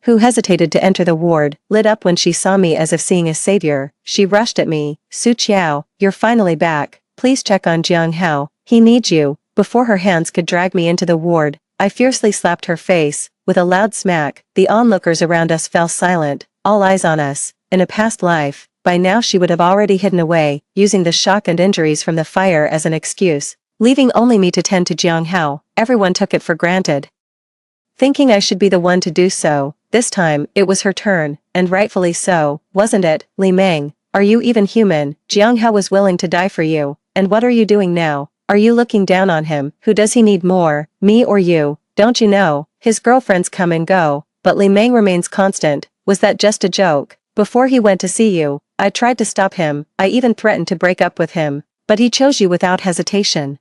who hesitated to enter the ward, lit up when she saw me as if seeing a savior. She rushed at me. "Su Qiao, you're finally back. Please check on Jiang Hao. He needs you." Before her hands could drag me into the ward, I fiercely slapped her face. With a loud smack, the onlookers around us fell silent, all eyes on us. In a past life, by now she would have already hidden away, using the shock and injuries from the fire as an excuse, leaving only me to tend to Jiang Hao. Everyone took it for granted, thinking I should be the one to do so. This time, it was her turn, and rightfully so, wasn't it? "Li Meng, are you even human? Jiang Hao was willing to die for you, and what are you doing now? Are you looking down on him? Who does he need more, me or you? Don't you know, his girlfriends come and go, but Li Meng remains constant. Was that just a joke? Before he went to see you, I tried to stop him, I even threatened to break up with him, but he chose you without hesitation.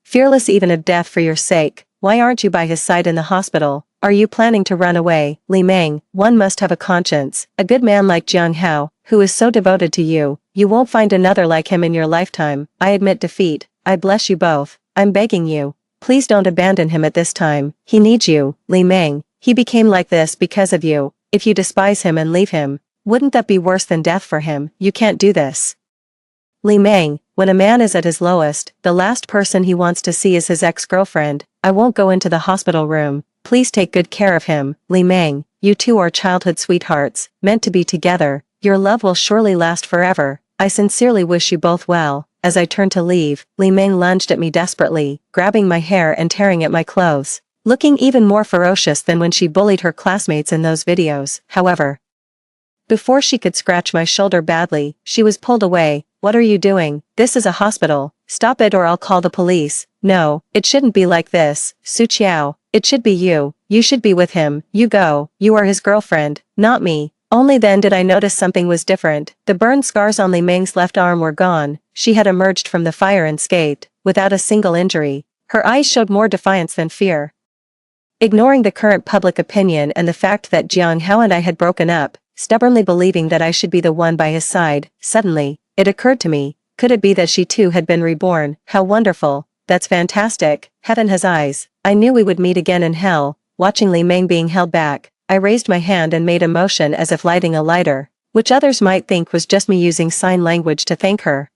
Fearless even of death for your sake. Why aren't you by his side in the hospital? Are you planning to run away? Li Meng, one must have a conscience. A good man like Jiang Hao, who is so devoted to you, you won't find another like him in your lifetime. I admit defeat. I bless you both. I'm begging you. Please don't abandon him at this time. He needs you, Li Meng. He became like this because of you. If you despise him and leave him, wouldn't that be worse than death for him? You can't do this. Li Meng, when a man is at his lowest, the last person he wants to see is his ex-girlfriend. I won't go into the hospital room. Please take good care of him. Li Meng, you two are childhood sweethearts, meant to be together. Your love will surely last forever. I sincerely wish you both well. As I turned to leave, Li Meng lunged at me desperately, grabbing my hair and tearing at my clothes, looking even more ferocious than when she bullied her classmates in those videos. However, before she could scratch my shoulder badly, she was pulled away. "What are you doing? This is a hospital. Stop it or I'll call the police." "No, it shouldn't be like this. Su Qiao, it should be you. You should be with him. You go. You are his girlfriend, not me." Only then did I notice something was different. The burn scars on Li Meng's left arm were gone. She had emerged from the fire unscathed, without a single injury. Her eyes showed more defiance than fear. Ignoring the current public opinion and the fact that Jiang Hao and I had broken up, stubbornly believing that I should be the one by his side, suddenly, it occurred to me, could it be that she too had been reborn? How wonderful. That's fantastic. Heaven has eyes. I knew we would meet again in hell. Watching Li Meng being held back, I raised my hand and made a motion as if lighting a lighter, which others might think was just me using sign language to thank her.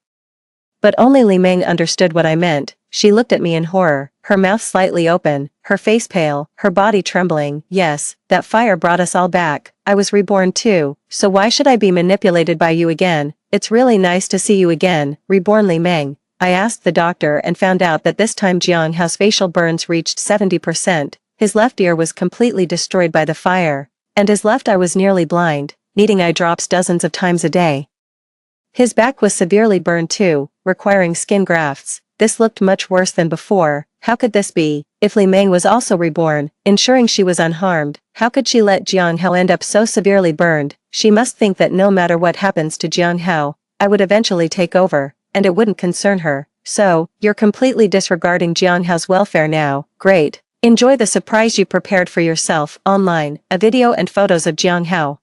But only Li Meng understood what I meant. She looked at me in horror, her mouth slightly open, her face pale, her body trembling. "Yes, that fire brought us all back. I was reborn too, so why should I be manipulated by you again? It's really nice to see you again, reborn Li Meng." I asked the doctor and found out that this time Jiang Hao's facial burns reached 70%. His left ear was completely destroyed by the fire, and his left eye was nearly blind, needing eye drops dozens of times a day. His back was severely burned too, requiring skin grafts. This looked much worse than before. How could this be? If Li Meng was also reborn, ensuring she was unharmed, how could she let Jiang Hao end up so severely burned? She must think that no matter what happens to Jiang Hao, I would eventually take over, and it wouldn't concern her. "So, you're completely disregarding Jiang Hao's welfare now. Great. Enjoy the surprise you prepared for yourself." Online, a video and photos of Jiang Hao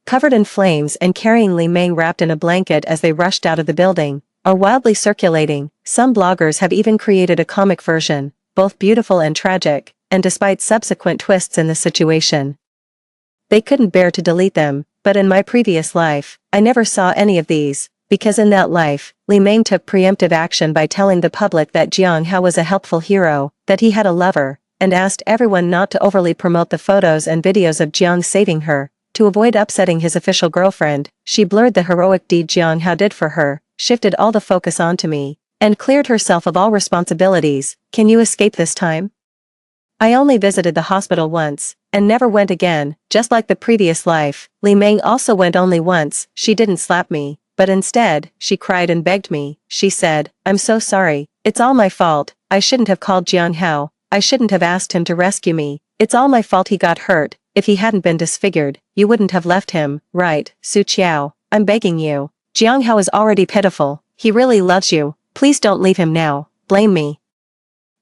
covered in flames and carrying Li Meng wrapped in a blanket as they rushed out of the building, are wildly circulating. Some bloggers have even created a comic version, both beautiful and tragic, and despite subsequent twists in the situation, they couldn't bear to delete them. But in my previous life, I never saw any of these, because in that life, Li Meng took preemptive action by telling the public that Jiang Hao was a helpful hero, that he had a lover, and asked everyone not to overly promote the photos and videos of Jiang saving her. To avoid upsetting his official girlfriend, she blurred the heroic deed Jiang Hao did for her, shifted all the focus onto me, and cleared herself of all responsibilities. Can you escape this time? I only visited the hospital once, and never went again. Just like the previous life, Li Meng also went only once. She didn't slap me, but instead, she cried and begged me. She said, "I'm so sorry. It's all my fault. I shouldn't have called Jiang Hao. I shouldn't have asked him to rescue me. It's all my fault he got hurt. If he hadn't been disfigured, you wouldn't have left him, right? Su Qiao, I'm begging you. Jiang Hao is already pitiful. He really loves you. Please don't leave him now. Blame me.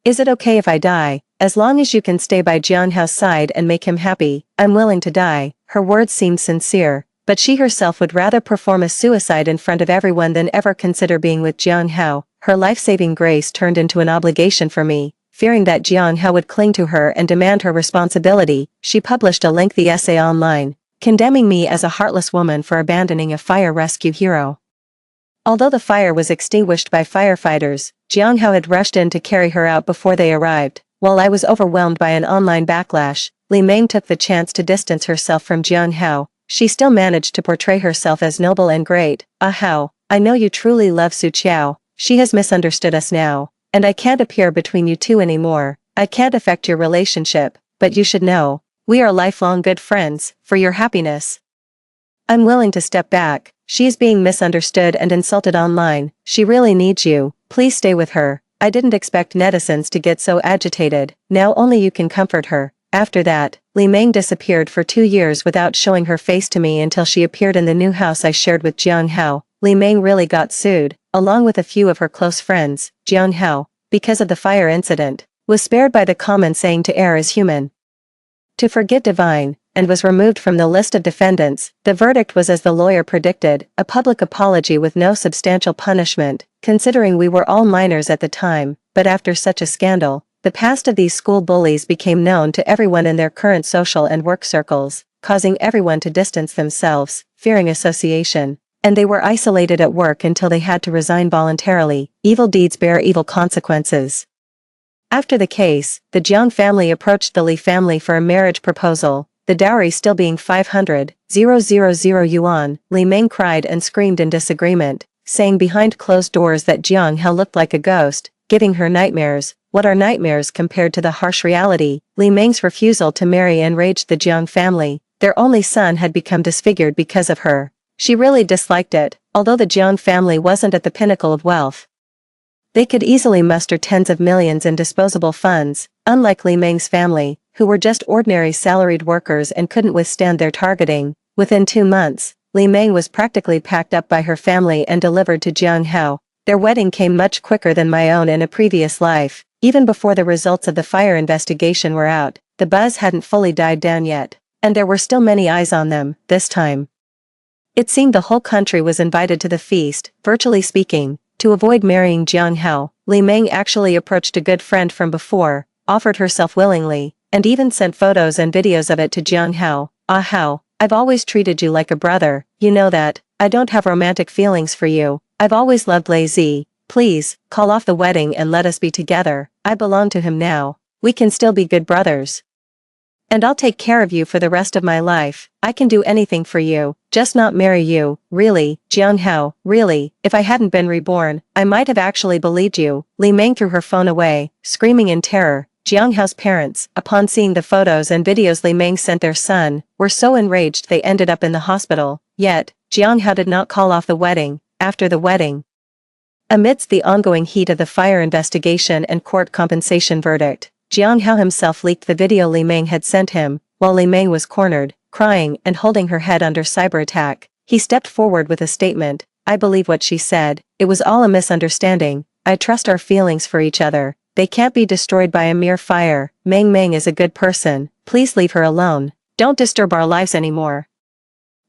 Is it okay if I die? As long as you can stay by Jiang Hao's side and make him happy, I'm willing to die." Her words seemed sincere, but she herself would rather perform a suicide in front of everyone than ever consider being with Jiang Hao. Her life-saving grace turned into an obligation for me. fearing that Jiang Hao would cling to her and demand her responsibility, she published a lengthy essay online, condemning me as a heartless woman for abandoning a fire rescue hero. Although the fire was extinguished by firefighters, Jiang Hao had rushed in to carry her out before they arrived. While I was overwhelmed by an online backlash, Li Meng took the chance to distance herself from Jiang Hao. She still managed to portray herself as noble and great. "Ah Hao, I know you truly love Su Qiao. She has misunderstood us now, and I can't appear between you two anymore. I can't affect your relationship, but you should know, we are lifelong good friends, for your happiness. I'm willing to step back. She is being misunderstood and insulted online. She really needs you. Please stay with her." I didn't expect netizens to get so agitated. "Now only you can comfort her." After that, Li Meng disappeared for 2 years without showing her face to me until she appeared in the new house I shared with Jiang Hao. Li Meng really got sued, along with a few of her close friends. Jiang Hao, because of the fire incident, was spared by the common saying to err is human, to forget divine, and was removed from the list of defendants. The verdict was as the lawyer predicted, a public apology with no substantial punishment, considering we were all minors at the time. But after such a scandal, the past of these school bullies became known to everyone in their current social and work circles, causing everyone to distance themselves, fearing association, and they were isolated at work until they had to resign voluntarily. Evil deeds bear evil consequences. After the case, the Jiang family approached the Li family for a marriage proposal, the dowry still being 500,000 yuan. Li Meng cried and screamed in disagreement, saying behind closed doors that Jiang Hao looked like a ghost, giving her nightmares. What are nightmares compared to the harsh reality? Li Meng's refusal to marry enraged the Jiang family. Their only son had become disfigured because of her. She really disliked it, although the Jiang family wasn't at the pinnacle of wealth. They could easily muster tens of millions in disposable funds, unlike Li Meng's family, who were just ordinary salaried workers and couldn't withstand their targeting. Within 2 months, Li Meng was practically packed up by her family and delivered to Jiang Hao. Their wedding came much quicker than my own in a previous life. Even before the results of the fire investigation were out, the buzz hadn't fully died down yet, and there were still many eyes on them. This time, it seemed the whole country was invited to the feast. Virtually speaking, to avoid marrying Jiang Hao, Li Meng actually approached a good friend from before, offered herself willingly, and even sent photos and videos of it to Jiang Hao. "Ah Hao, I've always treated you like a brother, you know that. I don't have romantic feelings for you. I've always loved Lei Zi. Please, call off the wedding and let us be together. I belong to him now. We can still be good brothers. And I'll take care of you for the rest of my life. I can do anything for you, just not marry you." "Really, Jiang Hao, really? If I hadn't been reborn, I might have actually believed you." Li Meng threw her phone away, screaming in terror. Jiang Hao's parents, upon seeing the photos and videos Li Meng sent their son, were so enraged they ended up in the hospital. Yet, Jiang Hao did not call off the wedding. After the wedding, amidst the ongoing heat of the fire investigation and court compensation verdict, Jiang Hao himself leaked the video Li Meng had sent him. While Li Meng was cornered, crying and holding her head under cyber attack, he stepped forward with a statement. "I believe what she said. It was all a misunderstanding. I trust our feelings for each other. They can't be destroyed by a mere fire. Meng Meng is a good person. Please leave her alone. Don't disturb our lives anymore."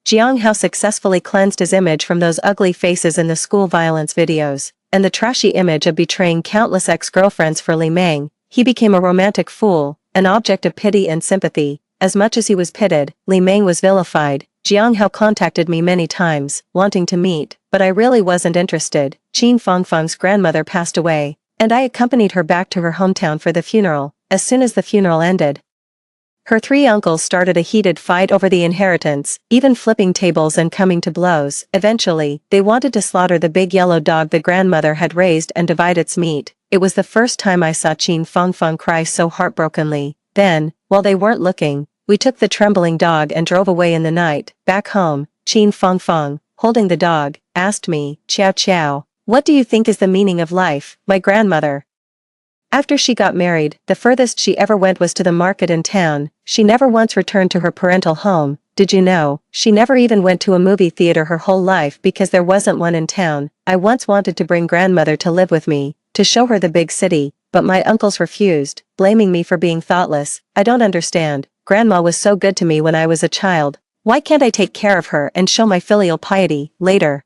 Jiang Hao successfully cleansed his image from those ugly faces in the school violence videos, and the trashy image of betraying countless ex-girlfriends for Li Meng. He became a romantic fool, an object of pity and sympathy. As much as he was pitied, Li Meng was vilified. Jiang Hao contacted me many times, wanting to meet, but I really wasn't interested. Qin Fangfang's grandmother passed away, and I accompanied her back to her hometown for the funeral. As soon as the funeral ended, her 3 uncles started a heated fight over the inheritance, even flipping tables and coming to blows. Eventually, they wanted to slaughter the big yellow dog the grandmother had raised and divide its meat. It was the first time I saw Qin Fangfang cry so heartbrokenly. Then, while they weren't looking, we took the trembling dog and drove away in the night. Back home, Qin Fangfang, holding the dog, asked me, "Qiao Qiao, what do you think is the meaning of life?" My grandmother, after she got married, the furthest she ever went was to the market in town. She never once returned to her parental home. Did you know, she never even went to a movie theater her whole life because there wasn't one in town. I once wanted to bring grandmother to live with me, to show her the big city, but my uncles refused, blaming me for being thoughtless. I don't understand. Grandma was so good to me when I was a child. Why can't I take care of her and show my filial piety? Later,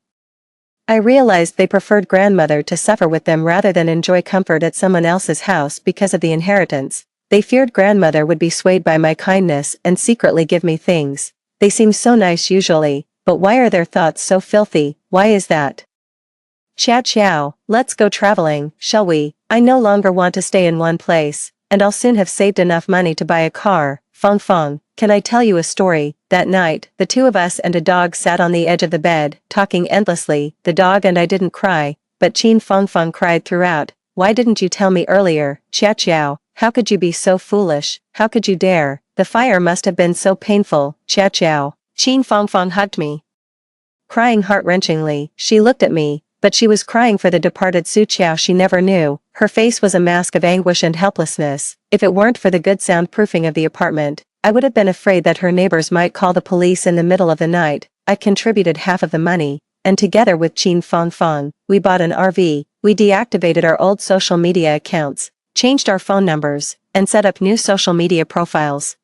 I realized they preferred grandmother to suffer with them rather than enjoy comfort at someone else's house because of the inheritance. They feared grandmother would be swayed by my kindness and secretly give me things. They seem so nice usually, but why are their thoughts so filthy? Why is that? Chow chow, let's go traveling, shall we? I no longer want to stay in one place, and I'll soon have saved enough money to buy a car. Fong Fong, can I tell you a story? That night, the two of us and a dog sat on the edge of the bed, talking endlessly. The dog and I didn't cry, but Chin Fong Fong cried throughout. Why didn't you tell me earlier? Chow chow, how could you be so foolish? How could you dare? The fire must have been so painful. Chow chow. Chin Fong Fong hugged me, crying heart-wrenchingly. She looked at me, but she was crying for the departed Su Chiao she never knew. Her face was a mask of anguish and helplessness. If it weren't for the good soundproofing of the apartment, I would have been afraid that her neighbors might call the police in the middle of the night. I contributed half of the money, and together with Chin Fong Fong, we bought an RV. We deactivated our old social media accounts, changed our phone numbers, and set up new social media profiles.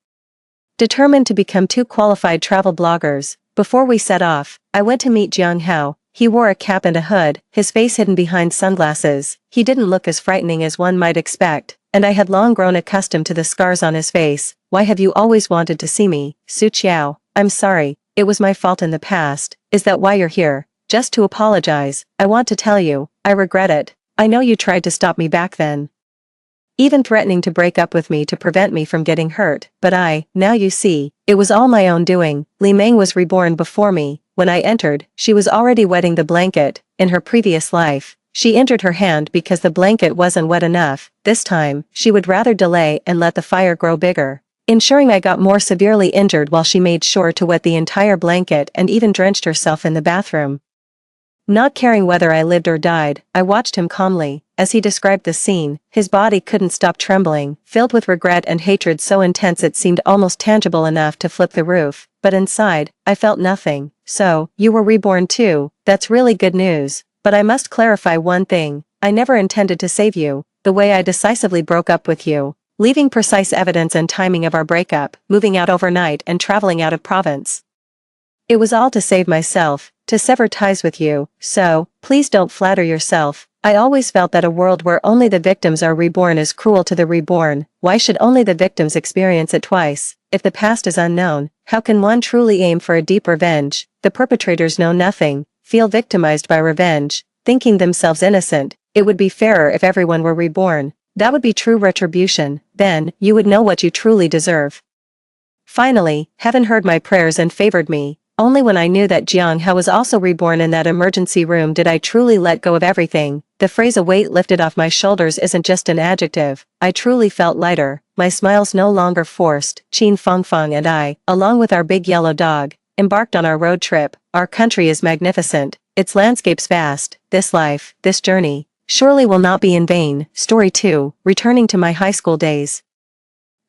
Determined to become two qualified travel bloggers, before we set off, I went to meet Jiang Hao. He wore a cap and a hood, his face hidden behind sunglasses. He didn't look as frightening as one might expect, and I had long grown accustomed to the scars on his face. Why have you always wanted to see me, Su Chiao? I'm sorry, it was my fault in the past. Is that why you're here? Just to apologize. I want to tell you, I regret it. I know you tried to stop me back then, even threatening to break up with me to prevent me from getting hurt, but now you see, it was all my own doing. Li Meng was reborn before me. When I entered, she was already wetting the blanket. In her previous life, she injured her hand because the blanket wasn't wet enough. This time, she would rather delay and let the fire grow bigger, ensuring I got more severely injured while she made sure to wet the entire blanket and even drenched herself in the bathroom. Not caring whether I lived or died, I watched him calmly. As he described the scene, his body couldn't stop trembling, filled with regret and hatred so intense it seemed almost tangible enough to flip the roof. But inside, I felt nothing. So, you were reborn too. That's really good news. But I must clarify one thing. I never intended to save you. The way I decisively broke up with you, leaving precise evidence and timing of our breakup, moving out overnight and traveling out of province. It was all to save myself, to sever ties with you, so, please don't flatter yourself. I always felt that a world where only the victims are reborn is cruel to the reborn. Why should only the victims experience it twice? If the past is unknown, how can one truly aim for a deep revenge? The perpetrators know nothing, feel victimized by revenge, thinking themselves innocent. It would be fairer if everyone were reborn. That would be true retribution. Then, you would know what you truly deserve. Finally, heaven heard my prayers and favored me. Only when I knew that Jiang Hao was also reborn in that emergency room did I truly let go of everything. The phrase "a weight lifted off my shoulders" isn't just an adjective. I truly felt lighter, my smiles no longer forced. Chin Fong Fong and I, along with our big yellow dog, embarked on our road trip. Our country is magnificent, its landscapes vast. This life, this journey, surely will not be in vain. Story 2, returning to my high school days.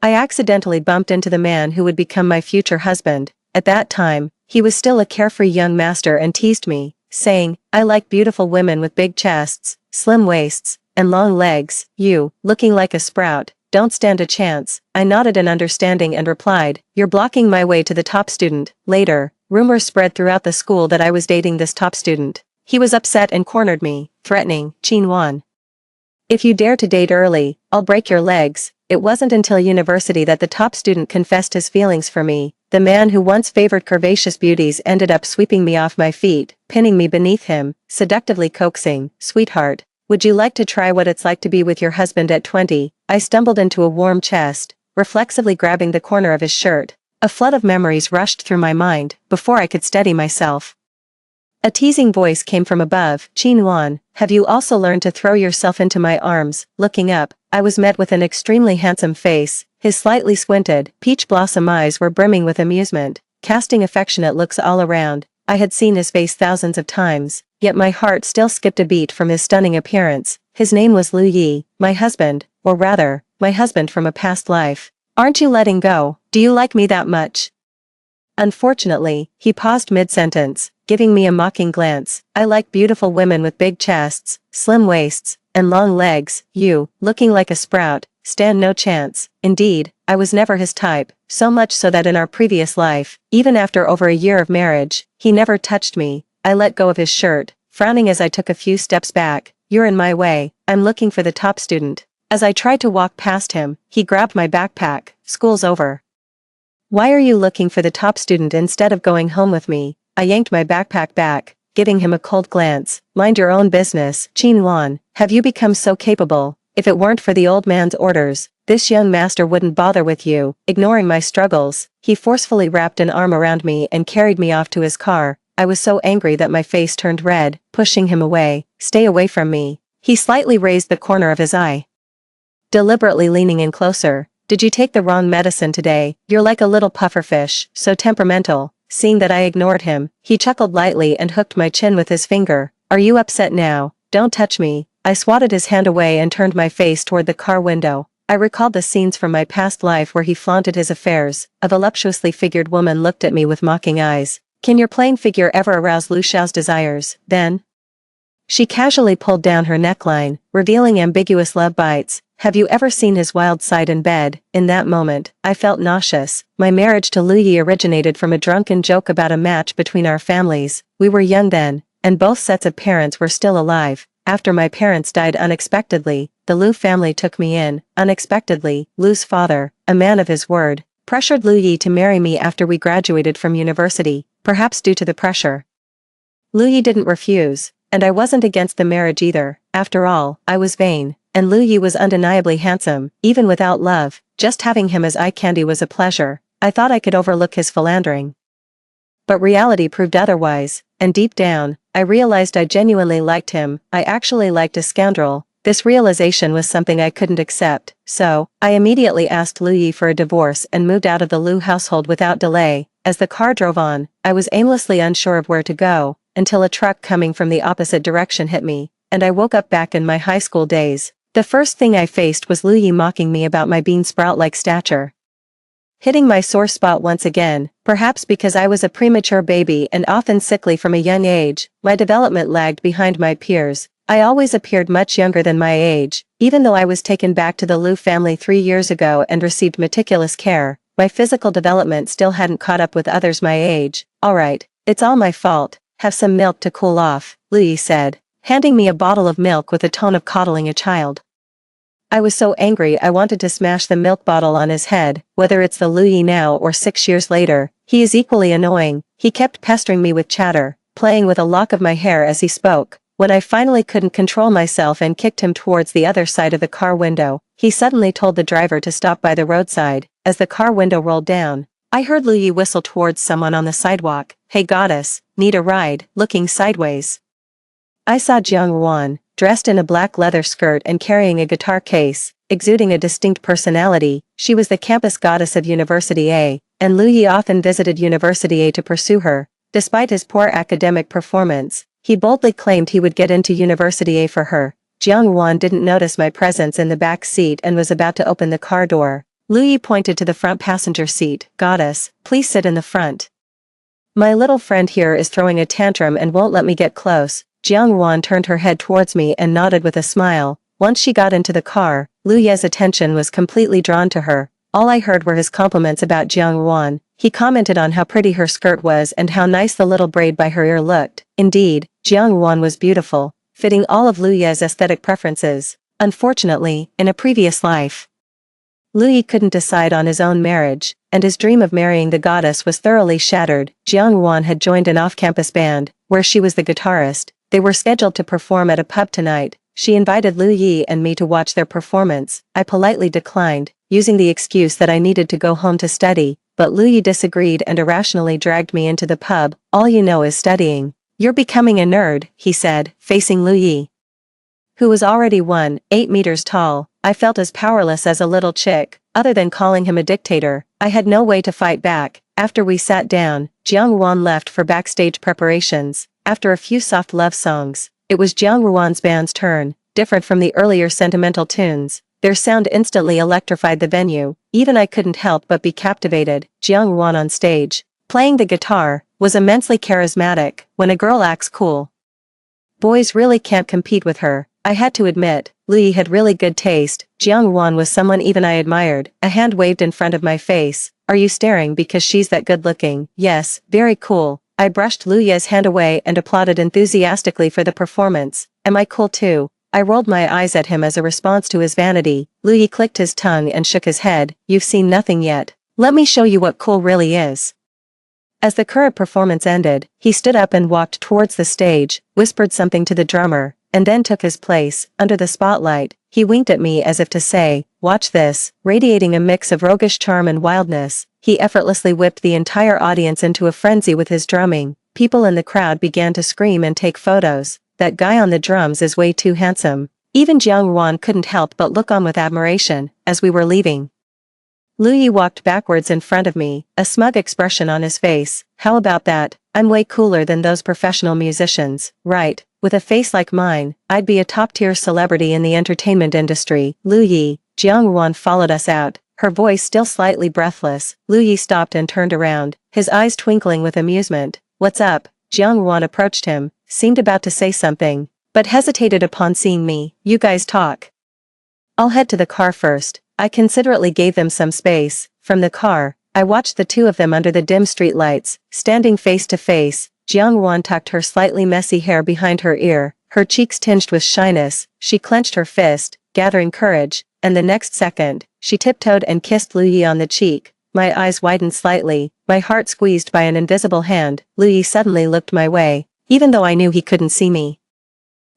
I accidentally bumped into the man who would become my future husband. At that time, he was still a carefree young master and teased me, saying, "I like beautiful women with big chests, slim waists, and long legs. You, looking like a sprout, don't stand a chance." I nodded in understanding and replied, "You're blocking my way to the top student." Later, rumors spread throughout the school that I was dating this top student. He was upset and cornered me, threatening, "Chin Wan, if you dare to date early, I'll break your legs." It wasn't until university that the top student confessed his feelings for me. The man who once favored curvaceous beauties ended up sweeping me off my feet, pinning me beneath him, seductively coaxing, "Sweetheart, would you like to try what it's like to be with your husband at 20? I stumbled into a warm chest, reflexively grabbing the corner of his shirt. A flood of memories rushed through my mind, before I could steady myself. A teasing voice came from above, "Chin Wan, have you also learned to throw yourself into my arms?" Looking up, I was met with an extremely handsome face. His slightly squinted, peach blossom eyes were brimming with amusement, casting affectionate looks all around. I had seen his face thousands of times, yet my heart still skipped a beat from his stunning appearance. His name was Lu Yi, my husband, or rather, my husband from a past life. "Aren't you letting go? Do you like me that much?" Unfortunately, he paused mid-sentence, giving me a mocking glance. "I like beautiful women with big chests, slim waists, and long legs. You, looking like a sprout, stand no chance." Indeed, I was never his type, so much so that in our previous life, even after over a year of marriage, he never touched me. I let go of his shirt, frowning as I took a few steps back. "You're in my way, I'm looking for the top student." As I tried to walk past him, he grabbed my backpack. "School's over. Why are you looking for the top student instead of going home with me?" I yanked my backpack back, giving him a cold glance. "Mind your own business, Chin Wan. Have you become so capable? If it weren't for the old man's orders, this young master wouldn't bother with you." Ignoring my struggles, he forcefully wrapped an arm around me and carried me off to his car. I was so angry that my face turned red, pushing him away. "Stay away from me." He slightly raised the corner of his eye, deliberately leaning in closer. "Did you take the wrong medicine today? You're like a little pufferfish, so temperamental." Seeing that I ignored him, he chuckled lightly and hooked my chin with his finger. "Are you upset now? Don't touch me." I swatted his hand away and turned my face toward the car window. I recalled the scenes from my past life where he flaunted his affairs. A voluptuously figured woman looked at me with mocking eyes. "Can your plain figure ever arouse Lu Xiao's desires, then?" She casually pulled down her neckline, revealing ambiguous love bites. "Have you ever seen his wild side in bed?" In that moment, I felt nauseous. My marriage to Lu Yi originated from a drunken joke about a match between our families. We were young then, and both sets of parents were still alive. After my parents died unexpectedly, the Lu family took me in. Unexpectedly, Lu's father, a man of his word, pressured Lu Yi to marry me after we graduated from university, perhaps due to the pressure. Lu Yi didn't refuse, and I wasn't against the marriage either. After all, I was vain, and Lu Yi was undeniably handsome. Even without love, just having him as eye candy was a pleasure. I thought I could overlook his philandering. But reality proved otherwise, and deep down, I realized I genuinely liked him. I actually liked a scoundrel. This realization was something I couldn't accept, so I immediately asked Lu Yi for a divorce and moved out of the Lu household without delay. As the car drove on, I was aimlessly unsure of where to go, until a truck coming from the opposite direction hit me, and I woke up back in my high school days. The first thing I faced was Lu Yi mocking me about my bean sprout-like stature, hitting my sore spot once again, perhaps because I was a premature baby and often sickly from a young age. My development lagged behind my peers. I always appeared much younger than my age. Even though I was taken back to the Lu family 3 years ago and received meticulous care, my physical development still hadn't caught up with others my age. "Alright, it's all my fault. Have some milk to cool off," Lu Yi said, handing me a bottle of milk with the tone of coddling a child. I was so angry I wanted to smash the milk bottle on his head. Whether it's the Lu Yi now or 6 years later, he is equally annoying. He kept pestering me with chatter, playing with a lock of my hair as he spoke. When I finally couldn't control myself and kicked him towards the other side of the car window, he suddenly told the driver to stop by the roadside. As the car window rolled down, I heard Lu Yi whistle towards someone on the sidewalk. "Hey goddess, need a ride?" Looking sideways, I saw Jiang Ruan, dressed in a black leather skirt and carrying a guitar case, exuding a distinct personality. She was the campus goddess of University A, and Lu Yi often visited University A to pursue her. Despite his poor academic performance, he boldly claimed he would get into University A for her. Jiang Ruan didn't notice my presence in the back seat and was about to open the car door. Lu Yi pointed to the front passenger seat. "Goddess, please sit in the front. My little friend here is throwing a tantrum and won't let me get close." Jiang Ruan turned her head towards me and nodded with a smile. Once she got into the car, Lu Ye's attention was completely drawn to her. All I heard were his compliments about Jiang Ruan. He commented on how pretty her skirt was and how nice the little braid by her ear looked. Indeed, Jiang Ruan was beautiful, fitting all of Lu Ye's aesthetic preferences. Unfortunately, in a previous life, Lu Yi couldn't decide on his own marriage, and his dream of marrying the goddess was thoroughly shattered. Jiang Ruan had joined an off-campus band, where she was the guitarist. They were scheduled to perform at a pub tonight. She invited Lu Yi and me to watch their performance. I politely declined, using the excuse that I needed to go home to study, but Lu Yi disagreed and irrationally dragged me into the pub. "All you know is studying. You're becoming a nerd," he said, facing Lu Yi, who was already 1.8 meters tall. I felt as powerless as a little chick. Other than calling him a dictator, I had no way to fight back. After we sat down, Jiang Ruan left for backstage preparations. After a few soft love songs, it was Jiang Ruan's band's turn. Different from the earlier sentimental tunes, their sound instantly electrified the venue. Even I couldn't help but be captivated. Jiang Ruan on stage, playing the guitar, was immensely charismatic. When a girl acts cool, boys really can't compete with her. I had to admit, Lu Yi had really good taste. Jiang Ruan was someone even I admired. A hand waved in front of my face. "Are you staring because she's that good looking?" "Yes, very cool." I brushed Luya's hand away and applauded enthusiastically for the performance. Am I cool too? I rolled my eyes at him as a response to his vanity. Luya clicked his tongue and shook his head. You've seen nothing yet. Let me show you what cool really is. As the current performance ended, he stood up and walked towards the stage, whispered something to the drummer, and then took his place. Under the spotlight, he winked at me as if to say, watch this. Radiating a mix of roguish charm and wildness, he effortlessly whipped the entire audience into a frenzy with his drumming. People in the crowd began to scream and take photos. That guy on the drums is way too handsome. Even Jiang Ruan couldn't help but look on with admiration. As we were leaving, Luya walked backwards in front of me, a smug expression on his face. How about that? I'm way cooler than those professional musicians, right? With a face like mine, I'd be a top-tier celebrity in the entertainment industry. Luya. Jiang Ruan followed us out, her voice still slightly breathless. Luya stopped and turned around, his eyes twinkling with amusement. What's up? Jiang Ruan approached him, seemed about to say something, but hesitated upon seeing me. You guys talk. I'll head to the car first. I considerately gave them some space. From the car, I watched the two of them under the dim streetlights, standing face to face. Jiang Ruan tucked her slightly messy hair behind her ear, her cheeks tinged with shyness. She clenched her fist, gathering courage, and the next second, she tiptoed and kissed Luya on the cheek. My eyes widened slightly, my heart squeezed by an invisible hand. Luya suddenly looked my way, even though I knew he couldn't see me.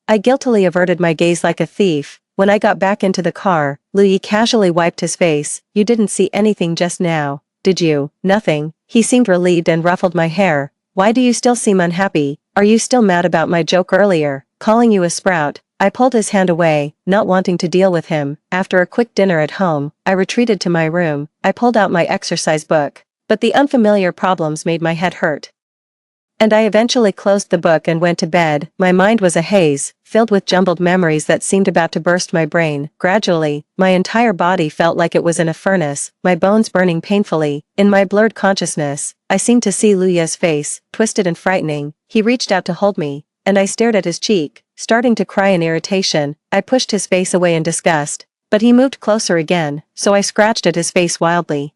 I guiltily averted my gaze like a thief. When I got back into the car, Luya casually wiped his face. You didn't see anything just now, did you? Nothing. He seemed relieved and ruffled my hair. Why do you still seem unhappy? Are you still mad about my joke earlier, calling you a sprout? I pulled his hand away, not wanting to deal with him. After a quick dinner at home, I retreated to my room. I pulled out my exercise book, but the unfamiliar problems made my head hurt. And I eventually closed the book and went to bed. My mind was a haze, filled with jumbled memories that seemed about to burst my brain. Gradually, my entire body felt like it was in a furnace, my bones burning painfully. In my blurred consciousness, I seemed to see Luya's face, twisted and frightening. He reached out to hold me, and I stared at his cheek, starting to cry in irritation. I pushed his face away in disgust, but he moved closer again, so I scratched at his face wildly.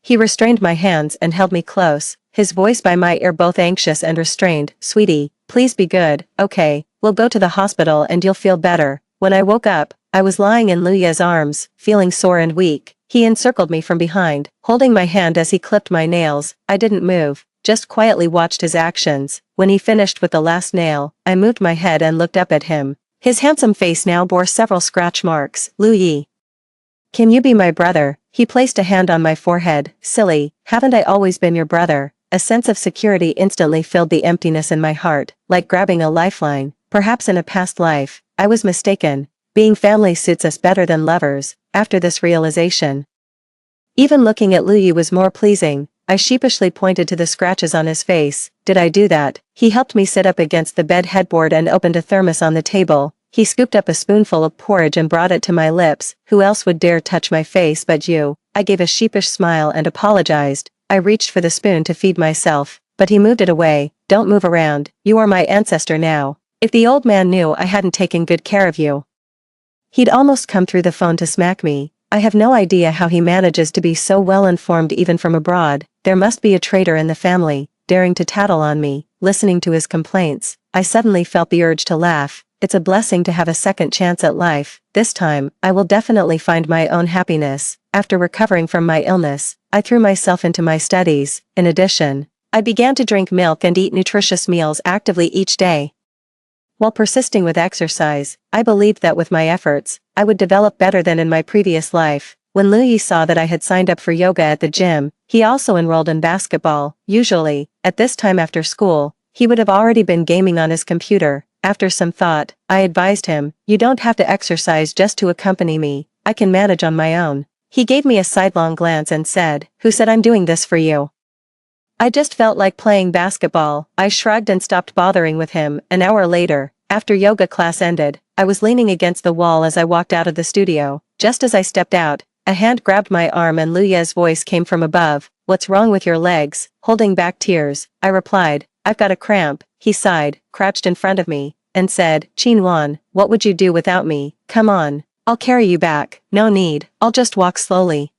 He restrained my hands and held me close, his voice by my ear both anxious and restrained. Sweetie, please be good. Okay, we'll go to the hospital and you'll feel better. When I woke up, I was lying in Luya's arms, feeling sore and weak. He encircled me from behind, holding my hand as he clipped my nails. I didn't move, just quietly watched his actions. When he finished with the last nail, I moved my head and looked up at him. His handsome face now bore several scratch marks. Luya, can you be my brother? He placed a hand on my forehead. Silly, haven't I always been your brother? A sense of security instantly filled the emptiness in my heart, like grabbing a lifeline. Perhaps in a past life, I was mistaken. Being family suits us better than lovers. After this realization, even looking at Luya was more pleasing. I sheepishly pointed to the scratches on his face. Did I do that? He helped me sit up against the bed headboard and opened a thermos on the table. He scooped up a spoonful of porridge and brought it to my lips. Who else would dare touch my face but you? I gave a sheepish smile and apologized. I reached for the spoon to feed myself, but he moved it away. Don't move around, you are my ancestor now. If the old man knew I hadn't taken good care of you, he'd almost come through the phone to smack me. I have no idea how he manages to be so well informed even from abroad. There must be a traitor in the family, daring to tattle on me. Listening to his complaints, I suddenly felt the urge to laugh. It's a blessing to have a second chance at life. This time, I will definitely find my own happiness. After recovering from my illness, I threw myself into my studies. In addition, I began to drink milk and eat nutritious meals actively each day. While persisting with exercise, I believed that with my efforts, I would develop better than in my previous life. When Luya saw that I had signed up for yoga at the gym, he also enrolled in basketball. Usually, at this time after school, he would have already been gaming on his computer. After some thought, I advised him, you don't have to exercise just to accompany me. I can manage on my own. He gave me a sidelong glance and said, who said I'm doing this for you? I just felt like playing basketball. I shrugged and stopped bothering with him. An hour later, after yoga class ended, I was leaning against the wall as I walked out of the studio. Just as I stepped out, a hand grabbed my arm and Luya's voice came from above. What's wrong with your legs? Holding back tears, I replied, I've got a cramp. He sighed, crouched in front of me, and said, Qinwan, what would you do without me? Come on, I'll carry you back. No need, I'll just walk slowly.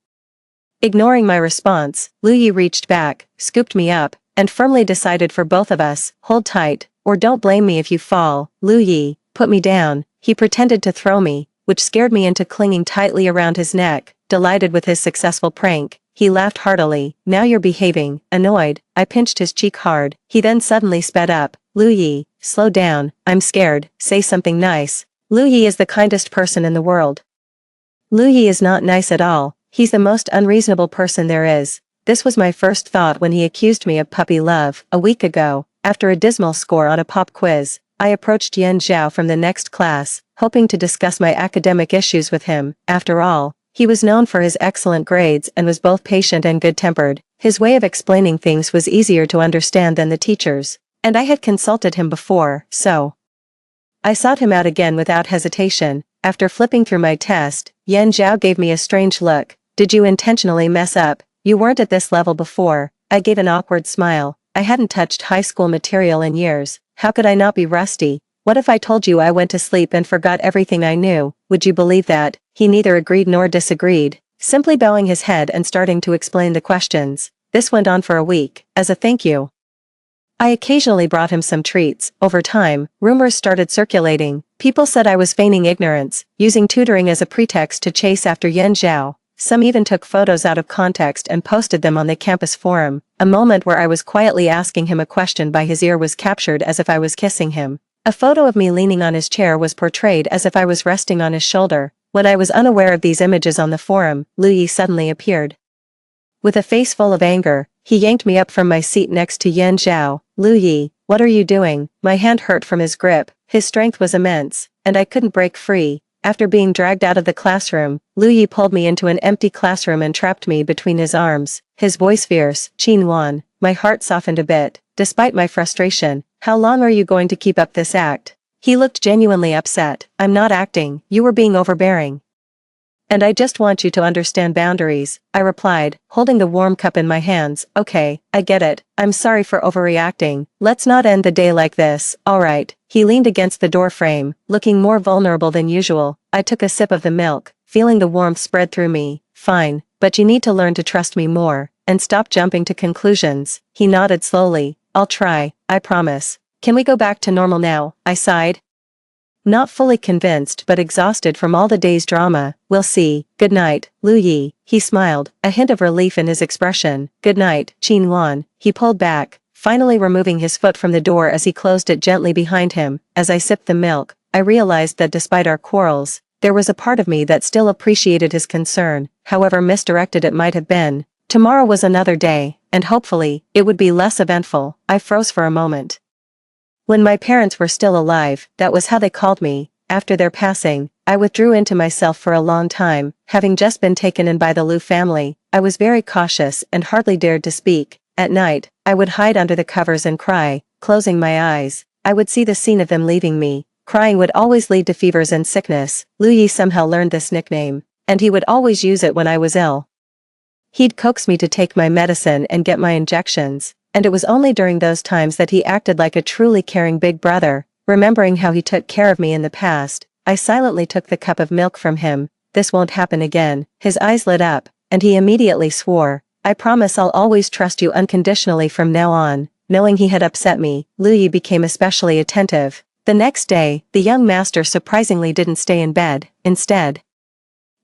Ignoring my response, Luya reached back, scooped me up, and firmly decided for both of us, hold tight, or don't blame me if you fall. Lu Yi, put me down. He pretended to throw me, which scared me into clinging tightly around his neck. Delighted with his successful prank, he laughed heartily. Now you're behaving. Annoyed, I pinched his cheek hard. He then suddenly sped up. Lu Yi, slow down, I'm scared, say something nice. Lu Yi is the kindest person in the world. Lu Yi is not nice at all, he's the most unreasonable person there is. This was my first thought when he accused me of puppy love. A week ago, after a dismal score on a pop quiz, I approached Yan Zhao from the next class, hoping to discuss my academic issues with him. After all, he was known for his excellent grades and was both patient and good-tempered. His way of explaining things was easier to understand than the teacher's, and I had consulted him before, so I sought him out again without hesitation. After flipping through my test, Yan Zhao gave me a strange look. Did you intentionally mess up? You weren't at this level before. I gave an awkward smile. I hadn't touched high school material in years. How could I not be rusty? What if I told you I went to sleep and forgot everything I knew? Would you believe that? He neither agreed nor disagreed, simply bowing his head and starting to explain the questions. This went on for a week. As a thank you, I occasionally brought him some treats. Over time, rumors started circulating. People said I was feigning ignorance, using tutoring as a pretext to chase after Yan Zhao. Some even took photos out of context and posted them on the campus forum. A moment where I was quietly asking him a question by his ear was captured as if I was kissing him. A photo of me leaning on his chair was portrayed as if I was resting on his shoulder. When I was unaware of these images on the forum, Lu Yi suddenly appeared. With a face full of anger, he yanked me up from my seat next to Yan Zhao. Lu Yi, what are you doing? My hand hurt from his grip. His strength was immense, and I couldn't break free. After being dragged out of the classroom, Lu Yi pulled me into an empty classroom and trapped me between his arms. His voice fierce. Qin Wan. My heart softened a bit. Despite my frustration, how long are you going to keep up this act? He looked genuinely upset. I'm not acting, you were being overbearing. And I just want you to understand boundaries, I replied, holding the warm cup in my hands. Okay, I get it. I'm sorry for overreacting. Let's not end the day like this. Alright. He leaned against the door frame, looking more vulnerable than usual. I took a sip of the milk, feeling the warmth spread through me. Fine, but you need to learn to trust me more, and stop jumping to conclusions. He nodded slowly. I'll try, I promise. Can we go back to normal now? I sighed. Not fully convinced but exhausted from all the day's drama. We'll see. Good night, Lu Yi. He smiled, a hint of relief in his expression. Good night, Qin Wan. He pulled back, finally removing his foot from the door as he closed it gently behind him. As I sipped the milk, I realized that despite our quarrels, there was a part of me that still appreciated his concern, however misdirected it might have been. Tomorrow was another day, and hopefully, it would be less eventful. I froze for a moment. When my parents were still alive, that was how they called me. After their passing, I withdrew into myself for a long time. Having just been taken in by the Liu family, I was very cautious and hardly dared to speak. At night, I would hide under the covers and cry. Closing my eyes, I would see the scene of them leaving me. Crying would always lead to fevers and sickness. Lu Yi somehow learned this nickname, and he would always use it when I was ill. He'd coax me to take my medicine and get my injections, and it was only during those times that he acted like a truly caring big brother. Remembering how he took care of me in the past, I silently took the cup of milk from him. This won't happen again. His eyes lit up, and he immediately swore. I promise I'll always trust you unconditionally from now on. Knowing he had upset me, Lu Yi became especially attentive. The next day, the young master surprisingly didn't stay in bed. Instead,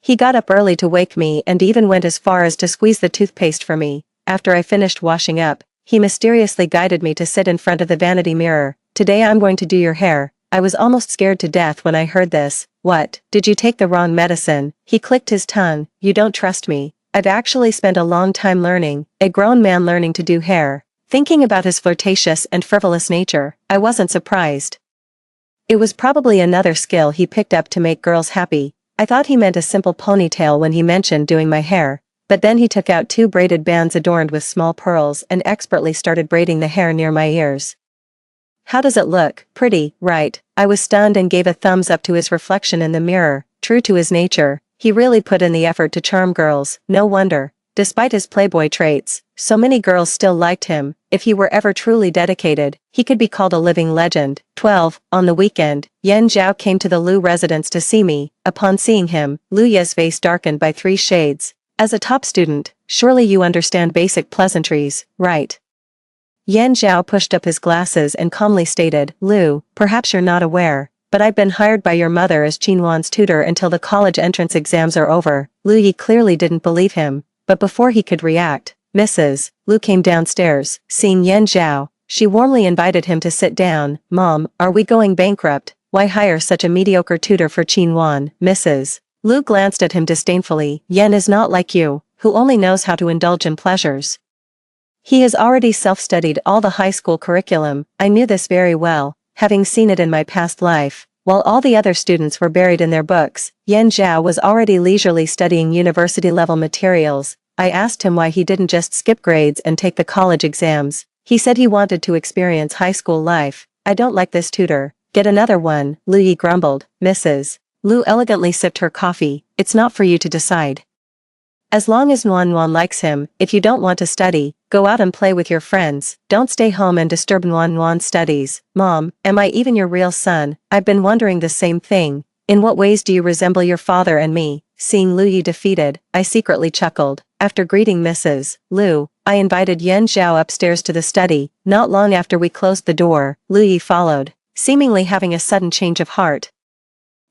he got up early to wake me and even went as far as to squeeze the toothpaste for me. After I finished washing up, he mysteriously guided me to sit in front of the vanity mirror. Today I'm going to do your hair. I was almost scared to death when I heard this. What? Did you take the wrong medicine? He clicked his tongue. You don't trust me. I've actually spent a long time learning, a grown man learning to do hair. Thinking about his flirtatious and frivolous nature, I wasn't surprised. It was probably another skill he picked up to make girls happy. I thought he meant a simple ponytail when he mentioned doing my hair. But then he took out 2 braided bands adorned with small pearls and expertly started braiding the hair near my ears. How does it look? Pretty, right? I was stunned and gave a thumbs up to his reflection in the mirror. True to his nature, he really put in the effort to charm girls. No wonder, despite his playboy traits, so many girls still liked him. If he were ever truly dedicated, he could be called a living legend. 12. On the weekend, Yan Zhao came to the Liu residence to see me. Upon seeing him, Lu Ye's face darkened by 3 shades. As a top student, surely you understand basic pleasantries, right? Yan Zhao pushed up his glasses and calmly stated, Lu, perhaps you're not aware, but I've been hired by your mother as Qinwan's tutor until the college entrance exams are over. Lu Yi clearly didn't believe him, but before he could react, Mrs. Lu came downstairs. Seeing Yan Zhao, she warmly invited him to sit down. Mom, are we going bankrupt? Why hire such a mediocre tutor for Qinwan? Mrs. Lu glanced at him disdainfully. Yan is not like you, who only knows how to indulge in pleasures. He has already self-studied all the high school curriculum. I knew this very well, having seen it in my past life. While all the other students were buried in their books, Yan Zhao was already leisurely studying university-level materials. I asked him why he didn't just skip grades and take the college exams. He said he wanted to experience high school life. I don't like this tutor. Get another one, Lu Yi grumbled. Mrs. Lu elegantly sipped her coffee. It's not for you to decide. As long as Nuan likes him, if you don't want to study, go out and play with your friends. Don't stay home and disturb Nuan's studies. Mom, am I even your real son? I've been wondering the same thing. In what ways do you resemble your father and me? Seeing Lu Yi defeated, I secretly chuckled. After greeting Mrs. Lu, I invited Yan Zhao upstairs to the study. Not long after we closed the door, Lu Yi followed, seemingly having a sudden change of heart.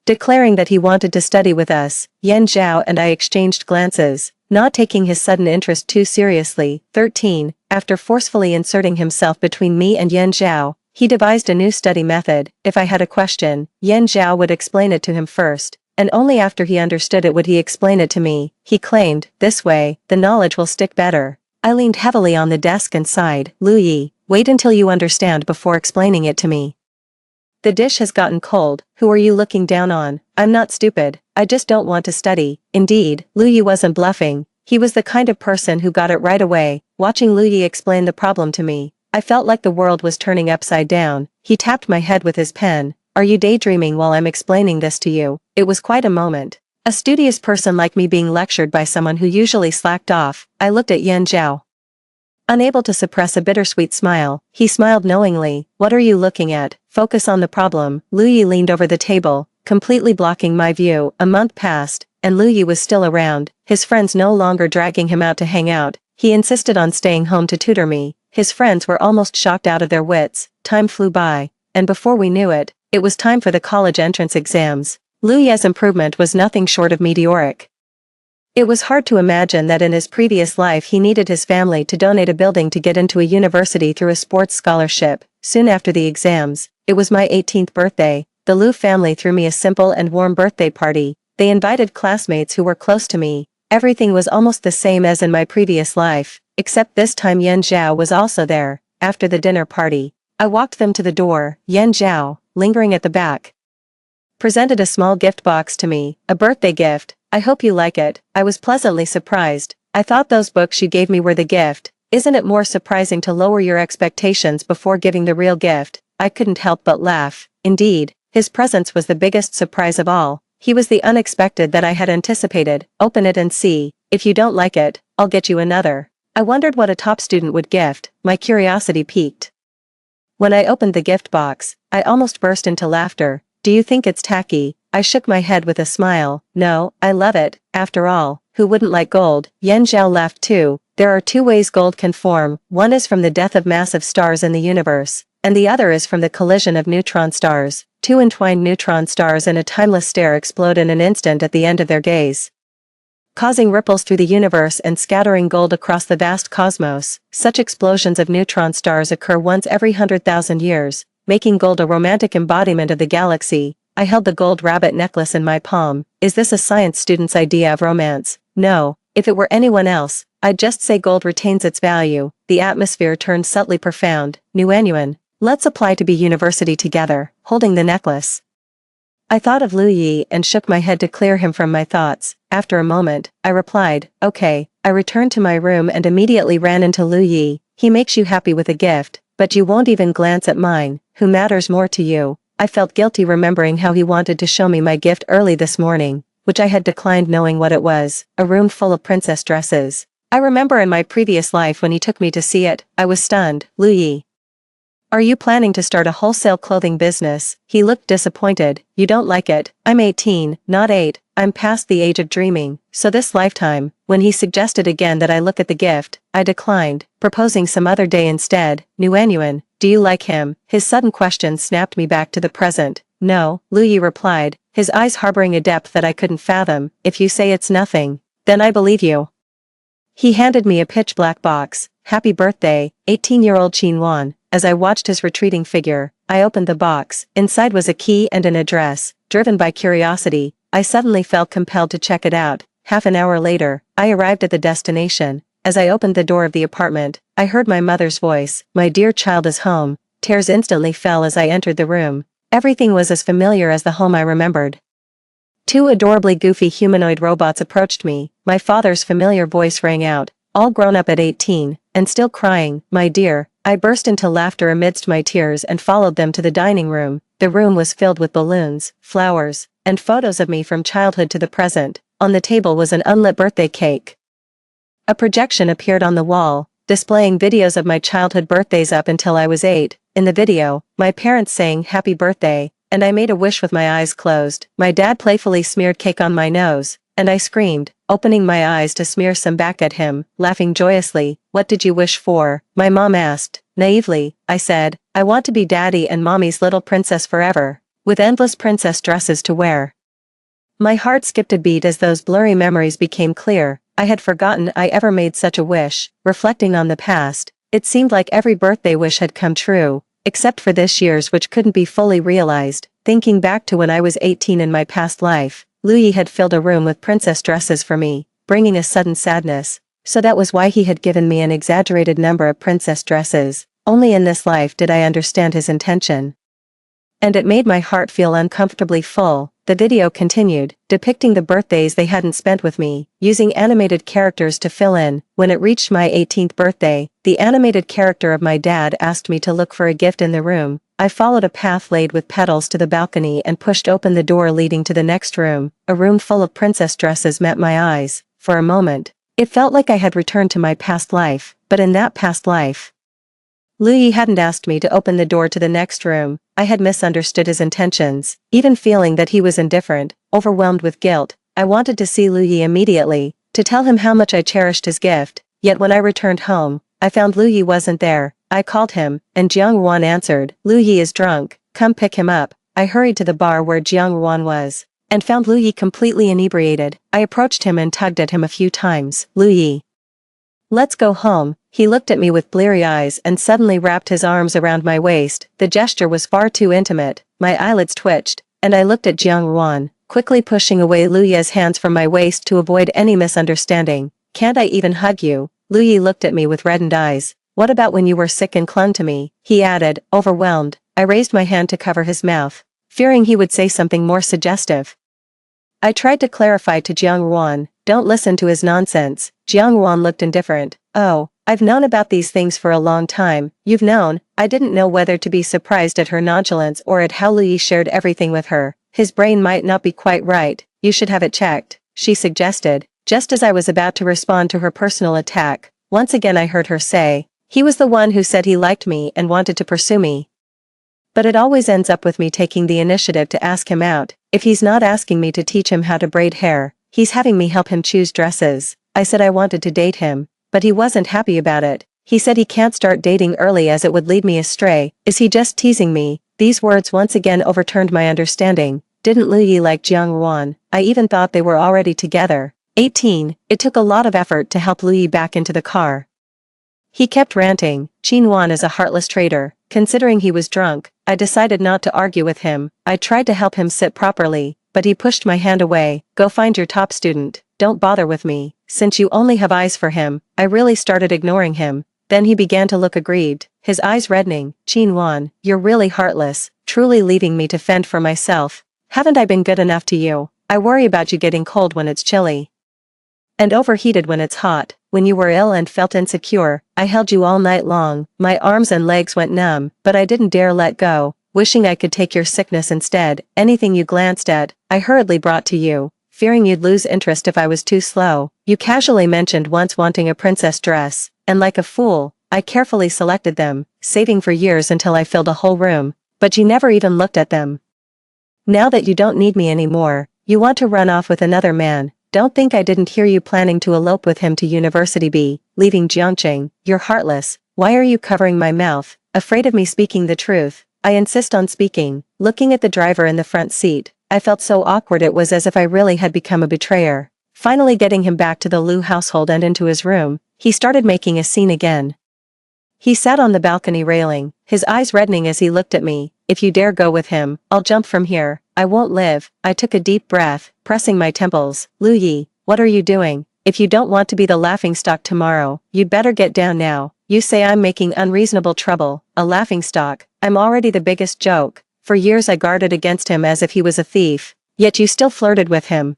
Declaring that he wanted to study with us, Yan Zhao and I exchanged glances, not taking his sudden interest too seriously. 13. After forcefully inserting himself between me and Yan Zhao, he devised a new study method. If I had a question, Yan Zhao would explain it to him first, and only after he understood it would he explain it to me. He claimed, this way, the knowledge will stick better. I leaned heavily on the desk and sighed. Lu Yi, wait until you understand before explaining it to me. The dish has gotten cold. Who are you looking down on? I'm not stupid. I just don't want to study. Indeed, Lu Yi wasn't bluffing. He was the kind of person who got it right away. Watching Lu Yi explain the problem to me, I felt like the world was turning upside down. He tapped my head with his pen. Are you daydreaming while I'm explaining this to you? It was quite a moment. A studious person like me being lectured by someone who usually slacked off. I looked at Yan Zhao. Unable to suppress a bittersweet smile, he smiled knowingly. What are you looking at? Focus on the problem. Lu Yi leaned over the table, completely blocking my view. A month passed, and Lu Yi was still around, his friends no longer dragging him out to hang out. He insisted on staying home to tutor me. His friends were almost shocked out of their wits. Time flew by, and before we knew it, it was time for the college entrance exams. Lu Yi's improvement was nothing short of meteoric. It was hard to imagine that in his previous life he needed his family to donate a building to get into a university through a sports scholarship. Soon after the exams, it was my 18th birthday. The Lu family threw me a simple and warm birthday party. They invited classmates who were close to me. Everything was almost the same as in my previous life, except this time Yan Zhao was also there. After the dinner party, I walked them to the door. Yan Zhao, lingering at the back, presented a small gift box to me, a birthday gift. I hope you like it. I was pleasantly surprised. I thought those books you gave me were the gift. Isn't it more surprising to lower your expectations before giving the real gift? I couldn't help but laugh. Indeed, his presence was the biggest surprise of all. He was the unexpected that I had anticipated. Open it and see. If you don't like it, I'll get you another. I wondered what a top student would gift. My curiosity piqued. When I opened the gift box, I almost burst into laughter. Do you think it's tacky? I shook my head with a smile. No, I love it. After all, who wouldn't like gold? Yan Zhao laughed too. There are two ways gold can form. One is from the death of massive stars in the universe, and the other is from the collision of neutron stars. Two entwined neutron stars in a timeless stare explode in an instant at the end of their gaze, causing ripples through the universe and scattering gold across the vast cosmos. Such explosions of neutron stars occur once every 100,000 years, making gold a romantic embodiment of the galaxy. I held the gold rabbit necklace in my palm. Is this a science student's idea of romance? No. If it were anyone else, I'd just say gold retains its value. The atmosphere turned subtly profound. Nuanyuan, let's apply to be university together, holding the necklace. I thought of Lu Yi and shook my head to clear him from my thoughts. After a moment, I replied, okay. I returned to my room and immediately ran into Lu Yi. He makes you happy with a gift, but you won't even glance at mine. Who matters more to you? I felt guilty remembering how he wanted to show me my gift early this morning, which I had declined knowing what it was, a room full of princess dresses. I remember in my previous life when he took me to see it, I was stunned. Lu Yi, Are you planning to start a wholesale clothing business? He looked disappointed. You don't like it? I'm 18, not 8. I'm past the age of dreaming, so this lifetime. When he suggested again that I look at the gift, I declined, proposing some other day instead. Nguyen, do you like him? His sudden question snapped me back to the present. No, Luyi replied, his eyes harboring a depth that I couldn't fathom. If you say it's nothing, then I believe you. He handed me a pitch-black box. Happy birthday, 18-year-old Qinwan. As I watched his retreating figure, I opened the box. Inside was a key and an address. Driven by curiosity, I suddenly felt compelled to check it out. Half an hour later, I arrived at the destination. As I opened the door of the apartment, I heard my mother's voice. My dear child is home. Tears instantly fell as I entered the room. Everything was as familiar as the home I remembered. Two adorably goofy humanoid robots approached me. My father's familiar voice rang out, all grown up at 18, and still crying. My dear, I burst into laughter amidst my tears and followed them to the dining room. The room was filled with balloons, flowers, and photos of me from childhood to the present. On the table was an unlit birthday cake. A projection appeared on the wall, displaying videos of my childhood birthdays up until I was 8. In the video, my parents sang happy birthday, and I made a wish with my eyes closed. My dad playfully smeared cake on my nose, and I screamed, opening my eyes to smear some back at him, laughing joyously. What did you wish for? My mom asked. Naively, I said, I want to be daddy and mommy's little princess forever, with endless princess dresses to wear. My heart skipped a beat as those blurry memories became clear. I had forgotten I ever made such a wish. Reflecting on the past, it seemed like every birthday wish had come true, except for this year's, which couldn't be fully realized. Thinking back to when I was 18 in my past life, Luyi had filled a room with princess dresses for me, bringing a sudden sadness. So that was why he had given me an exaggerated number of princess dresses. Only in this life did I understand his intention. And it made my heart feel uncomfortably full. The video continued, depicting the birthdays they hadn't spent with me, using animated characters to fill in. When it reached my 18th birthday, the animated character of my dad asked me to look for a gift in the room. I followed a path laid with petals to the balcony and pushed open the door leading to the next room. A room full of princess dresses met my eyes. For a moment, it felt like I had returned to my past life, but in that past life, Luyi hadn't asked me to open the door to the next room. I had misunderstood his intentions. Even feeling that he was indifferent, overwhelmed with guilt, I wanted to see Luyi immediately, to tell him how much I cherished his gift. Yet when I returned home, I found Luyi wasn't there. I called him, and Jiang Ruan answered. Luyi is drunk, come pick him up. I hurried to the bar where Jiang Ruan was, and found Luyi completely inebriated. I approached him and tugged at him a few times. Luyi, let's go home. He looked at me with bleary eyes and suddenly wrapped his arms around my waist. The gesture was far too intimate. My eyelids twitched, and I looked at Jiang Ruan, quickly pushing away Luyi's hands from my waist to avoid any misunderstanding. Can't I even hug you? Luyi looked at me with reddened eyes. What about when you were sick and clung to me? He added, overwhelmed. I raised my hand to cover his mouth, fearing he would say something more suggestive. I tried to clarify to Jiang Ruan, don't listen to his nonsense. Jiang Ruan looked indifferent. Oh, I've known about these things for a long time. You've known. I didn't know whether to be surprised at her nonchalance or at how Luyi shared everything with her. His brain might not be quite right. You should have it checked, she suggested. Just as I was about to respond to her personal attack, once again I heard her say, he was the one who said he liked me and wanted to pursue me. But it always ends up with me taking the initiative to ask him out. If he's not asking me to teach him how to braid hair, he's having me help him choose dresses. I said I wanted to date him, but he wasn't happy about it. He said he can't start dating early as it would lead me astray. Is he just teasing me? These words once again overturned my understanding. Didn't Luyi like Jiang Ruan? I even thought they were already together. 18. It took a lot of effort to help Luyi back into the car. He kept ranting. Qinwan is a heartless traitor. Considering he was drunk, I decided not to argue with him. I tried to help him sit properly, but he pushed my hand away. Go find your top student. Don't bother with me. Since you only have eyes for him, I really started ignoring him. Then he began to look aggrieved, his eyes reddening. Qinwan, you're really heartless, truly leaving me to fend for myself. Haven't I been good enough to you? I worry about you getting cold when it's chilly, and overheated when it's hot. When you were ill and felt insecure, I held you all night long. My arms and legs went numb, but I didn't dare let go, wishing I could take your sickness instead. Anything you glanced at, I hurriedly brought to you, fearing you'd lose interest if I was too slow. You casually mentioned once wanting a princess dress, and like a fool, I carefully selected them, saving for years until I filled a whole room, but you never even looked at them. Now that you don't need me anymore, you want to run off with another man. Don't think I didn't hear you planning to elope with him to University B, leaving Jiangqing. You're heartless. Why are you covering my mouth, afraid of me speaking the truth? I insist on speaking, looking at the driver in the front seat. I felt so awkward it was as if I really had become a betrayer. Finally getting him back to the Liu household and into his room, he started making a scene again. He sat on the balcony railing, his eyes reddening as he looked at me. If you dare go with him, I'll jump from here. I won't live. I took a deep breath, pressing my temples. Lu Yi, what are you doing? If you don't want to be the laughingstock tomorrow, you'd better get down now. You say I'm making unreasonable trouble. A laughingstock. I'm already the biggest joke. For years I guarded against him as if he was a thief. Yet you still flirted with him.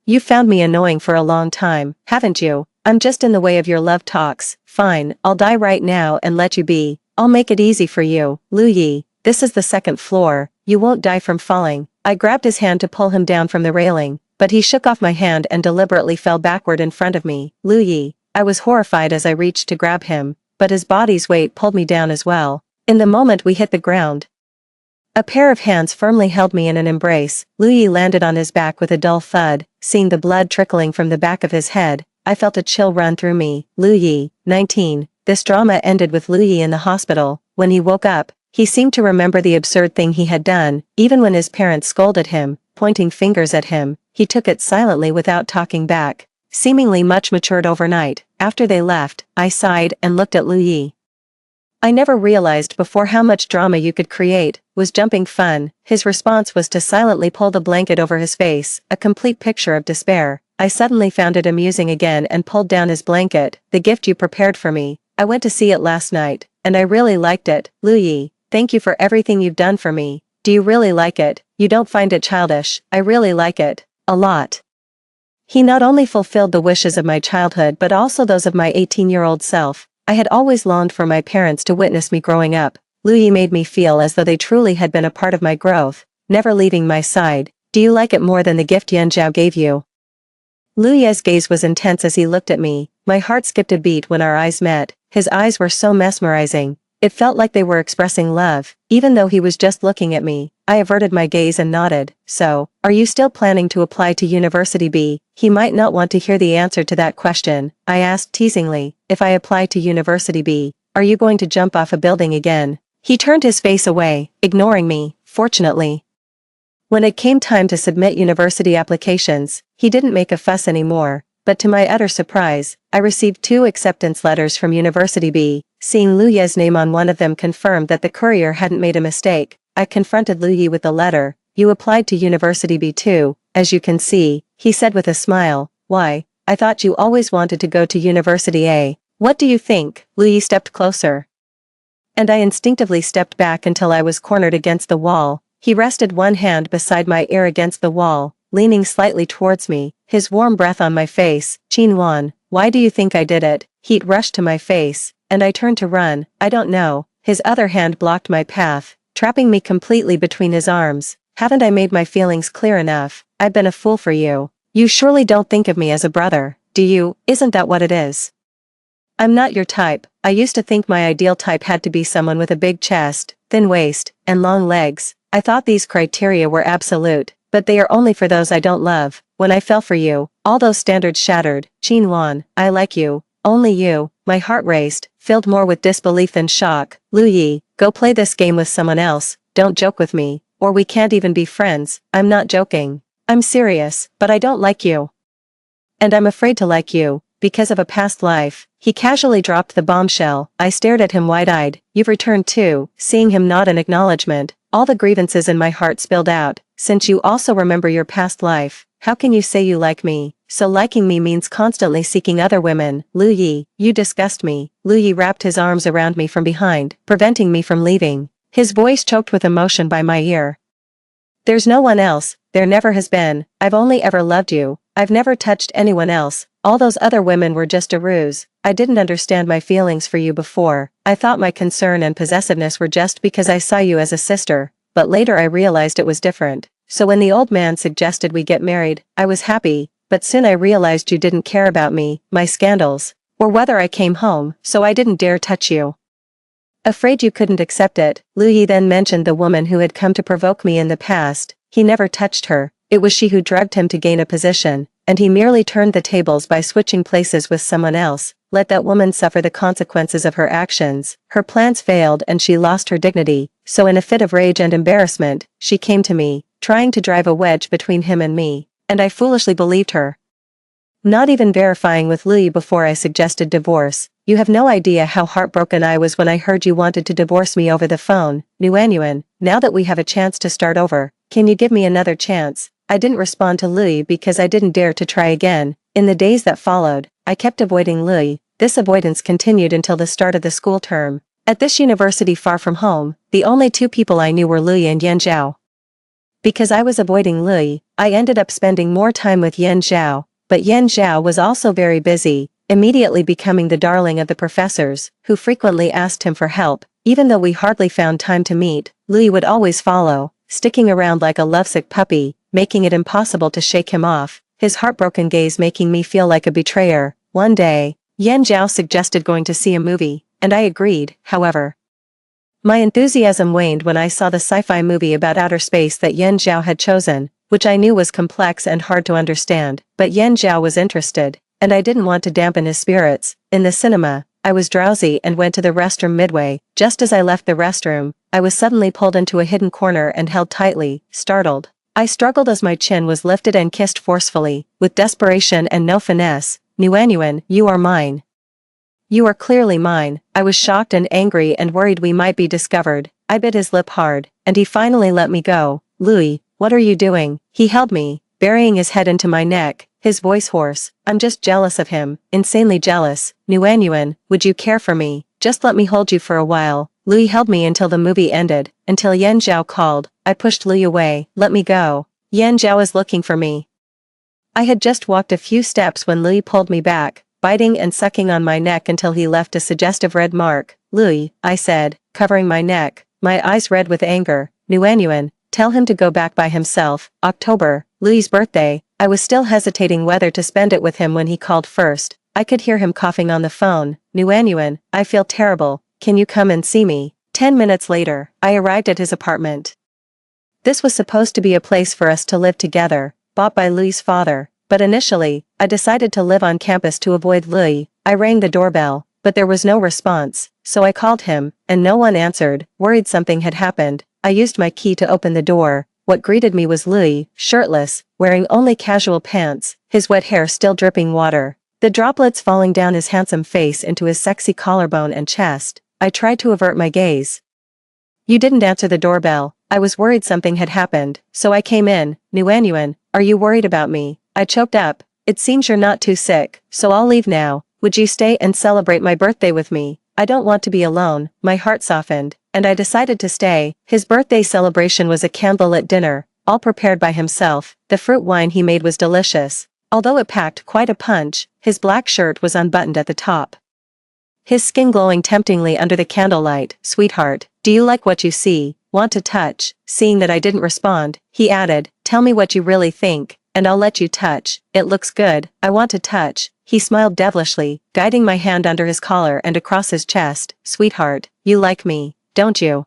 You found me annoying for a long time, haven't you? I'm just in the way of your love talks. Fine, I'll die right now and let you be. I'll make it easy for you. Lu Yi, this is the second floor. You won't die from falling. I grabbed his hand to pull him down from the railing, but he shook off my hand and deliberately fell backward in front of me. Lu Yi, I was horrified as I reached to grab him, but his body's weight pulled me down as well. In the moment we hit the ground, a pair of hands firmly held me in an embrace. Lu Yi landed on his back with a dull thud. Seeing the blood trickling from the back of his head, I felt a chill run through me. Lu Yi, 19. This drama ended with Lu Yi in the hospital. When he woke up, he seemed to remember the absurd thing he had done. Even when his parents scolded him, pointing fingers at him, he took it silently without talking back. Seemingly much matured overnight. After they left, I sighed and looked at Lu Yi. I never realized before how much drama you could create. Was jumping fun? His response was to silently pull the blanket over his face, a complete picture of despair. I suddenly found it amusing again and pulled down his blanket. The gift you prepared for me. I went to see it last night, and I really liked it. Lu Yi, thank you for everything you've done for me. Do you really like it? You don't find it childish? I really like it. A lot. He not only fulfilled the wishes of my childhood but also those of my 18-year-old self. I had always longed for my parents to witness me growing up. Lu Yi made me feel as though they truly had been a part of my growth, never leaving my side. Do you like it more than the gift Yan Zhao gave you? Lu Yi's gaze was intense as he looked at me. My heart skipped a beat when our eyes met. His eyes were so mesmerizing. It felt like they were expressing love, even though he was just looking at me. I averted my gaze and nodded. So, are you still planning to apply to University B? He might not want to hear the answer to that question. I asked teasingly, if I apply to University B, are you going to jump off a building again? He turned his face away, ignoring me, fortunately. When it came time to submit university applications, he didn't make a fuss anymore, but to my utter surprise, I received 2 acceptance letters from University B. Seeing Lu Yi's name on one of them confirmed that the courier hadn't made a mistake. I confronted Lu Yi with the letter. You applied to University B too, as you can see, he said with a smile. Why, I thought you always wanted to go to University A. What do you think? Lu Yi stepped closer, and I instinctively stepped back until I was cornered against the wall. He rested one hand beside my ear against the wall, leaning slightly towards me, his warm breath on my face. Qin Wan, why do you think I did it? Heat rushed to my face, and I turned to run. I don't know. His other hand blocked my path, trapping me completely between his arms. Haven't I made my feelings clear enough? I've been a fool for you. You surely don't think of me as a brother, do you? Isn't that what it is? I'm not your type. I used to think my ideal type had to be someone with a big chest, thin waist, and long legs. I thought these criteria were absolute, but they are only for those I don't love. When I fell for you, all those standards shattered. Qin Wan, I like you. Only you. My heart raced, filled more with disbelief than shock. Lu Yi, go play this game with someone else. Don't joke with me, or we can't even be friends. I'm not joking. I'm serious, but I don't like you. And I'm afraid to like you, because of a past life. He casually dropped the bombshell. I stared at him wide-eyed. You've returned too. Seeing him nod in acknowledgement, all the grievances in my heart spilled out. Since you also remember your past life, how can you say you like me? So liking me means constantly seeking other women. Lu Yi, you disgust me. Lu Yi wrapped his arms around me from behind, preventing me from leaving. His voice choked with emotion by my ear. There's no one else, there never has been. I've only ever loved you. I've never touched anyone else. All those other women were just a ruse. I didn't understand my feelings for you before. I thought my concern and possessiveness were just because I saw you as a sister, but later I realized it was different. So when the old man suggested we get married, I was happy, but soon I realized you didn't care about me, my scandals, Or whether I came home, so I didn't dare touch you. Afraid you couldn't accept it, Lu Yi then mentioned the woman who had come to provoke me in the past. He never touched her, it was she who drugged him to gain a position, and he merely turned the tables by switching places with someone else. Let that woman suffer the consequences of her actions. Her plans failed and she lost her dignity, so in a fit of rage and embarrassment, she came to me, trying to drive a wedge between him and me, and I foolishly believed her. Not even verifying with Lu Yi before I suggested divorce. You have no idea how heartbroken I was when I heard you wanted to divorce me over the phone. Nguyen, now that we have a chance to start over, can you give me another chance? I didn't respond to Lu Yi because I didn't dare to try again. In the days that followed, I kept avoiding Lu Yi. This avoidance continued until the start of the school term. At this university far from home, the only two people I knew were Lu Yi and Yan Zhao. Because I was avoiding Lu Yi, I ended up spending more time with Yan Zhao, but Yan Zhao was also very busy, immediately becoming the darling of the professors, who frequently asked him for help. Even though we hardly found time to meet, Lu Yi would always follow, sticking around like a lovesick puppy, making it impossible to shake him off, his heartbroken gaze making me feel like a betrayer. One day, Yan Zhao suggested going to see a movie, and I agreed. However, my enthusiasm waned when I saw the sci-fi movie about outer space that Yan Zhao had chosen, which I knew was complex and hard to understand, but Yan Zhao was interested, and I didn't want to dampen his spirits. In the cinema, I was drowsy and went to the restroom midway. Just as I left the restroom, I was suddenly pulled into a hidden corner and held tightly, startled. I struggled as my chin was lifted and kissed forcefully, with desperation and no finesse. Nguyen, you are mine. You are clearly mine. I was shocked and angry and worried we might be discovered. I bit his lip hard, and he finally let me go. Lu Yi, what are you doing? He held me, burying his head into my neck, his voice hoarse. I'm just jealous of him, insanely jealous. Nguyen, would you care for me? Just let me hold you for a while. Lu Yi held me until the movie ended, until Yan Zhao called. I pushed Lu Yi away. Let me go. Yan Zhao is looking for me. I had just walked a few steps when Lu Yi pulled me back, biting and sucking on my neck until he left a suggestive red mark. Lu Yi, I said, covering my neck, my eyes red with anger. Nguyen, tell him to go back by himself. October, Lu Yi's birthday. I was still hesitating whether to spend it with him when he called first. I could hear him coughing on the phone. Nguyen, I feel terrible. Can you come and see me? 10 minutes later, I arrived at his apartment. This was supposed to be a place for us to live together, bought by Lu Yi's father, but initially, I decided to live on campus to avoid Lu Yi. I rang the doorbell, but there was no response, so I called him, and no one answered. Worried something had happened, I used my key to open the door. What greeted me was Lu Yi, shirtless, wearing only casual pants, his wet hair still dripping water, the droplets falling down his handsome face into his sexy collarbone and chest. I tried to avert my gaze. You didn't answer the doorbell. I was worried something had happened, so I came in. Nguyen, are you worried about me? I choked up. It seems you're not too sick, so I'll leave now. Would you stay and celebrate my birthday with me? I don't want to be alone. My heart softened, and I decided to stay. His birthday celebration was a candlelit dinner, all prepared by himself. The fruit wine he made was delicious. Although it packed quite a punch, his black shirt was unbuttoned at the top, his skin glowing temptingly under the candlelight. Sweetheart, do you like what you see? Want to touch? Seeing that I didn't respond, he added, tell me what you really think, and I'll let you touch. It looks good. I want to touch. He smiled devilishly, guiding my hand under his collar and across his chest. Sweetheart, you like me, don't you?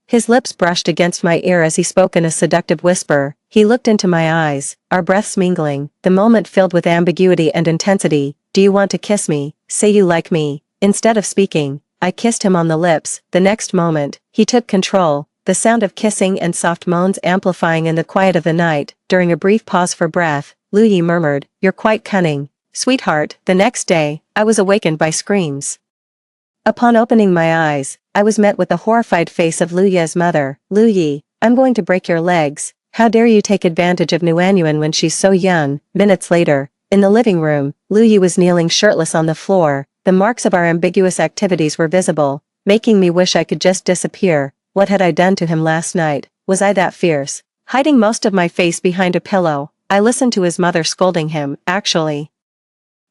His lips brushed against my ear as he spoke in a seductive whisper. He looked into my eyes, our breaths mingling, the moment filled with ambiguity and intensity. Do you want to kiss me? Say you like me. Instead of speaking, I kissed him on the lips. The next moment, he took control, the sound of kissing and soft moans amplifying in the quiet of the night. During a brief pause for breath, Lu Yi murmured, you're quite cunning. Sweetheart. The next day, I was awakened by screams. Upon opening my eyes, I was met with the horrified face of Lu Yi's mother. Lu Yi, I'm going to break your legs. How dare you take advantage of Nguyen when she's so young? Minutes later, in the living room, Lu Yi was kneeling shirtless on the floor. The marks of our ambiguous activities were visible, making me wish I could just disappear. What had I done to him last night? Was I that fierce? Hiding most of my face behind a pillow, I listened to his mother scolding him. Actually,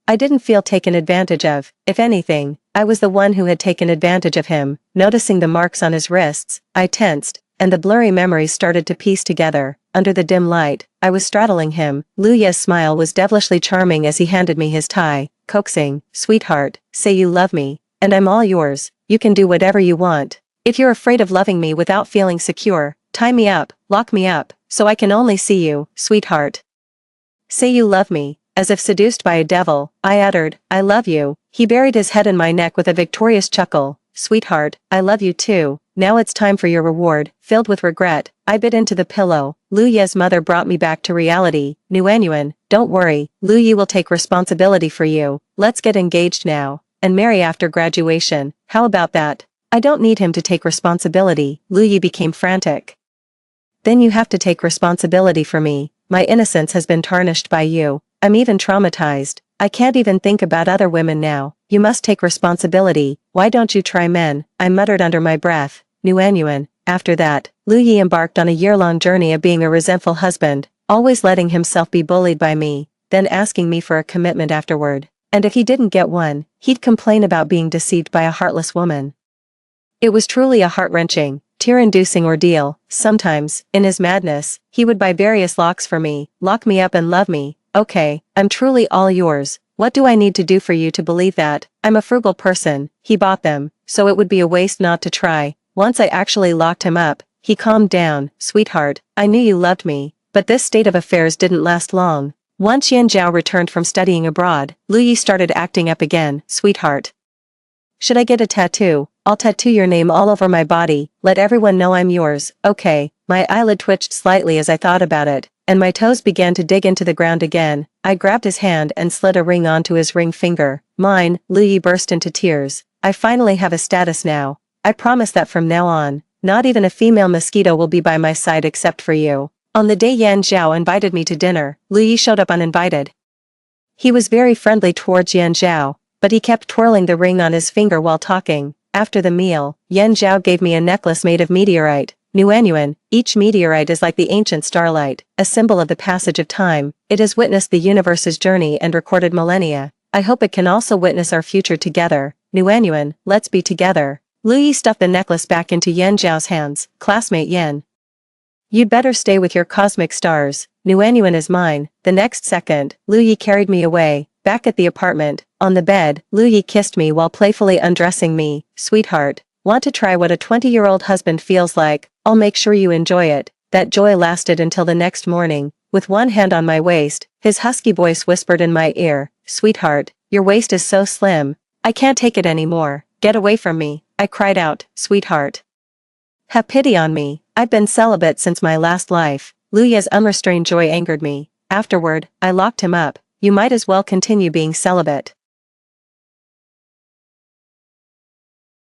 I didn't feel taken advantage of. If anything, I was the one who had taken advantage of him. Noticing the marks on his wrists, I tensed, and the blurry memories started to piece together. Under the dim light, I was straddling him. Lu Yi's smile was devilishly charming as he handed me his tie. coaxing, sweetheart, say you love me, and I'm all yours, you can do whatever you want. If you're afraid of loving me without feeling secure, tie me up, lock me up, so I can only see you, sweetheart. Say you love me. As if seduced by a devil, I uttered, I love you. He buried his head in my neck with a victorious chuckle. Sweetheart, I love you too. Now it's time for your reward. Filled with regret, I bit into the pillow. Lu Ye's mother brought me back to reality. Nguyen, don't worry, Lu Ye will take responsibility for you. Let's get engaged now, and marry after graduation. How about that? I don't need him to take responsibility. Lu Ye became frantic. Then you have to take responsibility for me. My innocence has been tarnished by you. I'm even traumatized. I can't even think about other women now. You must take responsibility. Why don't you try men? I muttered under my breath. Nguyen. After that, Lu Yi embarked on a year-long journey of being a resentful husband, always letting himself be bullied by me, then asking me for a commitment afterward. And if he didn't get one, he'd complain about being deceived by a heartless woman. It was truly a heart-wrenching, tear-inducing ordeal. Sometimes, in his madness, he would buy various locks for me, lock me up and love me. Okay, I'm truly all yours. What do I need to do for you to believe that? I'm a frugal person. He bought them, so it would be a waste not to try. Once I actually locked him up, he calmed down. Sweetheart, I knew you loved me, but this state of affairs didn't last long. Once Yan Zhao returned from studying abroad, Lu Yi started acting up again. Sweetheart, should I get a tattoo? I'll tattoo your name all over my body, let everyone know I'm yours. Okay. My eyelid twitched slightly as I thought about it, and my toes began to dig into the ground again. I grabbed his hand and slid a ring onto his ring finger. Mine. Lu Yi burst into tears. I finally have a status now. I promise that from now on, not even a female mosquito will be by my side except for you. On the day Yan Zhao invited me to dinner, Lu Yi showed up uninvited. He was very friendly towards Yan Zhao, but he kept twirling the ring on his finger while talking. After the meal, Yan Zhao gave me a necklace made of meteorite. Nguyen, each meteorite is like the ancient starlight, a symbol of the passage of time. It has witnessed the universe's journey and recorded millennia. I hope it can also witness our future together. Nguyen, let's be together. Lu Yi stuffed the necklace back into Yan Zhao's hands. Classmate Yan, you'd better stay with your cosmic stars. Nguyen is mine. The next second, Lu Yi carried me away. Back at the apartment, on the bed, Lu Yi kissed me while playfully undressing me. Sweetheart, want to try what a 20-year-old husband feels like? I'll make sure you enjoy it. That joy lasted until the next morning. With one hand on my waist, his husky voice whispered in my ear, Sweetheart, your waist is so slim. I can't take it anymore. Get away from me. I cried out, Sweetheart, have pity on me. I've been celibate since my last life. Lu Ye's unrestrained joy angered me. Afterward, I locked him up. You might as well continue being celibate.